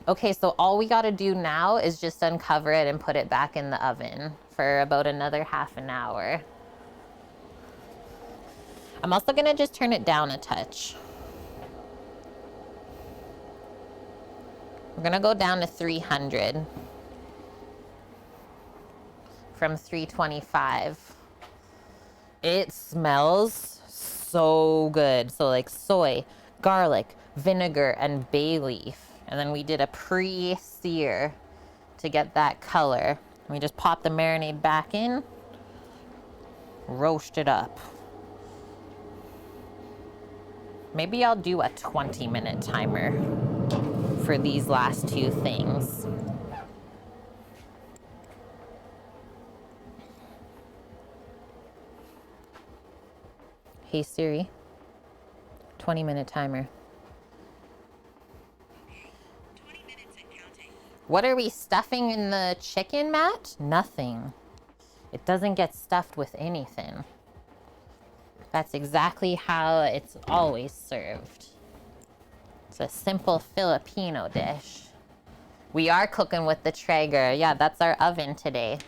Okay, so all we gotta do now is just uncover it and put it back in the oven for about another half an hour. I'm also gonna just turn it down a touch. We're gonna go down to 300 from 325. It smells so good. So like soy, garlic, vinegar, and bay leaf. And then we did a pre-sear to get that color. We just pop the marinade back in, roast it up. Maybe I'll do a 20-minute timer for these last two things. Hey Siri, 20-minute timer. 20 minutes and counting. What are we stuffing in the chicken, Matt? Nothing. It doesn't get stuffed with anything. That's exactly how it's always served. It's a simple Filipino dish. We are cooking with the Traeger. Yeah, that's our oven today.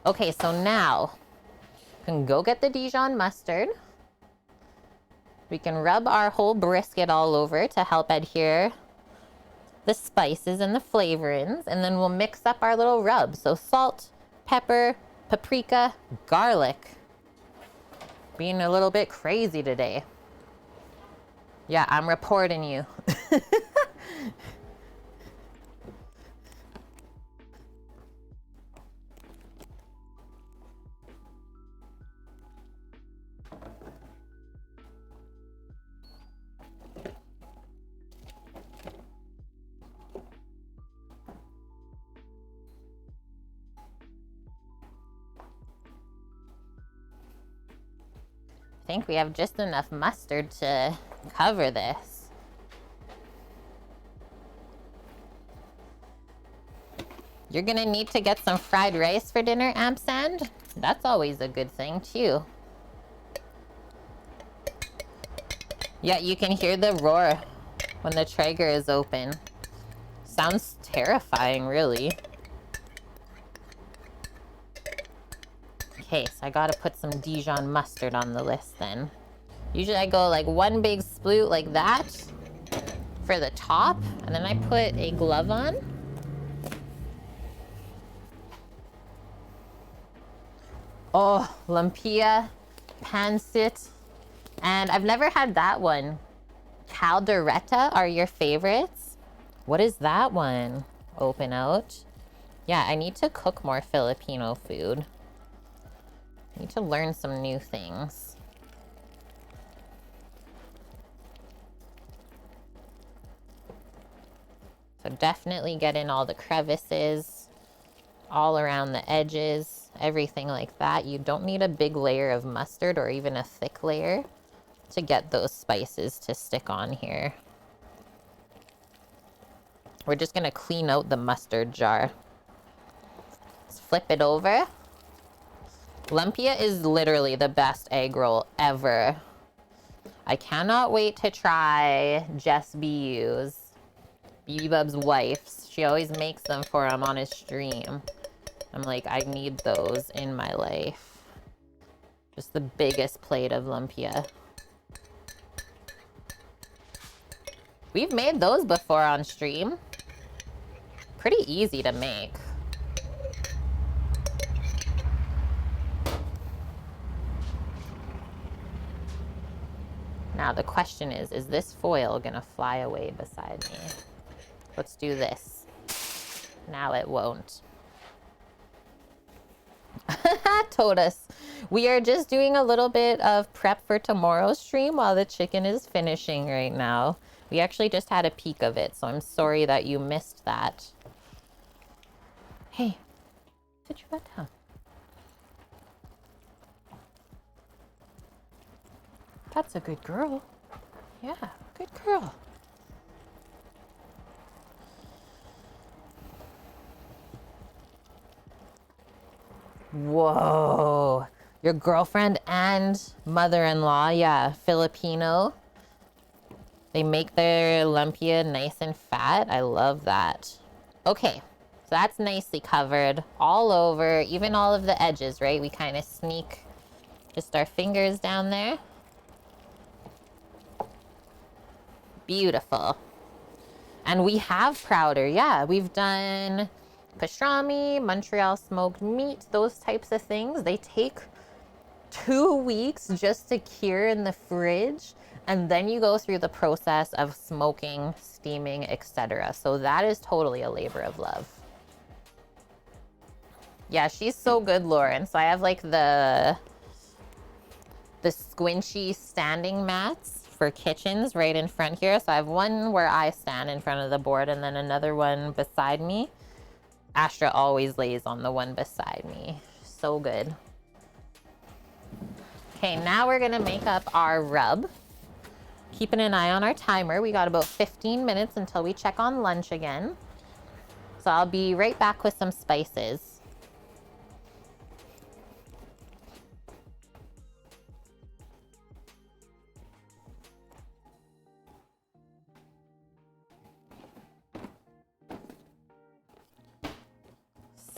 Okay, so now we can go get the Dijon mustard. We can rub our whole brisket all over to help adhere the spices and the flavorings, and then we'll mix up our little rubs. So salt, pepper, paprika, garlic. Being a little bit crazy today. Yeah, I'm reporting you. I think we have just enough mustard to cover this. You're gonna need to get some fried rice for dinner, Ampersand. That's always a good thing too. Yeah, you can hear the roar when the Traeger is open. Sounds terrifying, really. Okay, so I gotta put some Dijon mustard on the list then. Usually I go like one big sploot like that for the top, and then I put a glove on. Oh, lumpia, pancit, and I've never had that one. Caldereta are your favorites? What is that one? Open out. Yeah, I need to cook more Filipino food. I need to learn some new things. So definitely get in all the crevices, all around the edges, everything like that. You don't need a big layer of mustard or even a thick layer to get those spices to stick on here. We're just gonna clean out the mustard jar. Let's flip it over. Lumpia is literally the best egg roll ever. I cannot wait to try Jess BU's, BB-Bub's wife's. She always makes them for him on his stream. I'm like, I need those in my life. Just the biggest plate of lumpia. We've made those before on stream. Pretty easy to make. Now the question is this foil gonna fly away beside me? Let's do this. Now it won't. Told us. We are just doing a little bit of prep for tomorrow's stream while the chicken is finishing right now. We actually just had a peek of it, so I'm sorry that you missed that. Hey, sit your butt down. That's a good girl. Yeah, good girl. Whoa. Your girlfriend and mother-in-law, yeah, Filipino. They make their lumpia nice and fat. I love that. Okay, so that's nicely covered all over, even all of the edges, right? We kind of sneak just our fingers down there. Beautiful. And we have prouder. Yeah, we've done pastrami, Montreal smoked meat, those types of things. They take 2 weeks just to cure in the fridge, and then you go through the process of smoking, steaming, etc. So that is totally a labor of love. Yeah, she's so good, Lauren. So I have like the squinchy standing mats for kitchens right in front here. So I have one where I stand in front of the board and then another one beside me. Astra always lays on the one beside me. So good. Okay, now we're gonna make up our rub. Keeping an eye on our timer. We got about 15 minutes until we check on lunch again. So I'll be right back with some spices.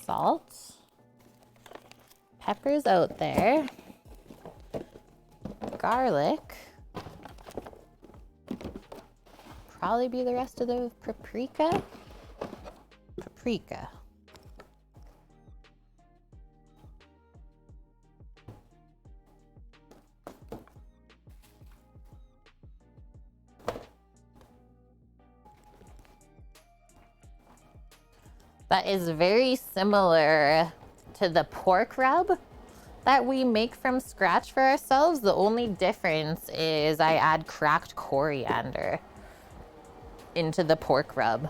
Salt. Pepper's out there. Garlic. Probably be the rest of the paprika. Paprika. That is very similar to the pork rub that we make from scratch for ourselves. The only difference is I add cracked coriander into the pork rub.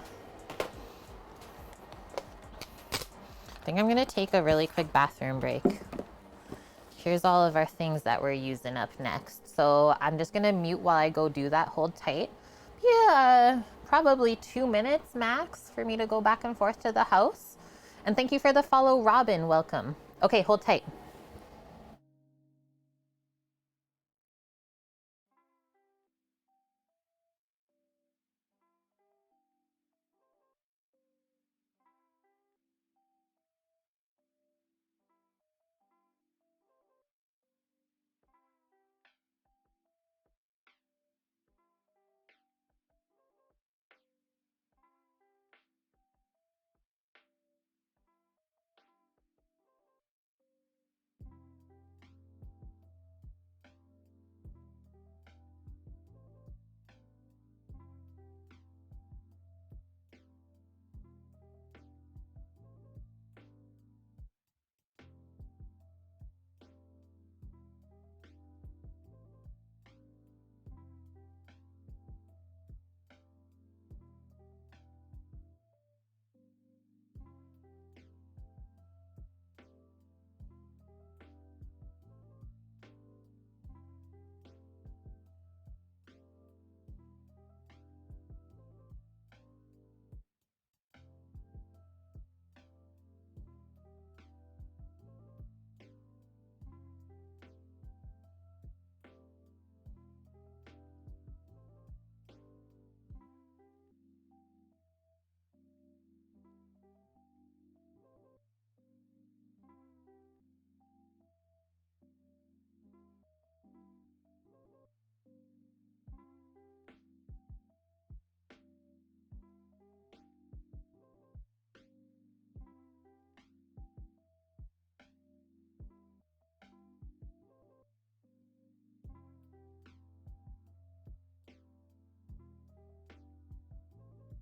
I think I'm gonna take a really quick bathroom break. Here's all of our things that we're using up next. So I'm just gonna mute while I go do that. Hold tight. Yeah, probably 2 minutes max for me to go back and forth to the house. And thank you for the follow, Robin. Welcome. Okay, hold tight.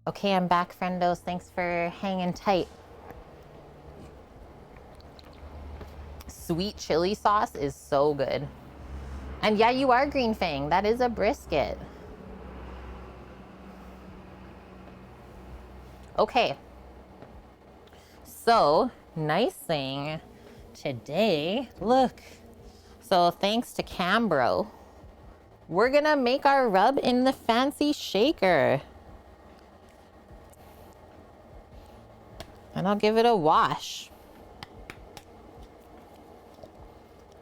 Okay, I'm back, friendos. Thanks for hanging tight. Sweet chili sauce is so good. And yeah, you are Green Fang. That is a brisket. Okay. So, nice thing today, look. So thanks to Cambro, we're gonna make our rub in the fancy shaker. And I'll give it a wash.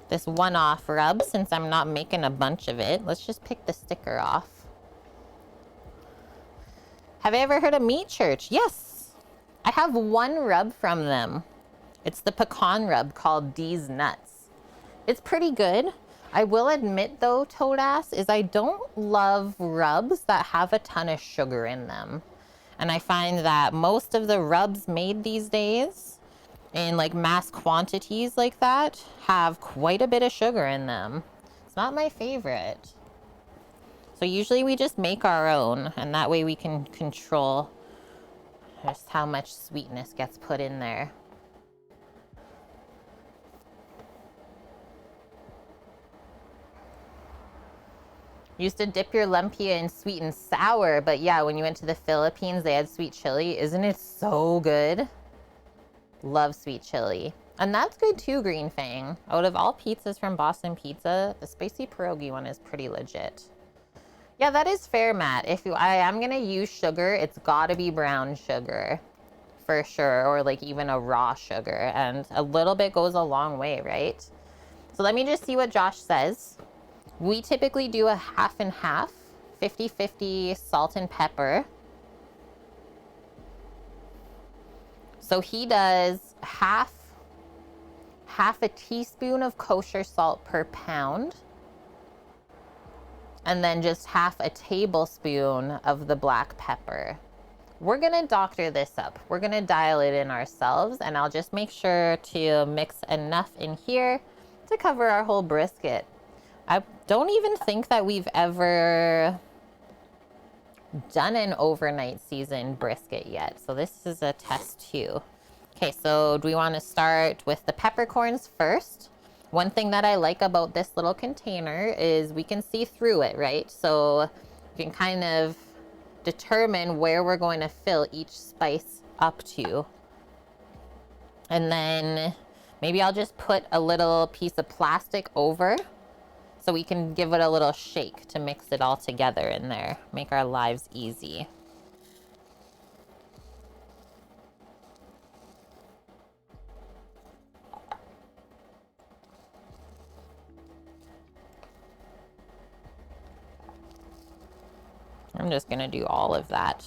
This one-off rub, since I'm not making a bunch of it. Let's just pick the sticker off. Have you ever heard of Meat Church? Yes. I have one rub from them. It's the pecan rub called D's Nuts. It's pretty good. I will admit though, Toadass, is I don't love rubs that have a ton of sugar in them. And I find that most of the rubs made these days in like mass quantities like that have quite a bit of sugar in them. It's not my favorite. So usually we just make our own, and that way we can control just how much sweetness gets put in there. Used to dip your lumpia in sweet and sour, but yeah, when you went to the Philippines, they had sweet chili. Isn't it so good? Love sweet chili. And that's good too, Green Fang. Out of all pizzas from Boston Pizza, the spicy pierogi one is pretty legit. Yeah, that is fair, Matt. If I am gonna use sugar, it's gotta be brown sugar. For sure, or like even a raw sugar. And a little bit goes a long way, right? So let me just see what Josh says. We typically do a half and half, 50-50 salt and pepper. So he does half a teaspoon of kosher salt per pound, and then just half a tablespoon of the black pepper. We're gonna doctor this up. We're gonna dial it in ourselves, and I'll just make sure to mix enough in here to cover our whole brisket. I don't even think that we've ever done an overnight seasoned brisket yet. So this is a test too. Okay, so do we want to start with the peppercorns first? One thing that I like about this little container is we can see through it, right? So you can kind of determine where we're going to fill each spice up to. And then maybe I'll just put a little piece of plastic over so we can give it a little shake to mix it all together in there. Make our lives easy. I'm just gonna do all of that.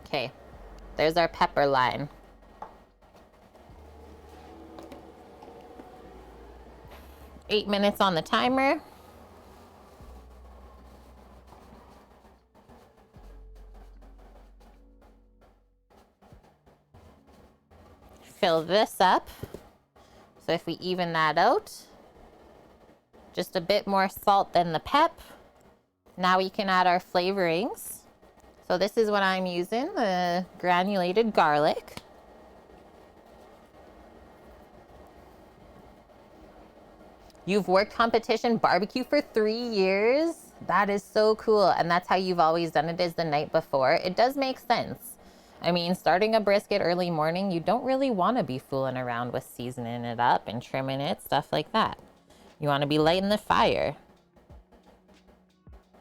Okay, there's our pepper line. Eight minutes on the timer. Fill this up. So if we even that out, just a bit more salt than the pep. Now we can add our flavorings. So this is what I'm using, the granulated garlic. You've worked competition barbecue for 3 years? That is so cool. And that's how you've always done it, is the night before. It does make sense. I mean, starting a brisket early morning, you don't really want to be fooling around with seasoning it up and trimming it, stuff like that. You want to be lighting the fire.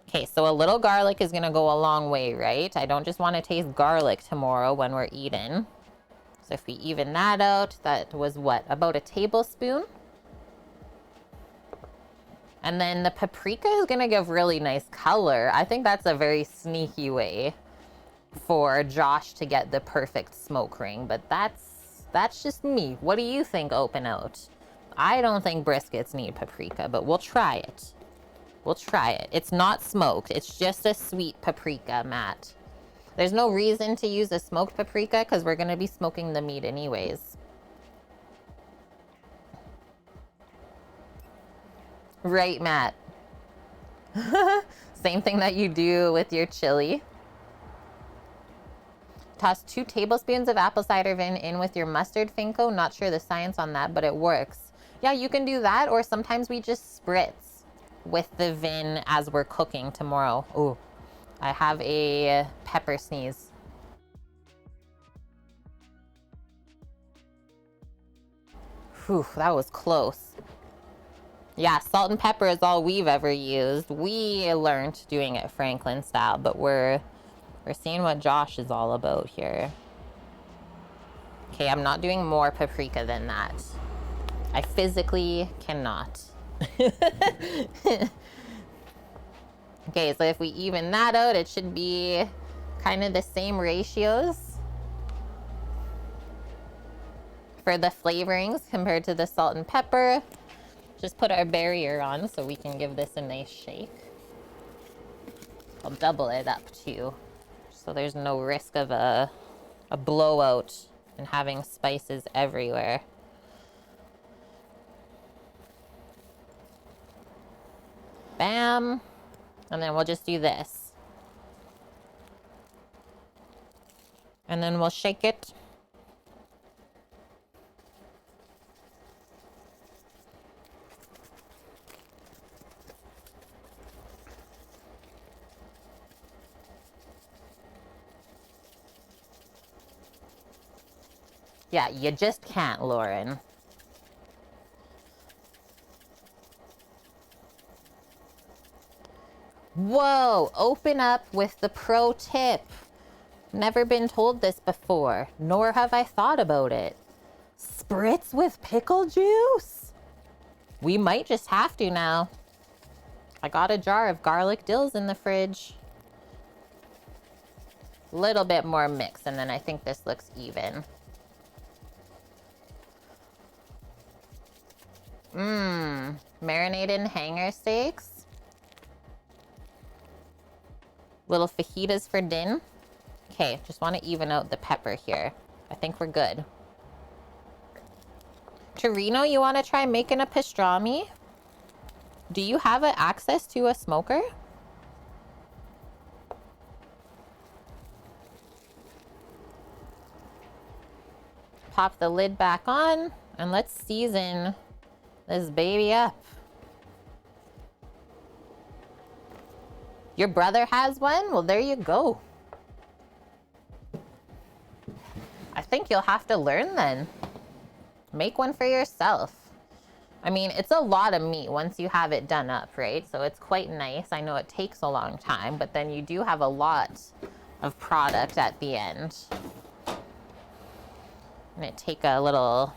Okay, so a little garlic is going to go a long way, right? I don't just want to taste garlic tomorrow when we're eating. So if we even that out, that was what, about a tablespoon? And then the paprika is going to give really nice color. I think that's a very sneaky way for Josh to get the perfect smoke ring. But that's just me. What do you think, Open Out? I don't think briskets need paprika, but we'll try it. We'll try it. It's not smoked. It's just a sweet paprika, Matt. There's no reason to use a smoked paprika because we're going to be smoking the meat anyways. Right, Matt. Same thing that you do with your chili. Toss 2 tablespoons of apple cider vinegar in with your mustard, Finko. Not sure the science on that, but it works. Yeah, you can do that, or sometimes we just spritz with the vin as we're cooking tomorrow. Ooh, I have a pepper sneeze. Whew, that was close. Yeah, salt and pepper is all we've ever used. We learned doing it Franklin style, but we're seeing what Josh is all about here. Okay, I'm not doing more paprika than that. I physically cannot. Okay, so if we even that out, it should be kind of the same ratios for the flavorings compared to the salt and pepper. Just put our barrier on so we can give this a nice shake. I'll double it up too, so there's no risk of a blowout and having spices everywhere. Bam. And then we'll just do this. And then we'll shake it. Yeah, you just can't, Lauren. Whoa, open up with the pro tip. Never been told this before, nor have I thought about it. Spritz with pickle juice? We might just have to now. I got a jar of garlic dills in the fridge. Little bit more mix, and then I think this looks even. Marinated hanger steaks. Little fajitas for din. Okay, just want to even out the pepper here. I think we're good. Torino, you want to try making a pastrami? Do you have access to a smoker? Pop the lid back on and let's season this baby up. Your brother has one? Well, there you go. I think you'll have to learn then. Make one for yourself. I mean, it's a lot of meat once you have it done up, right? So it's quite nice. I know it takes a long time, but then you do have a lot of product at the end. I'm gonna take a little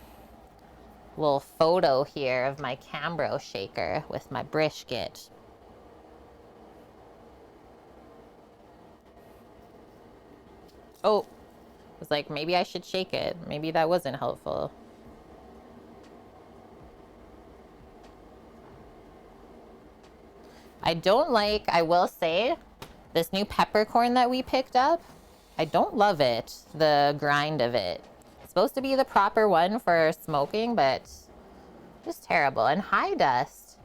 photo here of my Cambro shaker with my brisket. Oh, I was like, maybe I should shake it. Maybe that wasn't helpful. I don't like, I will say, this new peppercorn that we picked up. I don't love it, the grind of it. It's supposed to be the proper one for smoking, but just terrible. And high dust.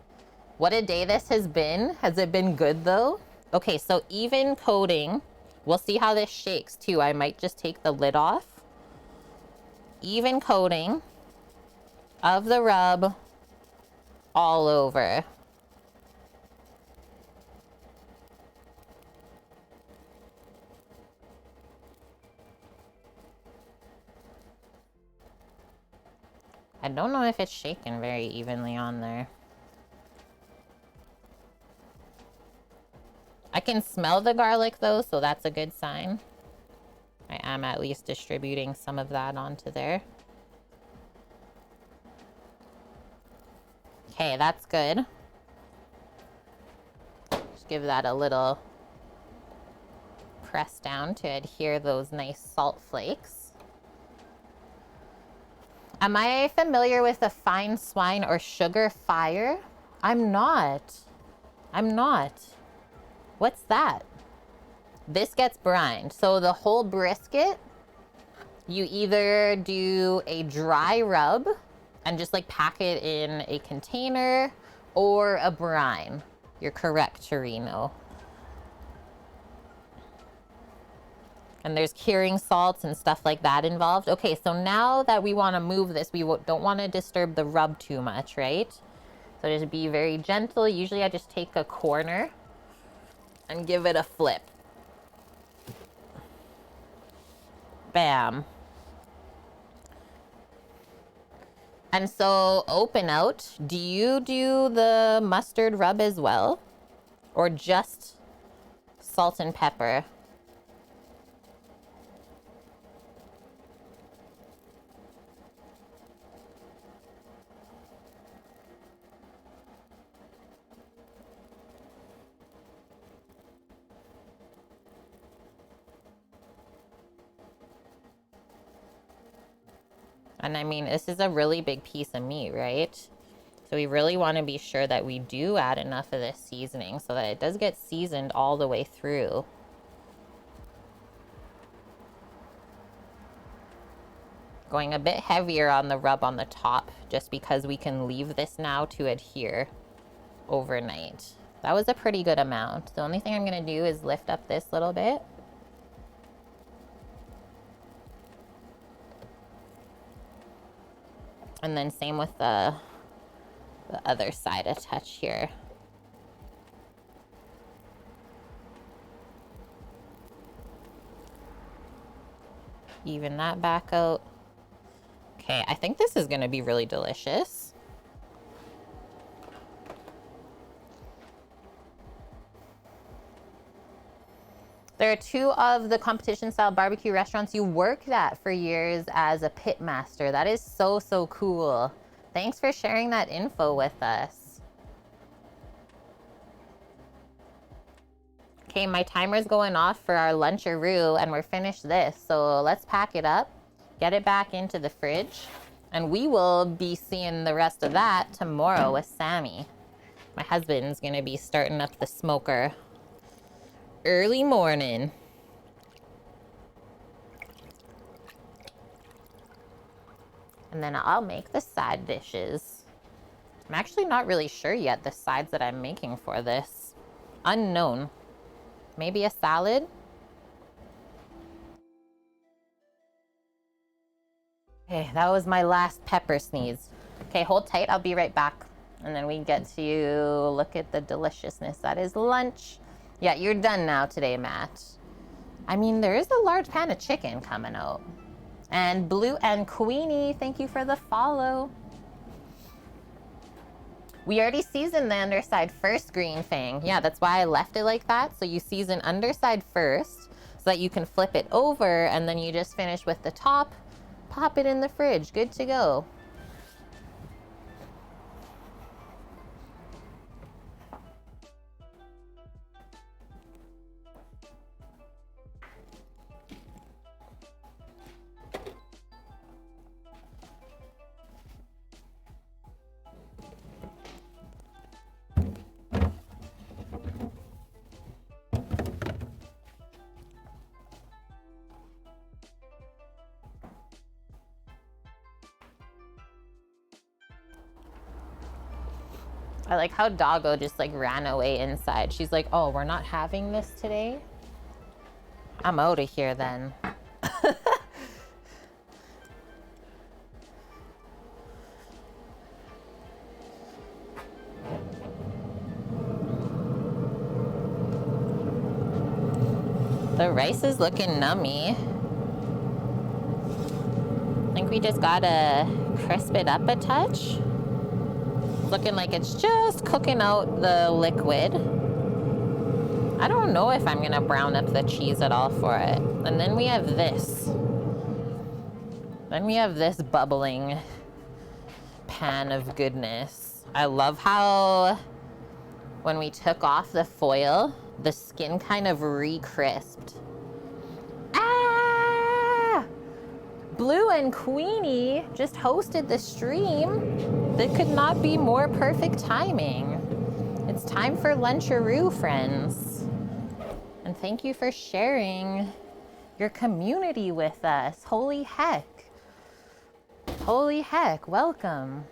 What a day this has been. Has it been good though? Okay, so even coating. We'll see how this shakes too. I might just take the lid off. Even coating of the rub all over. I don't know if it's shaken very evenly on there. I can smell the garlic though, so that's a good sign. I am at least distributing some of that onto there. Okay, that's good. Just give that a little press down to adhere those nice salt flakes. Am I familiar with a fine swine or sugar fire? I'm not. I'm not. What's that? This gets brined. So the whole brisket, you either do a dry rub and just like pack it in a container or a brine. You're correct, Torino. And there's curing salts and stuff like that involved. Okay, so now that we want to move this, we don't want to disturb the rub too much, right? So just be very gentle. Usually I just take a corner and give it a flip. Bam. And so open out. Do you do the mustard rub as well? Or just salt and pepper? And I mean, this is a really big piece of meat, right? So we really want to be sure that we do add enough of this seasoning so that it does get seasoned all the way through. Going a bit heavier on the rub on the top, just because we can leave this now to adhere overnight. That was a pretty good amount. The only thing I'm going to do is lift up this little bit. And then same with the other side, a touch here. Even that back out. Okay, I think this is gonna be really delicious. There are 2 of the competition style barbecue restaurants you worked at for years as a pit master. That is so, so cool. Thanks for sharing that info with us. Okay, my timer's going off for our luncheroo and we're finished this. So let's pack it up, get it back into the fridge, and we will be seeing the rest of that tomorrow with Sammy. My husband's gonna be starting up the smoker early morning. And then I'll make the side dishes. I'm actually not really sure yet the sides that I'm making for this. Unknown. Maybe a salad? Okay, that was my last pepper sneeze. Okay, hold tight, I'll be right back. And then we get to look at the deliciousness that is lunch. Yeah, you're done now today, Matt. I mean, there is a large pan of chicken coming out. And Blue and Queenie, thank you for the follow. We already seasoned the underside first, Green Fang. Yeah, that's why I left it like that. So you season underside first so that you can flip it over and then you just finish with the top, pop it in the fridge, good to go. I like how Doggo just like ran away inside. She's like, oh, we're not having this today? I'm out of here then. The rice is looking nummy. I think we just gotta crisp it up a touch. Looking like it's just cooking out the liquid. I don't know if I'm gonna brown up the cheese at all for it. And then we have this. Then we have this bubbling pan of goodness. I love how when we took off the foil, the skin kind of re-crisped. Ah! Blue and Queenie just hosted the stream. That could not be more perfect timing. It's time for Luncharoo, friends. And thank you for sharing your community with us. Holy heck. Holy heck, welcome.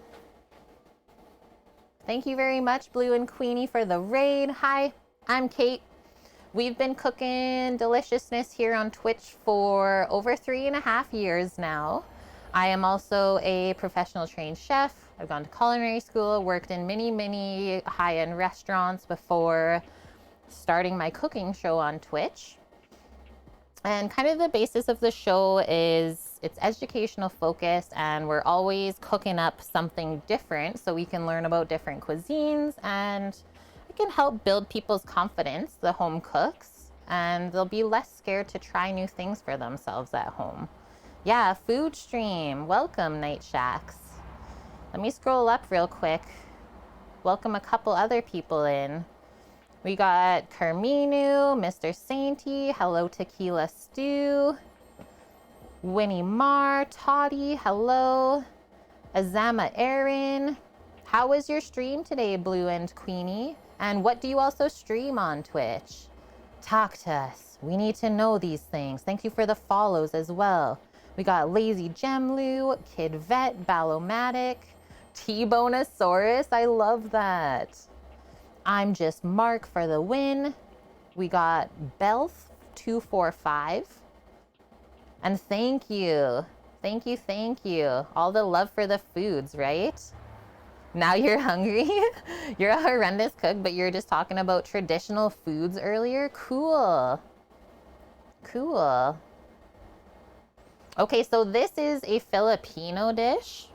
Thank you very much, Blue and Queenie, for the raid. Hi, I'm Kate. We've been cooking deliciousness here on Twitch for over 3.5 years now. I am also a professional trained chef. I've gone to culinary school, worked in many high-end restaurants before starting my cooking show on Twitch. And kind of the basis of the show is it's educational focused, and we're always cooking up something different so we can learn about different cuisines, and it can help build people's confidence, the home cooks, and they'll be less scared to try new things for themselves at home. Yeah, food stream. Welcome, Night Shacks. Let me scroll up real quick. Welcome a couple other people in. We got Carminu, Mr. Sainty, hello Tequila Stew, Winnie Mar, Toddy, hello, Azama Aaron. How was your stream today, Blue and Queenie? And what do you also stream on Twitch? Talk to us. We need to know these things. Thank you for the follows as well. We got Lazy Gemlu, Kid Vet, Ballomatic, T-Bonosaurus. I love that. I'm just Mark for the win. We got Belf245. And thank you. Thank you. All the love for the foods, right? Now you're hungry? You're a horrendous cook, but you're just talking about traditional foods earlier? Cool. Okay, so this is a Filipino dish.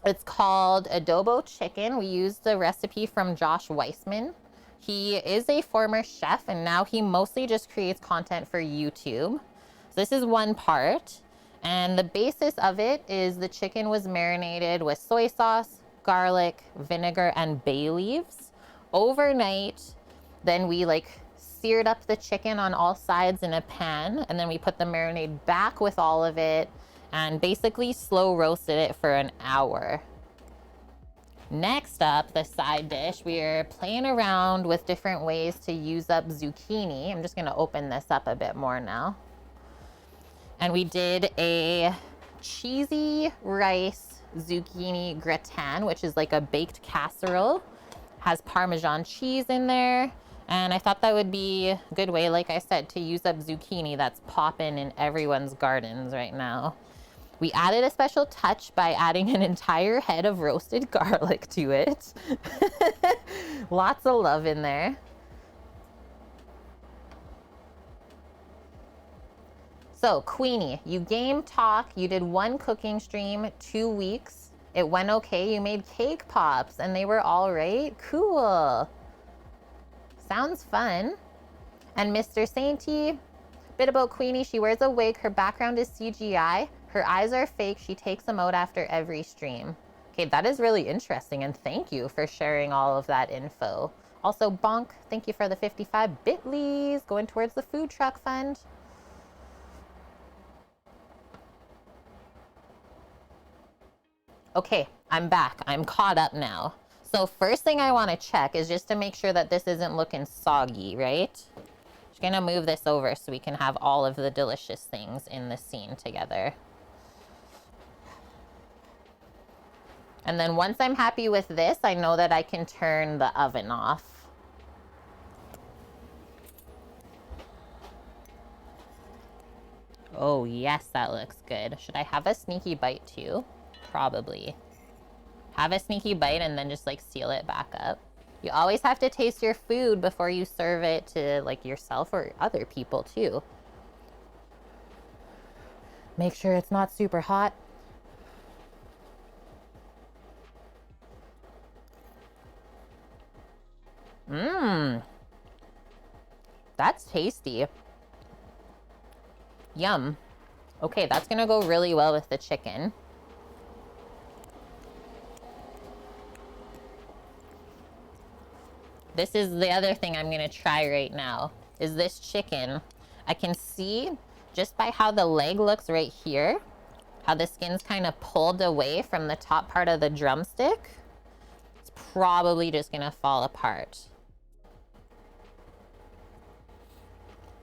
It's called Adobo Chicken. We used the recipe from Josh Weissman. He is a former chef and now he mostly just creates content for YouTube. So this is one part. And the basis of it is the chicken was marinated with soy sauce, garlic, vinegar, and bay leaves overnight. Then we seared up the chicken on all sides in a pan, and then we put the marinade back with all of it and basically slow roasted it for an hour. Next up, the side dish, we're playing around with different ways to use up zucchini. I'm just gonna open this up a bit more now. And we did a cheesy rice zucchini gratin, which is like a baked casserole. Has Parmesan cheese in there. And I thought that would be a good way, like I said, to use up zucchini that's popping in everyone's gardens right now. We added a special touch by adding an entire head of roasted garlic to it. Lots of love in there. So, Queenie, you game talk, you did 1 cooking stream, 2 weeks. It went okay. You made cake pops and they were all right. Cool. Sounds fun. And Mr. Sainty, bit about Queenie, she wears a wig. Her background is CGI. Her eyes are fake. She takes them out after every stream. Okay, that is really interesting. And thank you for sharing all of that info. Also, Bonk, thank you for the 55 bitlies going towards the food truck fund. Okay, I'm back. I'm caught up now. So first thing I want to check is just to make sure that this isn't looking soggy, right? Just gonna move this over so we can have all of the delicious things in the scene together. And then once I'm happy with this, I know that I can turn the oven off. Oh yes, that looks good. Should I have a sneaky bite too? Probably. Have a sneaky bite and then just seal it back up. You always have to taste your food before you serve it to yourself or other people too. Make sure it's not super hot. Mmm. That's tasty. Yum. Okay, that's gonna go really well with the chicken. This is the other thing I'm gonna try right now, is this chicken. I can see just by how the leg looks right here, how the skin's kind of pulled away from the top part of the drumstick. It's probably just gonna fall apart.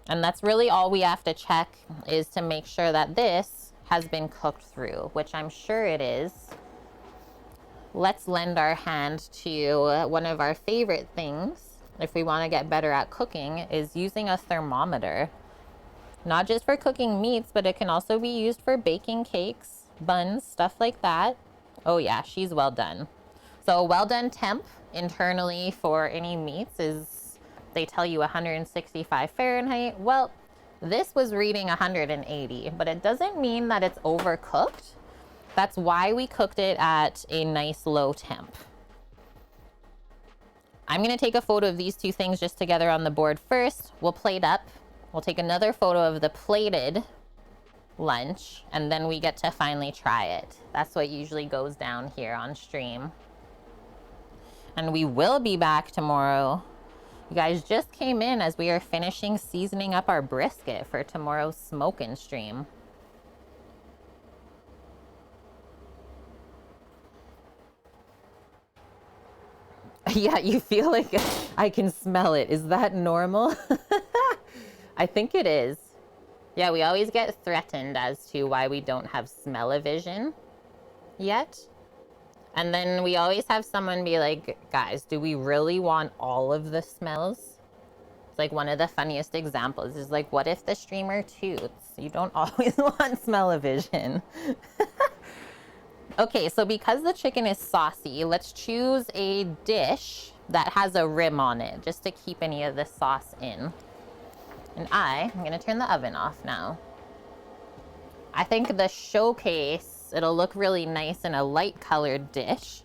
And that's really all we have to check, is to make sure that this has been cooked through, which I'm sure it is. Let's lend our hand to one of our favorite things, if we want to get better at cooking, is using a thermometer. Not just for cooking meats, but it can also be used for baking cakes, buns, stuff like that. Oh yeah, she's well done. So well done temp internally for any meats is, they tell you 165 Fahrenheit. Well, this was reading 180, but it doesn't mean that it's overcooked. That's why we cooked it at a nice low temp. I'm gonna take a photo of these two things just together on the board first. We'll plate up. We'll take another photo of the plated lunch, and then we get to finally try it. That's what usually goes down here on stream. And we will be back tomorrow. You guys just came in as we are finishing seasoning up our brisket for tomorrow's smoking stream. Yeah, you feel like I can smell it. Is that normal? I think it is. Yeah, we always get threatened as to why we don't have smell-o-vision yet. And then we always have someone be like, guys, do we really want all of the smells? It's like one of the funniest examples is like, what if the streamer toots? You don't always want smell-o-vision. Okay, so because the chicken is saucy, let's choose a dish that has a rim on it, just to keep any of the sauce in. And I'm gonna turn the oven off now. I think the showcase, it'll look really nice in a light colored dish.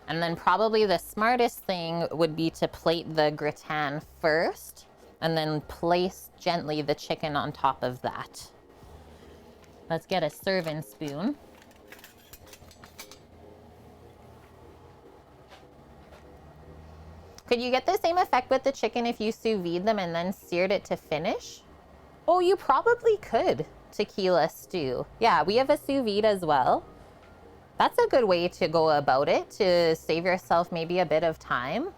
And then probably the smartest thing would be to plate the gratin first and then place gently the chicken on top of that. Let's get a serving spoon. Could you get the same effect with the chicken if you sous vide them and then seared it to finish? Oh, you probably could. Tequila stew. Yeah, we have a sous vide as well. That's a good way to go about it, to save yourself maybe a bit of time.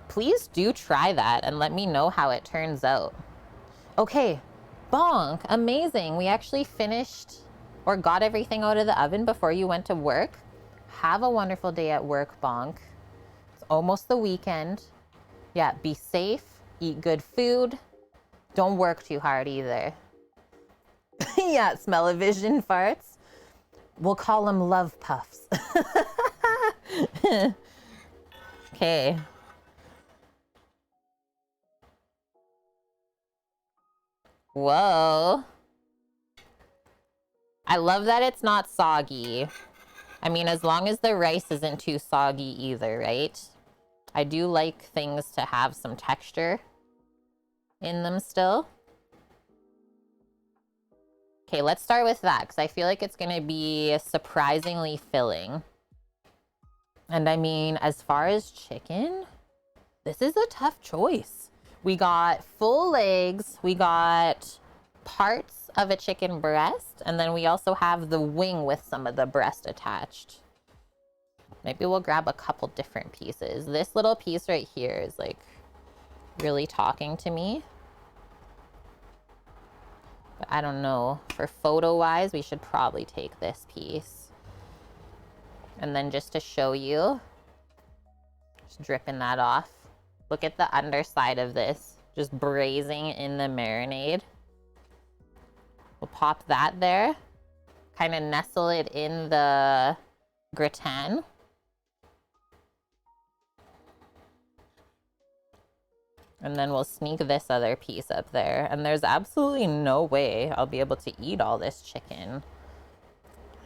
Please do try that and let me know how it turns out. Okay, bonk, amazing. We actually finished or got everything out of the oven before you went to work. Have a wonderful day at work, bonk. It's almost the weekend. Yeah, be safe, eat good food. Don't work too hard either. Yeah, smell-o-vision farts. We'll call them love puffs. Okay. Whoa. I love that it's not soggy. I mean, as long as the rice isn't too soggy either, right? I do like things to have some texture in them still. Okay, let's start with that because I feel like it's going to be surprisingly filling. And I mean, as far as chicken, this is a tough choice. We got full legs, we got parts of a chicken breast, and then we also have the wing with some of the breast attached. Maybe we'll grab a couple different pieces. This little piece right here is like really talking to me. But I don't know. For photo-wise, we should probably take this piece. And then just to show you, just dripping that off. Look at the underside of this, just braising in the marinade. We'll pop that there, kind of nestle it in the gratin. And then we'll sneak this other piece up there. And there's absolutely no way I'll be able to eat all this chicken.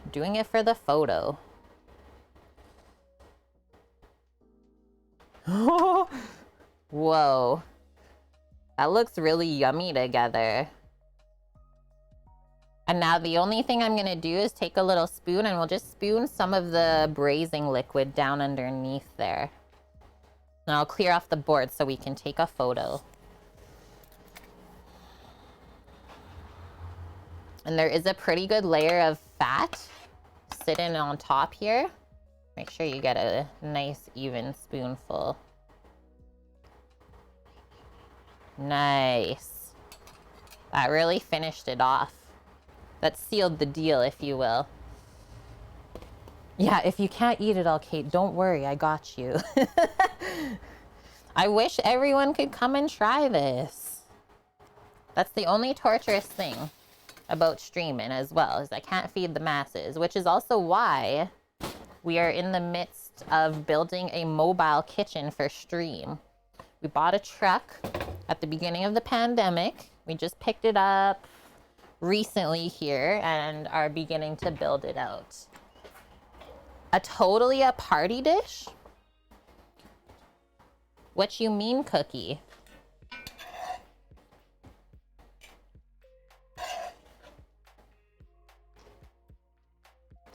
I'm doing it for the photo. Whoa. That looks really yummy together. And now the only thing I'm gonna do is take a little spoon and we'll just spoon some of the braising liquid down underneath there. And I'll clear off the board so we can take a photo. And there is a pretty good layer of fat sitting on top here. Make sure you get a nice even spoonful. Nice. That really finished it off. That sealed the deal, if you will. Yeah, if you can't eat it all, Kate, don't worry, I got you. I wish everyone could come and try this. That's the only torturous thing about streaming as well, is I can't feed the masses, which is also why we are in the midst of building a mobile kitchen for stream. We bought a truck at the beginning of the pandemic. We just picked it up recently here and are beginning to build it out. Totally a party dish? What you mean, Cookie?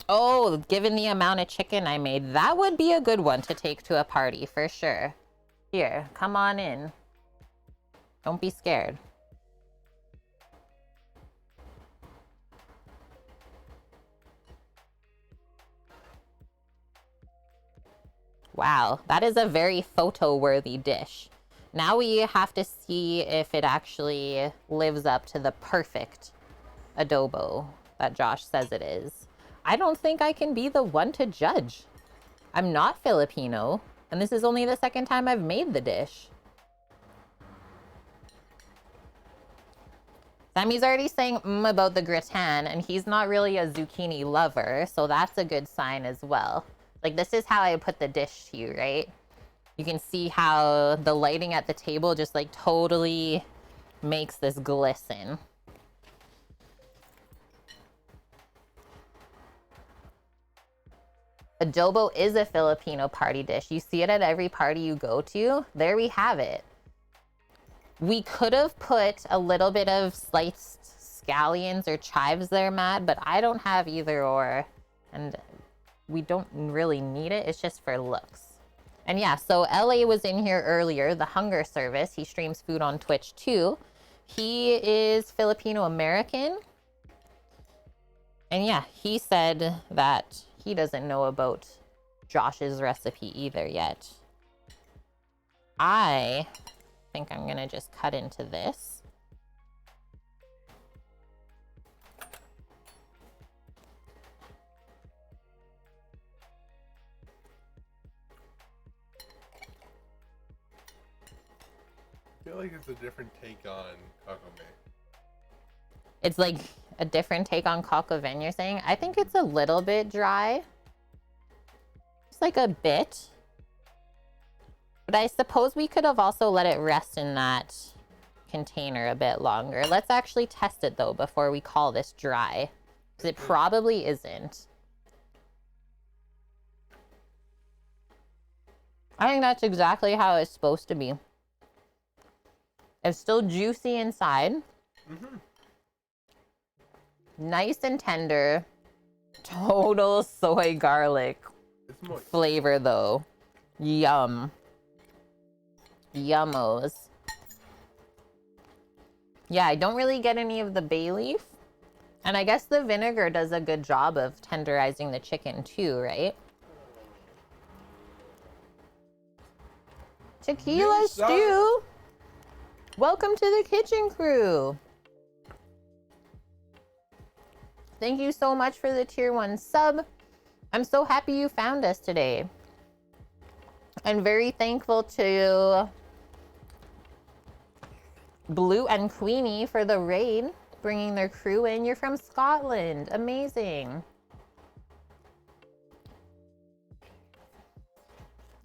Oh, given the amount of chicken I made, that would be a good one to take to a party for sure. Here, come on in. Don't be scared. Wow, that is a very photo-worthy dish. Now we have to see if it actually lives up to the perfect adobo that Josh says it is. I don't think I can be the one to judge. I'm not Filipino, and this is only the second time I've made the dish. Sammy's already saying about the gratin, and he's not really a zucchini lover, so that's a good sign as well. Like, this is how I put the dish to you, right? You can see how the lighting at the table just like totally makes this glisten. Adobo is a Filipino party dish. You see it at every party you go to. There we have it. We could have put a little bit of sliced scallions or chives there, Matt, but I don't have either or. And we don't really need it. It's just for looks. And yeah, so LA was in here earlier, the Hunger Service. He streams food on Twitch too. He is Filipino American. And yeah, he said that he doesn't know about Josh's recipe either yet. I think I'm gonna just cut into this. I feel like it's a different take on kakome. It's like a different take on coq au vin, you're saying? I think it's a little bit dry. It's like a bit. But I suppose we could have also let it rest in that container a bit longer. Let's actually test it though before we call this dry. Because it probably isn't. I think that's exactly how it's supposed to be. It's still juicy inside. Mm-hmm. Nice and tender. Total soy garlic flavor though. Yum. Yummos. Yeah, I don't really get any of the bay leaf. And I guess the vinegar does a good job of tenderizing the chicken too, right? Tequila Stew. Welcome to the kitchen crew. Thank you so much for the tier 1 sub. I'm so happy you found us today. I'm very thankful to Blue and Queenie for the raid, bringing their crew in. You're from Scotland. Amazing.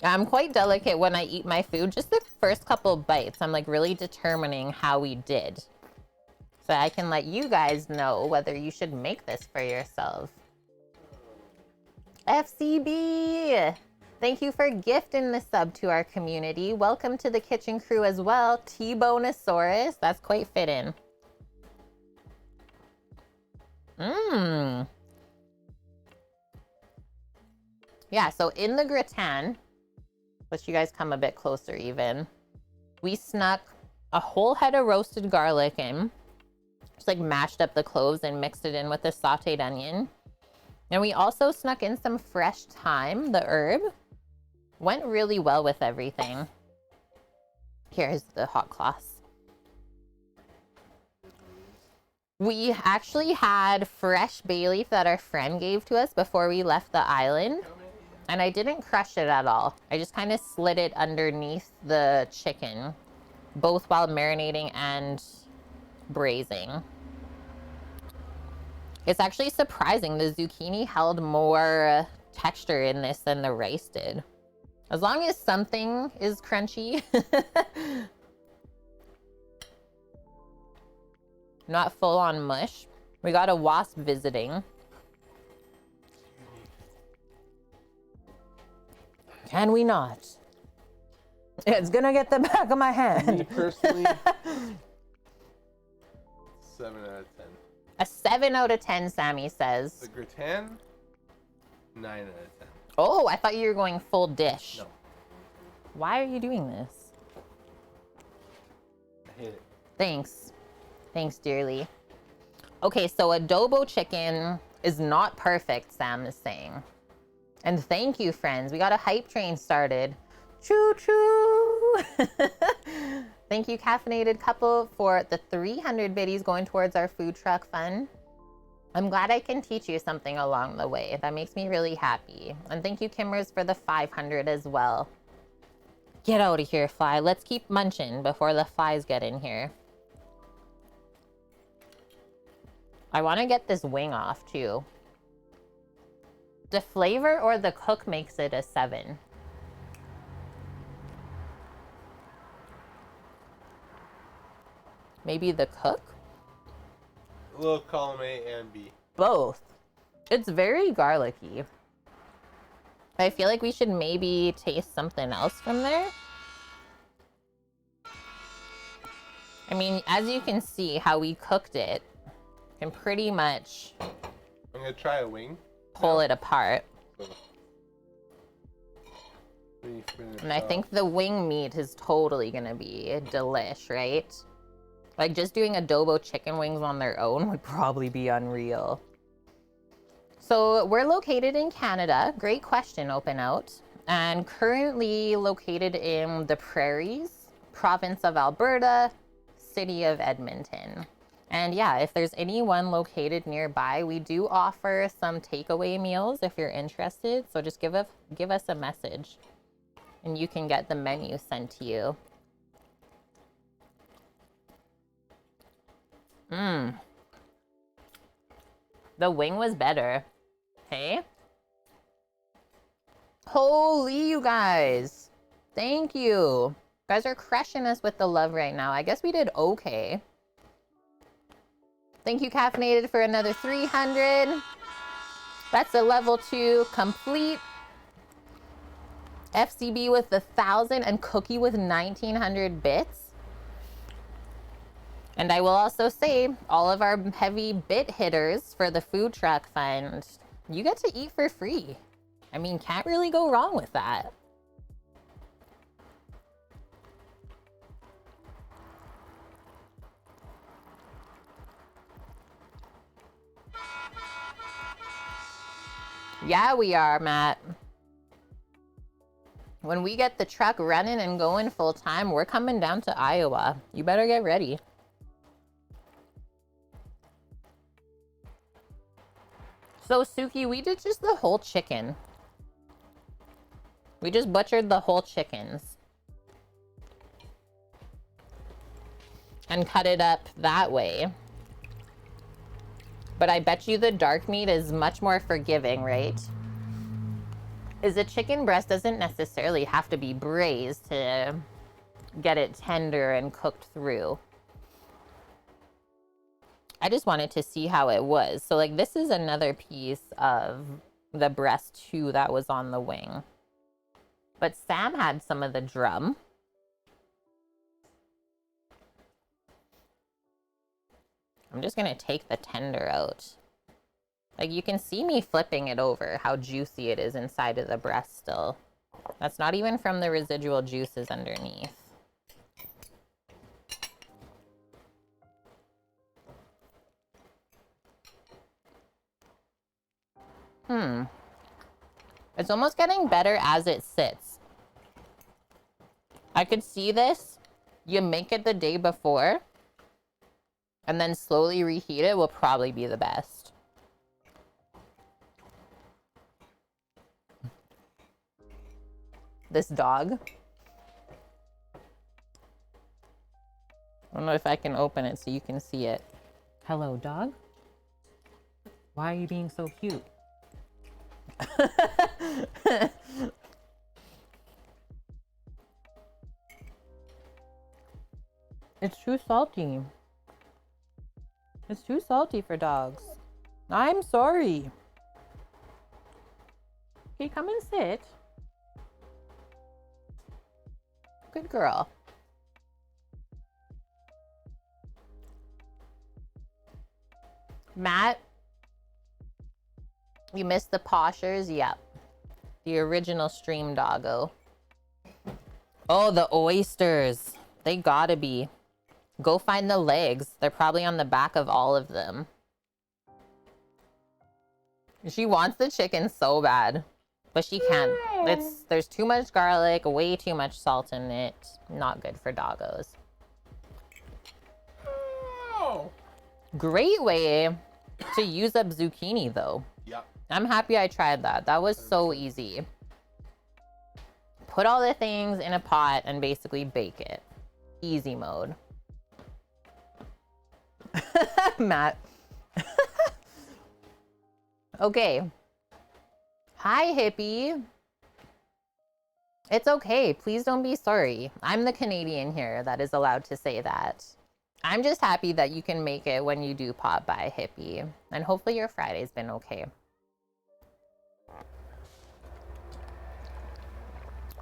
I'm quite delicate when I eat my food. Just the first couple bites, I'm like really determining how we did. So I can let you guys know whether you should make this for yourself. FCB! Thank you for gifting the sub to our community. Welcome to the kitchen crew as well. T-Bonesaurus. That's quite fitting. Mmm. Yeah, so in the gratin, let you guys come a bit closer even, we snuck a whole head of roasted garlic in. Just like mashed up the cloves and mixed it in with the sauteed onion. And we also snuck in some fresh thyme, the herb. Went really well with everything. Here's the hot cloths. We actually had fresh bay leaf that our friend gave to us before we left the island. And I didn't crush it at all. I just kind of slid it underneath the chicken, both while marinating and braising. It's actually surprising. The zucchini held more texture in this than the rice did. As long as something is crunchy. Not full on mush. We got a wasp visiting. Can we not? It's gonna get the back of my hand. Me personally, 7 out of 10. A 7 out of 10, Sammy says. The gratin, 9 out of 10. Oh, I thought you were going full dish. No. Why are you doing this? I hate it. Thanks. Thanks, dearly. Okay, so adobo chicken is not perfect, Sam is saying. And thank you, friends. We got a hype train started. Choo choo! Thank you, Caffeinated Couple, for the 300 biddies going towards our food truck fund. I'm glad I can teach you something along the way. That makes me really happy. And thank you, Kimmers, for the 500 as well. Get out of here, fly. Let's keep munching before the flies get in here. I want to get this wing off, too. The flavor or the cook makes it a 7. Maybe the cook? A little column A and B. Both. It's very garlicky. I feel like we should maybe taste something else from there. I mean, as you can see how we cooked it, can pretty much I'm gonna try a wing. pull it apart. So, we finish And I think the wing meat is totally gonna be delish, right? Like just doing adobo chicken wings on their own would probably be unreal. So we're located in Canada. Great question, Open Out. And currently located in the Prairies, province of Alberta, city of Edmonton. And yeah, if there's anyone located nearby, we do offer some takeaway meals if you're interested. So just give us a message and you can get the menu sent to you. The wing was better. Hey? Holy, you guys. Thank you. You guys are crushing us with the love right now. I guess we did okay. Thank you, Caffeinated, for another 300. That's a level 2 complete. FCB with 1,000 and Cookie with 1,900 bits. And I will also say, all of our heavy bit hitters for the food truck fund, you get to eat for free. I mean, can't really go wrong with that. Yeah, we are, Matt. When we get the truck running and going full time, we're coming down to Iowa. You better get ready. So, Suki, we did just the whole chicken. We just butchered the whole chickens. And cut it up that way. But I bet you the dark meat is much more forgiving, right? Is a chicken breast doesn't necessarily have to be braised to get it tender and cooked through. I just wanted to see how it was. So like this is another piece of the breast too that was on the wing. But Sam had some of the drum. I'm just gonna take the tender out. Like you can see me flipping it over, how juicy it is inside of the breast still. That's not even from the residual juices underneath. It's almost getting better as it sits. I could see this. You make it the day before and then slowly reheat it will probably be the best. This dog. I don't know if I can open it so you can see it. Hello, dog. Why are you being so cute? It's too salty. It's too salty for dogs. I'm sorry. Okay, come and sit. Good girl. Matt, you missed the poshers? Yep. The original stream doggo. Oh, the oysters. They gotta be. Go find the legs. They're probably on the back of all of them. She wants the chicken so bad, but she can't. There's too much garlic, way too much salt in it. Not good for doggos. Oh. Great way to use up zucchini though. Yep. I'm happy I tried that. That was so easy. Put all the things in a pot and basically bake it. Easy mode. Matt. Okay. Hi, hippie. It's okay. Please don't be sorry. I'm the Canadian here that is allowed to say that. I'm just happy that you can make it when you do pop by, hippie. And hopefully your Friday's been okay.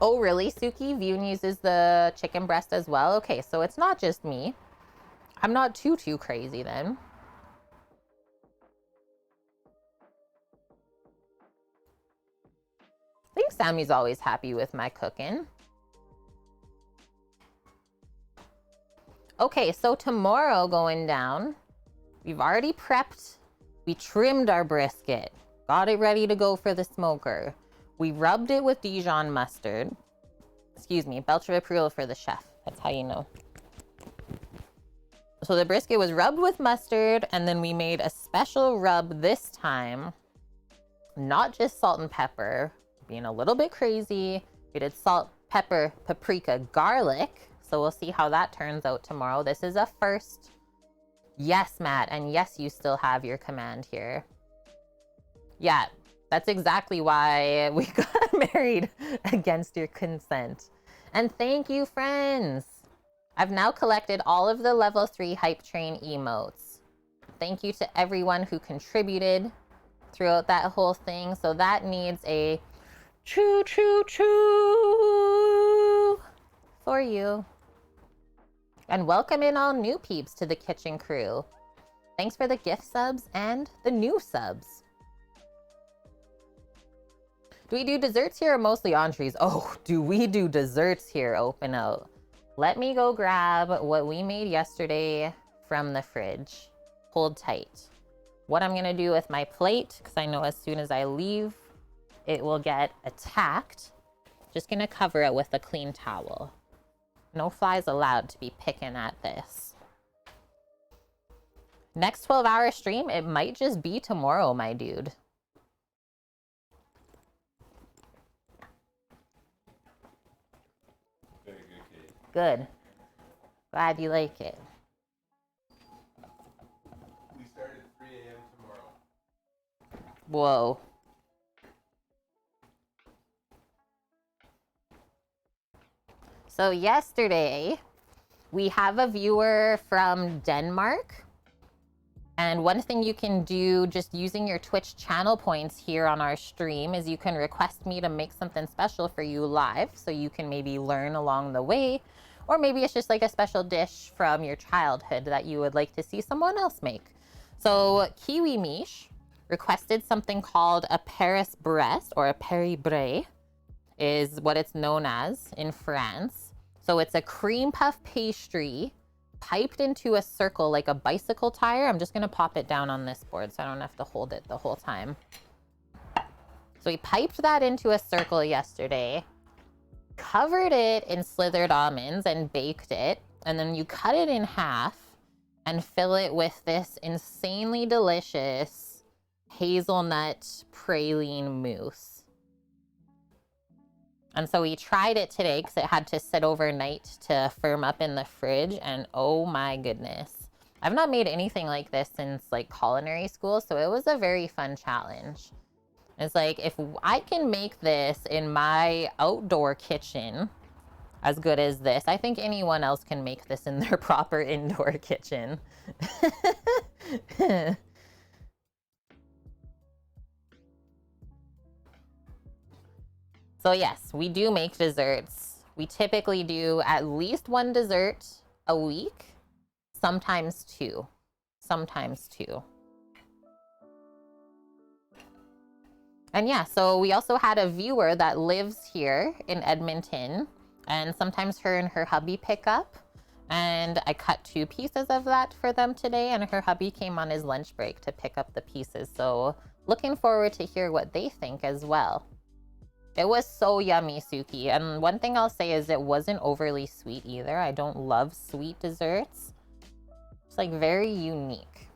Oh, really, Suki? Vune uses the chicken breast as well? Okay, so it's not just me. I'm not too crazy then. I think Sammy's always happy with my cooking. Okay, so tomorrow going down, we've already prepped. We trimmed our brisket, got it ready to go for the smoker. We rubbed it with Dijon mustard. Excuse me, Belcher approval for the chef. That's how you know. So the brisket was rubbed with mustard, and then we made a special rub this time. Not just salt and pepper, being a little bit crazy. We did salt, pepper, paprika, garlic. So we'll see how that turns out tomorrow. This is a first. Yes, Matt, and yes, you still have your command here. Yeah, that's exactly why we got married against your consent. And thank you, friends. I've now collected all of the level 3 hype train emotes. Thank you to everyone who contributed throughout that whole thing. So that needs a choo choo choo for you. And welcome in all new peeps to the kitchen crew. Thanks for the gift subs and the new subs. Do we do desserts here or mostly entrees? Oh, do we do desserts here? Open out. Let me go grab what we made yesterday from the fridge. Hold tight. What I'm gonna do with my plate, because I know as soon as I leave, it will get attacked. Just gonna cover it with a clean towel. No flies allowed to be picking at this. Next 12-hour stream, it might just be tomorrow, my dude. Good. Glad you like it. We start at 3 a.m. tomorrow. Whoa. So yesterday, we have a viewer from Denmark. And one thing you can do just using your Twitch channel points here on our stream is you can request me to make something special for you live so you can maybe learn along the way. Or maybe it's just like a special dish from your childhood that you would like to see someone else make. So Kiwi Mish requested something called a Paris Brest, or a Paris Brie is what it's known as in France. So it's a cream puff pastry piped into a circle like a bicycle tire. I'm just gonna pop it down on this board so I don't have to hold it the whole time. So we piped that into a circle yesterday, covered it in slithered almonds and baked it. And then you cut it in half and fill it with this insanely delicious hazelnut praline mousse. And so we tried it today because it had to sit overnight to firm up in the fridge. And oh my goodness. I've not made anything like this since like culinary school. So it was a very fun challenge. It's like, if I can make this in my outdoor kitchen as good as this, I think anyone else can make this in their proper indoor kitchen. So yes, we do make desserts. We typically do at least one dessert a week, sometimes two. And yeah, so we also had a viewer that lives here in Edmonton, and sometimes her and her hubby pick up. And I cut 2 pieces of that for them today, and her hubby came on his lunch break to pick up the pieces. So looking forward to hear what they think as well. It was so yummy, Suki. And one thing I'll say is it wasn't overly sweet either. I don't love sweet desserts. It's like very unique.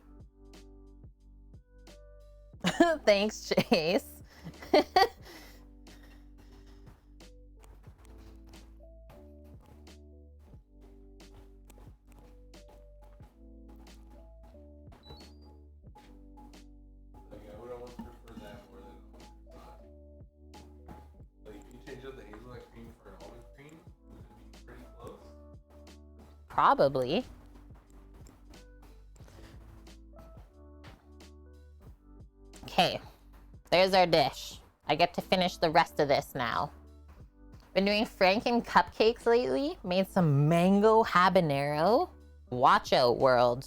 Thanks, Chase. Probably. Okay, there's our dish. I get to finish the rest of this now. Been doing Franken cupcakes lately. Made some mango habanero. Watch out, world.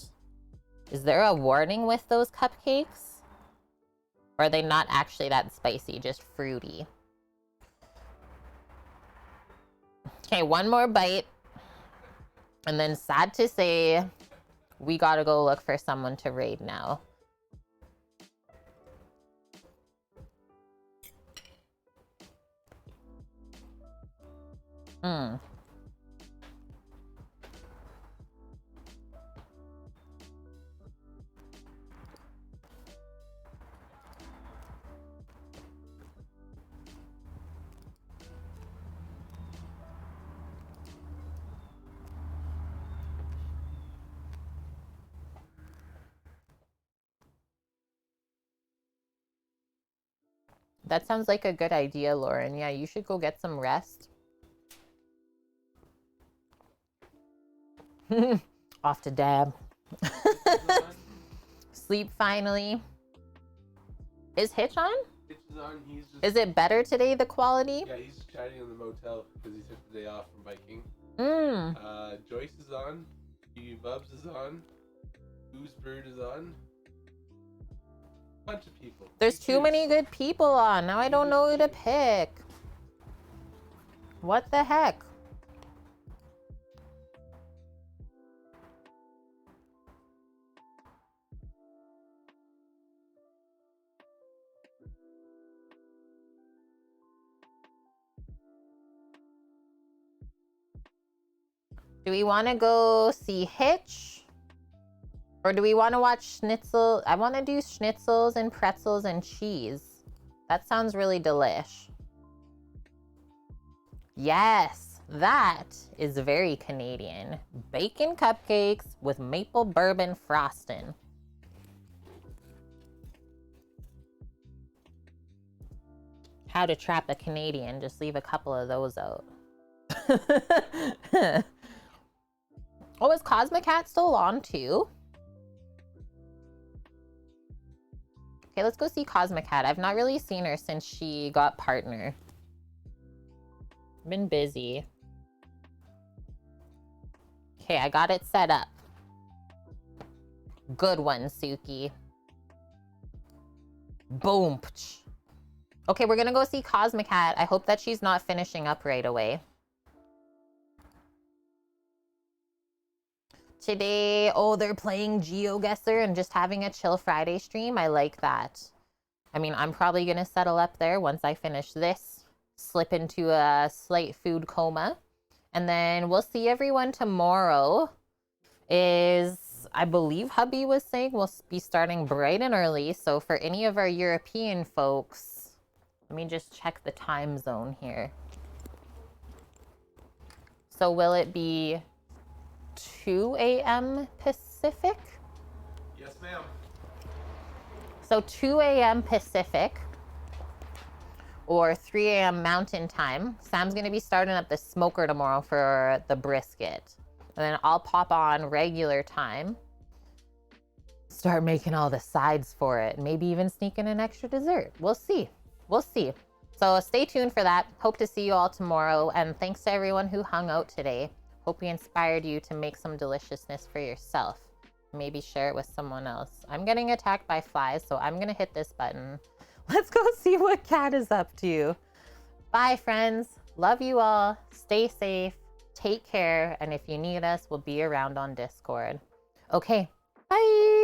Is there a warning with those cupcakes? Or are they not actually that spicy, just fruity? Okay, one more bite. And then sad to say, we gotta go look for someone to raid now. That sounds like a good idea, Lauren. Yeah, you should go get some rest. Off to dab. Sleep finally. Is Hitch on? Hitch is on. He's just. Is it better today, the quality? Yeah, he's chatting in the motel because he took the day off from biking. Joyce is on. Bubs is on. Who's Bird is on. Bunch of people. There's too many good people on. Now I don't know who to pick. What the heck? Do we want to go see Hitch? Or do we want to watch Schnitzel? I want to do schnitzels and pretzels and cheese. That sounds really delish. Yes, that is very Canadian. Bacon cupcakes with maple bourbon frosting. How to trap a Canadian. Just leave a couple of those out. Oh, is Cosmicat still on too? Okay, let's go see Cosmicat. I've not really seen her since she got partner. Been busy. Okay, I got it set up. Good one, Suki. Boom. Okay, we're gonna go see Cosmicat. I hope that she's not finishing up right away. Today, oh, they're playing GeoGuessr and just having a chill Friday stream. I like that. I mean, I'm probably going to settle up there once I finish this, slip into a slight food coma. And then we'll see everyone tomorrow. I believe hubby was saying we'll be starting bright and early. So for any of our European folks, let me just check the time zone here. So will it be 2 a.m. Pacific? Yes, ma'am. So 2 a.m. Pacific or 3 a.m. Mountain Time. Sam's going to be starting up the smoker tomorrow for the brisket. And then I'll pop on regular time. Start making all the sides for it. Maybe even sneak in an extra dessert. We'll see. We'll see. So stay tuned for that. Hope to see you all tomorrow. And thanks to everyone who hung out today. Hope we inspired you to make some deliciousness for yourself. Maybe share it with someone else. I'm getting attacked by flies, so I'm going to hit this button. Let's go see what Kat is up to. Bye, friends. Love you all. Stay safe. Take care. And if you need us, we'll be around on Discord. Okay. Bye.